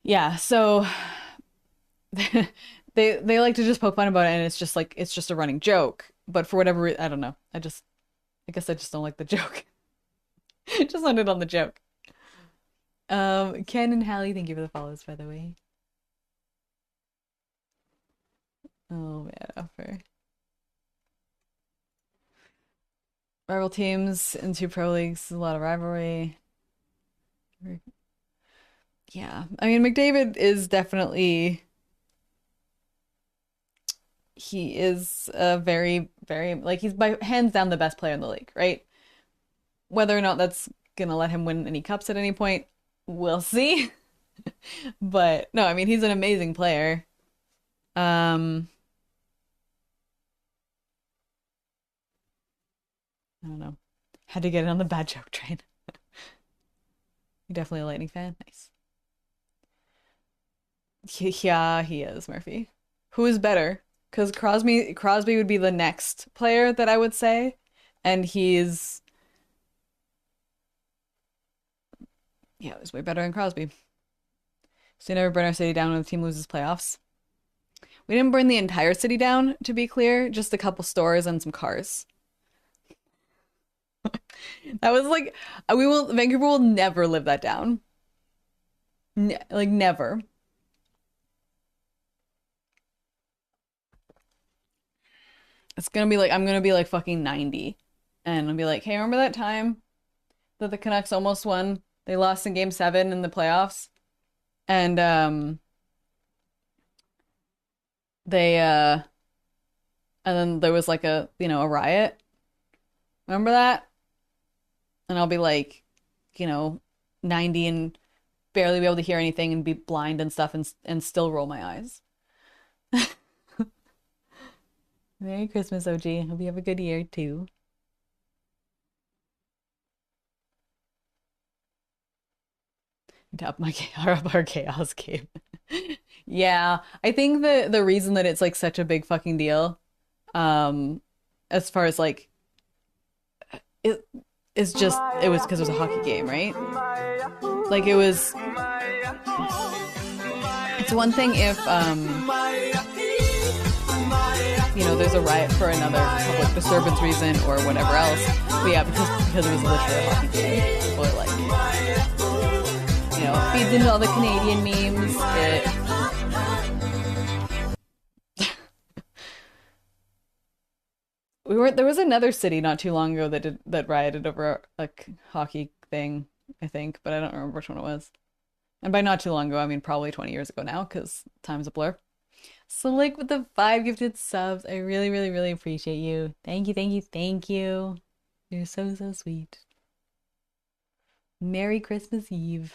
yeah, so they like to just poke fun about it and it's just like it's just a running joke. But for whatever I don't know. I guess I just don't like the joke. Just landed on the joke. Ken and Hallie, thank you for the follows, by the way. Oh man, offer. Rival teams into pro leagues, a lot of rivalry. Yeah, I mean McDavid is definitely he is a very, very like he's by hands down the best player in the league, right? Whether or not that's gonna let him win any cups at any point, we'll see. But no, I mean he's an amazing player. Um, I don't know. Had to get it on the bad joke train. You're definitely a Lightning fan. Nice. Yeah, he is, Murphy. Who is better? Because Crosby would be the next player that I would say, and he's yeah, he's way better than Crosby. So you never burn our city down when the team loses playoffs. We didn't burn the entire city down, to be clear, just a couple stores and some cars. That was like Vancouver will never live that down. Like never. It's gonna be like I'm gonna be like fucking 90 and I'll be like, hey, remember that time that the Canucks almost won? They lost in game 7 in the playoffs. And they and then there was like a riot. Remember that? And I'll be like, you know, 90 and barely be able to hear anything and be blind and stuff and still roll my eyes. Merry Christmas, OG. Hope you have a good year too. to up up our chaos game. Yeah, I think the reason that it's like such a big fucking deal, as far as like it is just it was because it was a hockey game, right? Like it was. It's one thing if there's a riot for another public disturbance reason or whatever else. But yeah, because it was literally a hockey game, people are like, it feeds into all the Canadian memes. There was another city not too long ago that rioted over a hockey thing, I think, but I don't remember which one it was. And by not too long ago, I mean probably 20 years ago now, because time's a blur. So like with the 5 gifted subs, I really, really, really appreciate you. Thank you, thank you, thank you. You're so, so sweet. Merry Christmas Eve.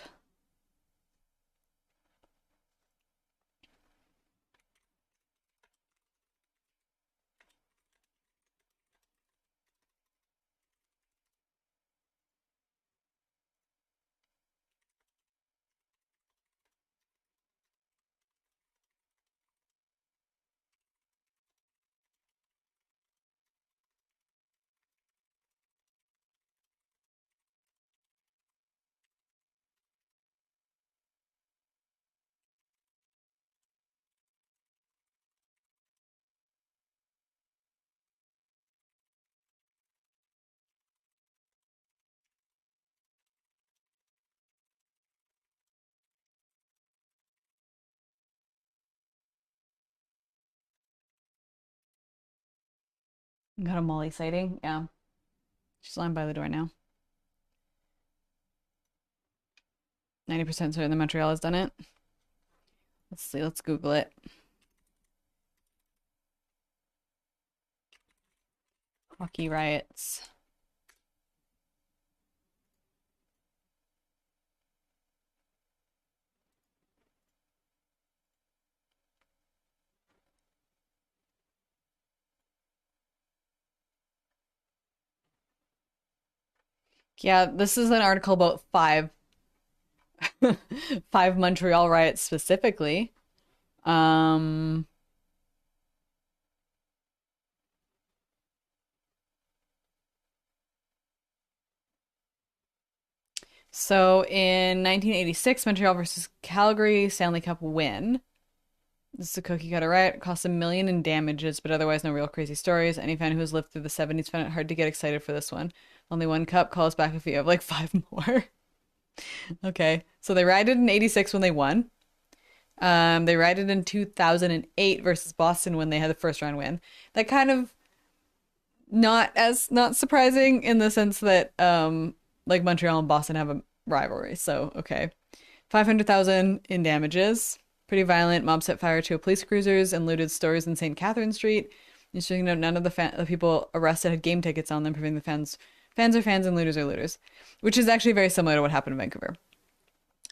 Got a Molly sighting? Yeah. She's lying by the door now. 90% certain that Montreal has done it. Let's see, let's Google it. Hockey riots. Yeah, this is an article about five Montreal riots specifically. So in 1986, Montreal versus Calgary Stanley Cup win. This is a cookie cutter riot. It cost $1 million in damages, but otherwise no real crazy stories. Any fan who has lived through the 70s found it hard to get excited for this one. Only one cup. Call us back if you have like 5 more. Okay, so they rioted in 86 when they won. They rioted in 2008 versus Boston when they had the first round win. That kind of not surprising in the sense that like Montreal and Boston have a rivalry. So okay, 500,000 in damages. Pretty violent. Mob set fire to a police cruisers and looted stores in St. Catherine Street. Interesting to note, none of the people arrested had game tickets on them, proving the fans are fans and looters are looters, which is actually very similar to what happened in Vancouver.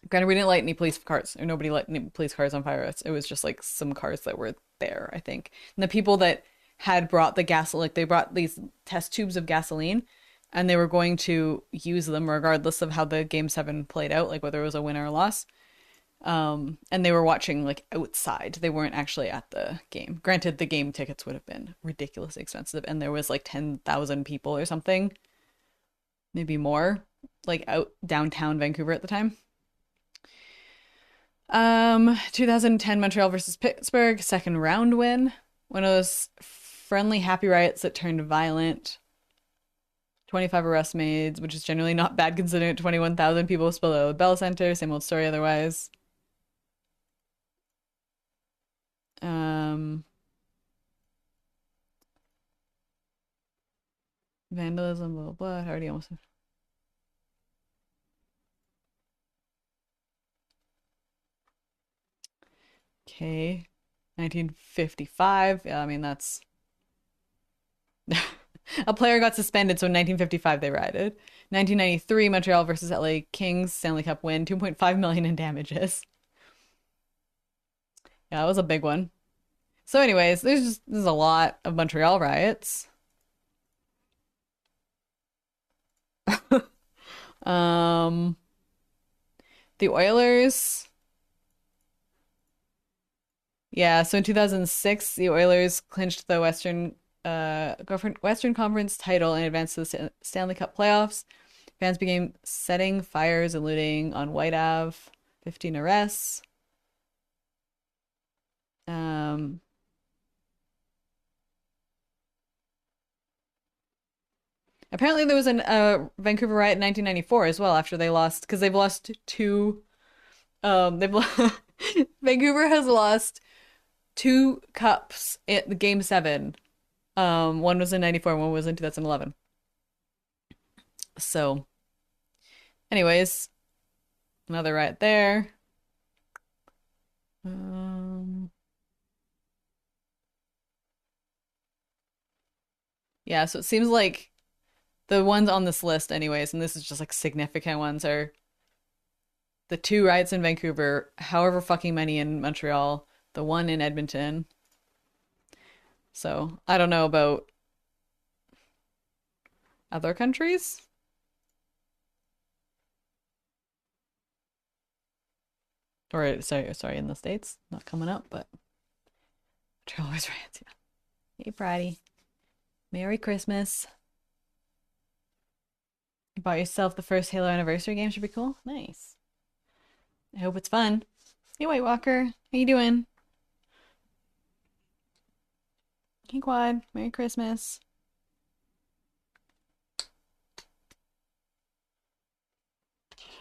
Granted, we didn't light any police cars, or nobody lit any police cars on fire. It was just like some cars that were there, I think. And the people that had brought the gasoline, like they brought these test tubes of gasoline, and they were going to use them regardless of how the Game 7 played out, like whether it was a win or a loss. And they were watching like outside. They weren't actually at the game. Granted, the game tickets would have been ridiculously expensive, and there was like 10,000 people or something, maybe more, like out downtown Vancouver at the time. 2010 Montreal versus Pittsburgh, second round win. One of those friendly happy riots that turned violent. 25 arrests made, which is generally not bad considering 21,000 people spilled out of the Bell Center. Same old story otherwise. Vandalism, blah, blah, blah. I already almost... Okay. 1955. Yeah, I mean, that's... A player got suspended, so in 1955 they rioted. 1993, Montreal versus LA Kings, Stanley Cup win, 2.5 million in damages. Yeah, that was a big one. So anyways, there's a lot of Montreal riots. The Oilers. Yeah, so in 2006, the Oilers clinched the Western Conference title and advanced to the Stanley Cup playoffs. Fans began setting fires and looting on White Ave, 15 arrests. Um, Apparently there was a Vancouver riot in 1994 as well after they lost because they've lost two. They've Vancouver has lost two cups at the game seven. One was in 94, one was in 2011. So, anyways, another riot there. Um, yeah, so it seems like the ones on this list, anyways, and this is just like significant ones, are the two riots in Vancouver, however fucking many in Montreal, the one in Edmonton. So I don't know about other countries. Or sorry, in the States. Not coming up, but Montreal always riots, yeah. Hey, Friday. Merry Christmas. You bought yourself the first Halo anniversary game, should be cool. Nice. I hope it's fun. Hey, White Walker. How you doing? Hey, Quad. Merry Christmas.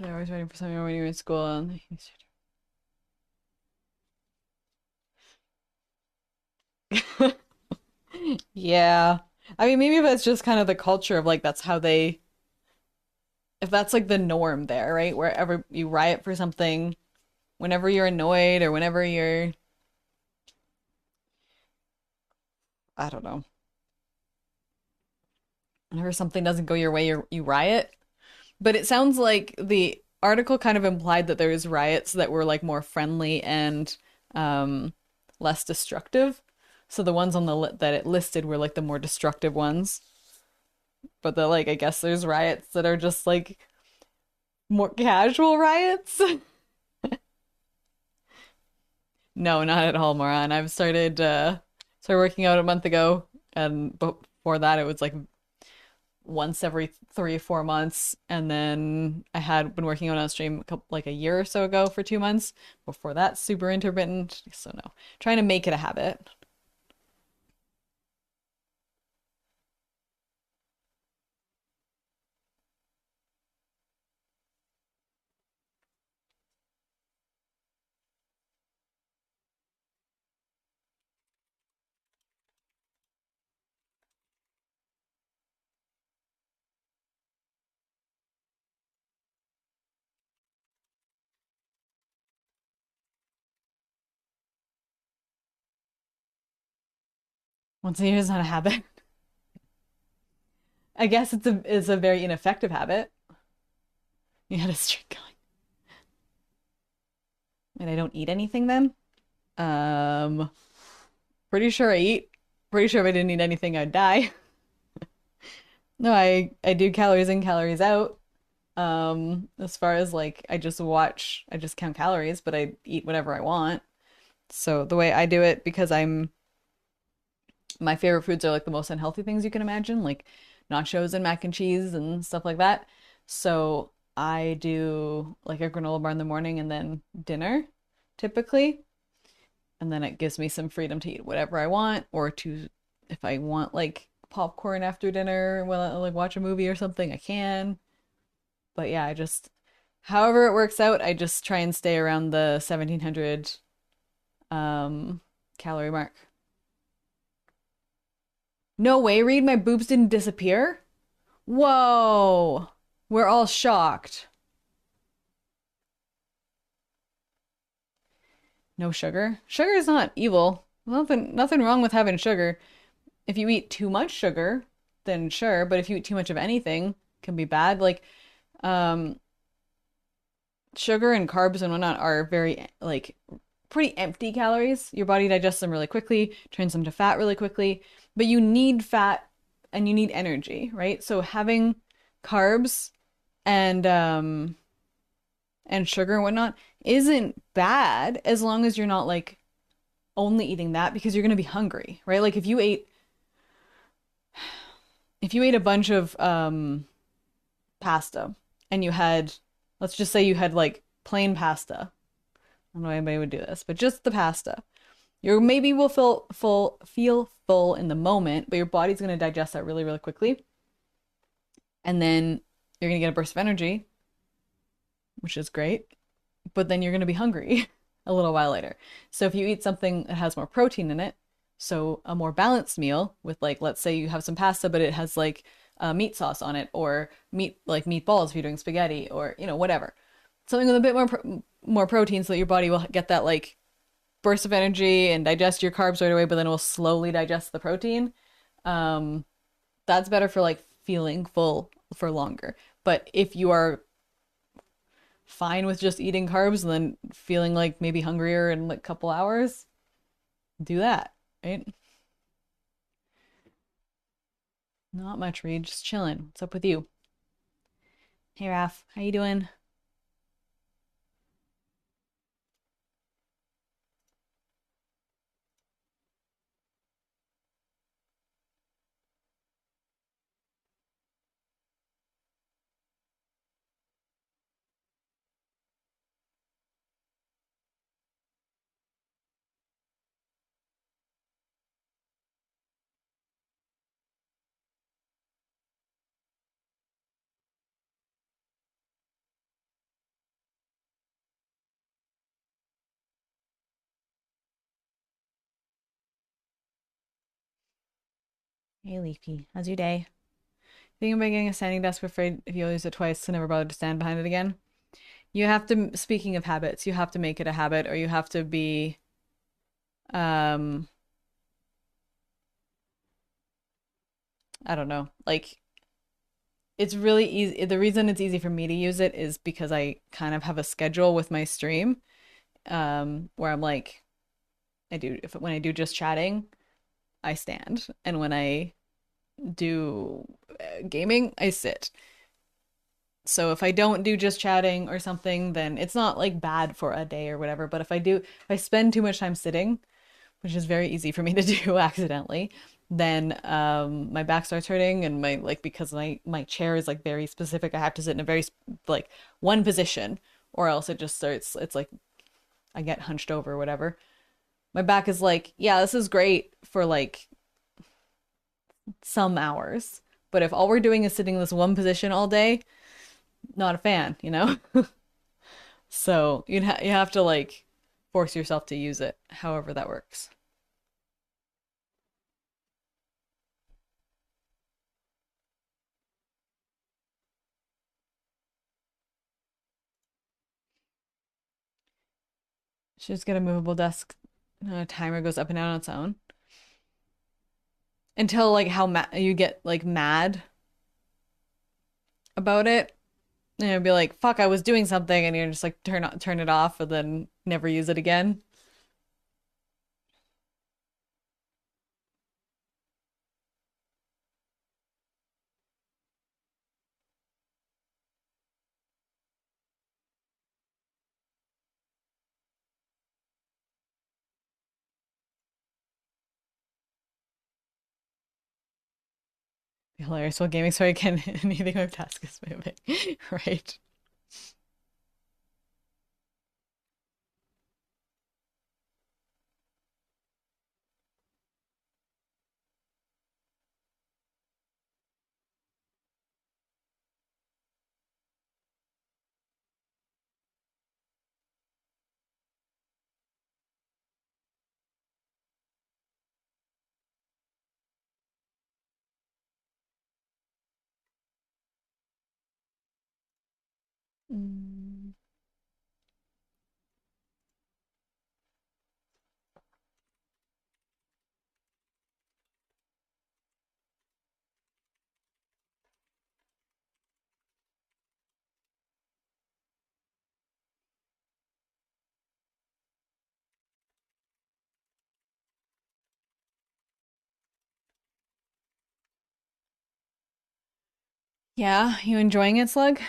They're always waiting for something when you're in school. Yeah. I mean, maybe that's just kind of the culture of like that's how they, if that's like the norm there, right? Wherever you riot for something, whenever you're annoyed or whenever you're, I don't know, whenever something doesn't go your way, you riot. But it sounds like the article kind of implied that there was riots that were like more friendly and um, less destructive. So the ones on the that it listed were like the more destructive ones. But the like I guess there's riots that are just like more casual riots. No, not at all, moron. I've started working out a month ago, and before that it was like once every 3 or 4 months, and then I had been working out on a stream like a year or so ago for 2 months. Before that, super intermittent. So no, trying to make it a habit. Once a year is not a habit. I guess it's a very ineffective habit. You had a streak going. And I don't eat anything then? Um, Pretty sure I eat. Pretty sure if I didn't eat anything, I'd die. No, I do calories in, calories out. As far as like I just count calories, but I eat whatever I want. So the way I do it, because my favorite foods are like the most unhealthy things you can imagine, like nachos and mac and cheese and stuff like that. So I do like a granola bar in the morning and then dinner typically. And then it gives me some freedom to eat whatever I want, or to, if I want like popcorn after dinner while I like watch a movie or something, I can. But yeah, however it works out, I just try and stay around the 1700 um calorie mark. No way, Reed, my boobs didn't disappear? Whoa. We're all shocked. No sugar? Sugar is not evil. Nothing wrong with having sugar. If you eat too much sugar, then sure, but if you eat too much of anything, it can be bad. Like um sugar and carbs and whatnot are very like pretty empty calories. Your body digests them really quickly, turns them to fat really quickly, but you need fat and you need energy, right? So having carbs and and sugar and whatnot isn't bad as long as you're not like only eating that because you're going to be hungry, right? Like if you ate a bunch of pasta and you had, let's just say you had like plain pasta. I don't know why anybody would do this, but just the pasta. You maybe will feel full in the moment, but your body's going to digest that really, really quickly. And then you're going to get a burst of energy, which is great, but then you're going to be hungry a little while later. So if you eat something that has more protein in it, so a more balanced meal with like, let's say you have some pasta, but it has like meat sauce on it, or meat, like meatballs if you're doing spaghetti, or whatever, something with a bit more protein, so that your body will get that like burst of energy and digest your carbs right away, but then it will slowly digest the protein. That's better for like feeling full for longer. But if you are fine with just eating carbs and then feeling like maybe hungrier in like a couple hours, do that, right? Not much, Reed. Just chilling. What's up with you? Hey, Raf. How you doing? Hey, Leafy. How's your day? Thinking about getting a standing desk, but afraid if you use it twice to never bother to stand behind it again. You have to, speaking of habits, you have to make it a habit, or you have to be, um, I don't know, like it's really easy. The reason it's easy for me to use it is because I kind of have a schedule with my stream, where I'm like, when I do just chatting, I stand, and when I do gaming, I sit. So if I don't do just chatting or something, then it's not like bad for a day or whatever. But if I spend too much time sitting, which is very easy for me to do accidentally, then my back starts hurting, and my like, because my chair is like very specific. I have to sit in a very like one position, or else it just starts. It's like I get hunched over or whatever. My back is like, yeah, this is great for like some hours, but if all we're doing is sitting in this one position all day, not a fan, you know? So you have to like force yourself to use it, however that works. Should just get a movable desk. Timer goes up and down on its own until like how you get like mad about it, and you'll be like, "Fuck, I was doing something," and you're just like turn it off, and then never use it again. Be hilarious while gaming, so I can anything my task is moving, right? Mm. Yeah, you enjoying it, Slug?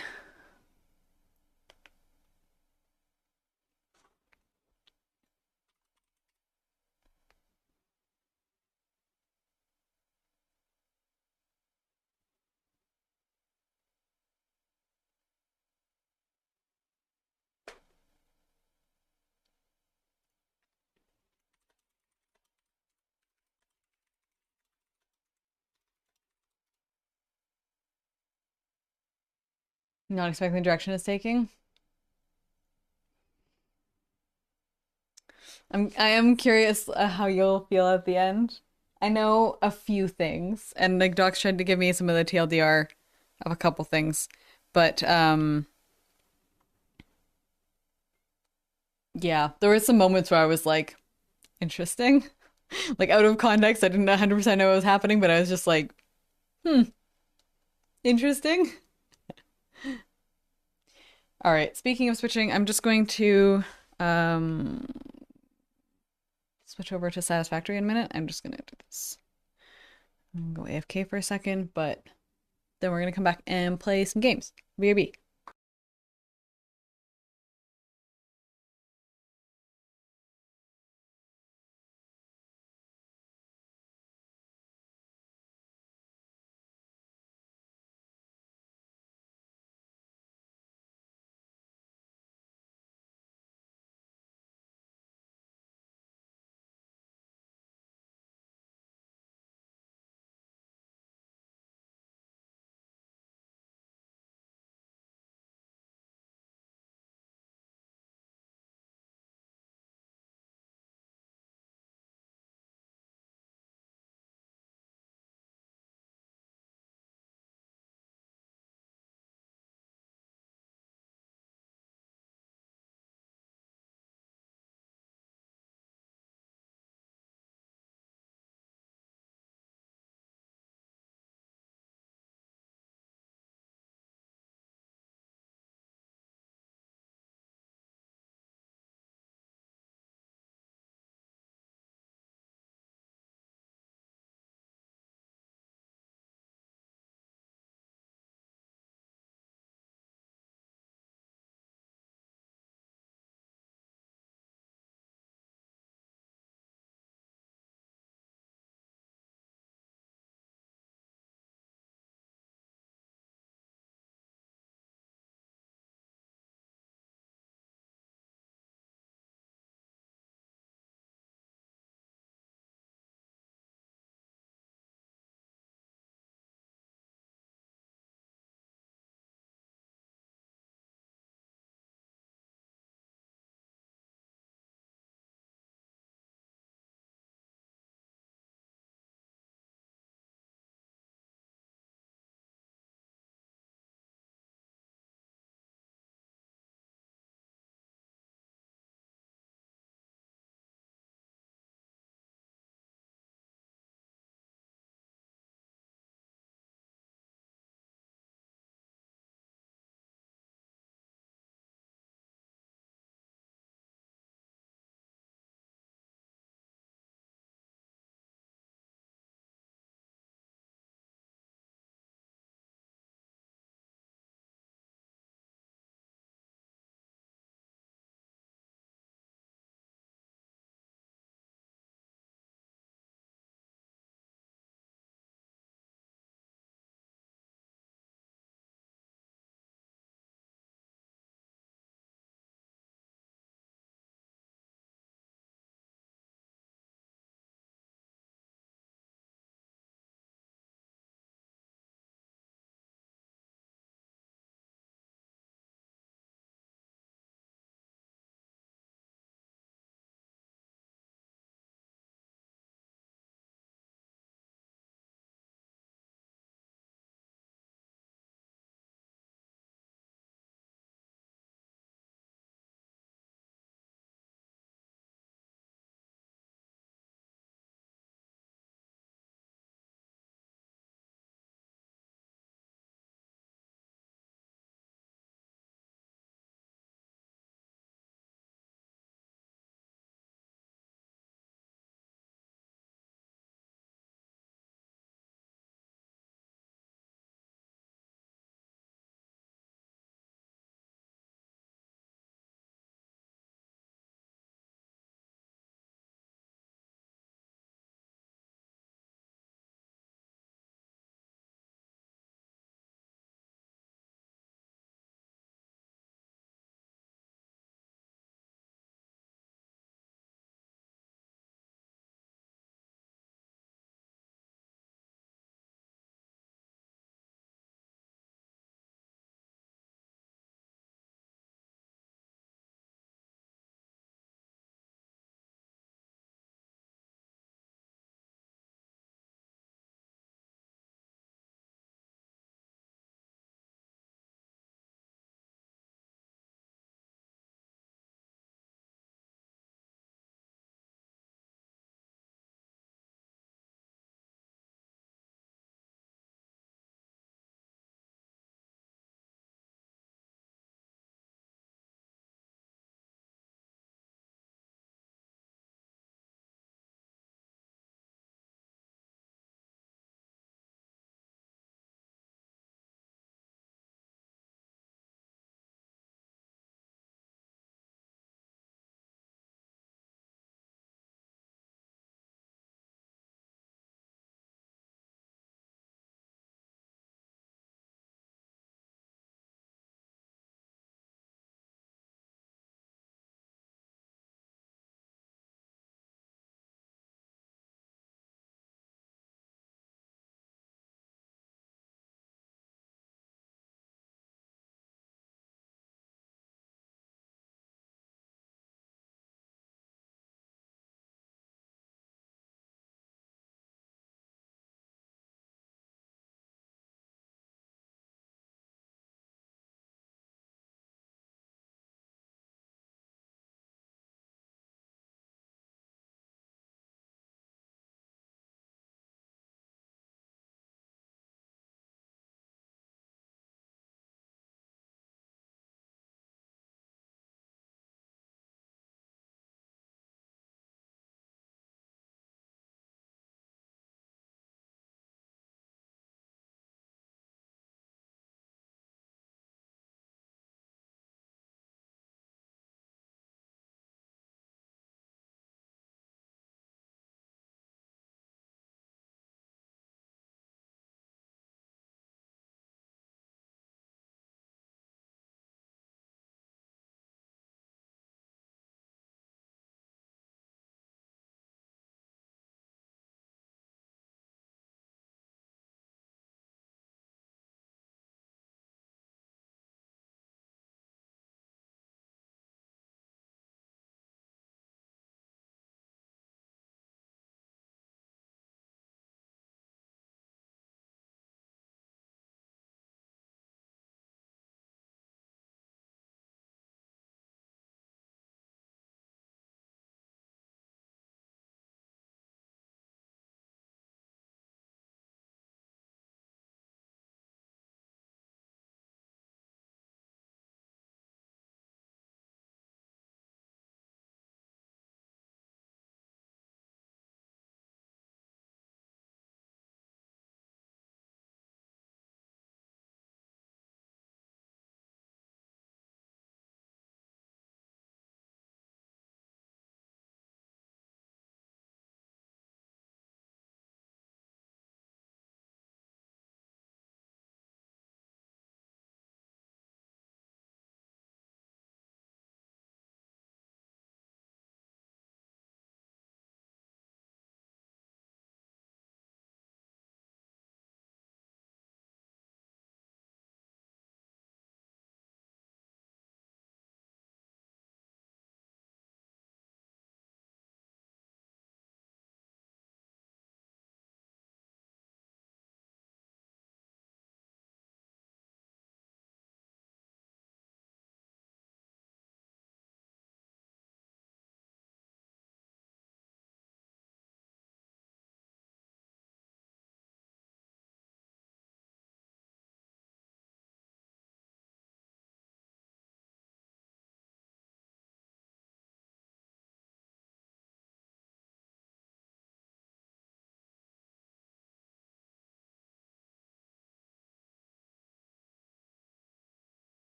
Not expecting the direction it's taking. I am curious how you'll feel at the end. I know a few things, and like Doc's tried to give me some of the TLDR of a couple things, but yeah, there were some moments where I was like, interesting. Like out of context, I didn't 100% know what was happening, but I was just like, interesting. All right, speaking of switching, I'm just going to um switch over to Satisfactory in a minute. I'm just gonna do this. I'm gonna go AFK for a second, but then we're gonna come back and play some games. BRB.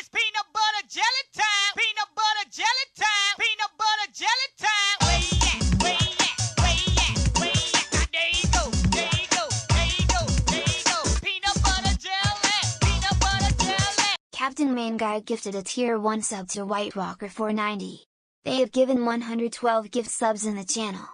It's peanut butter jelly time. Peanut butter jelly time. Peanut butter jelly time. Where you at? Where you at? Where you at? Where you at? Now there you go. There you go. There you go. There you go. Peanut butter jelly. Peanut butter jelly. Captain Main Guy gifted a tier 1 sub to White Walker 490. They have given 112 gift subs in the channel.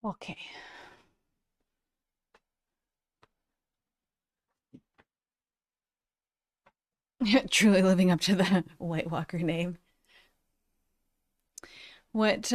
Okay. Truly living up to the White Walker name. What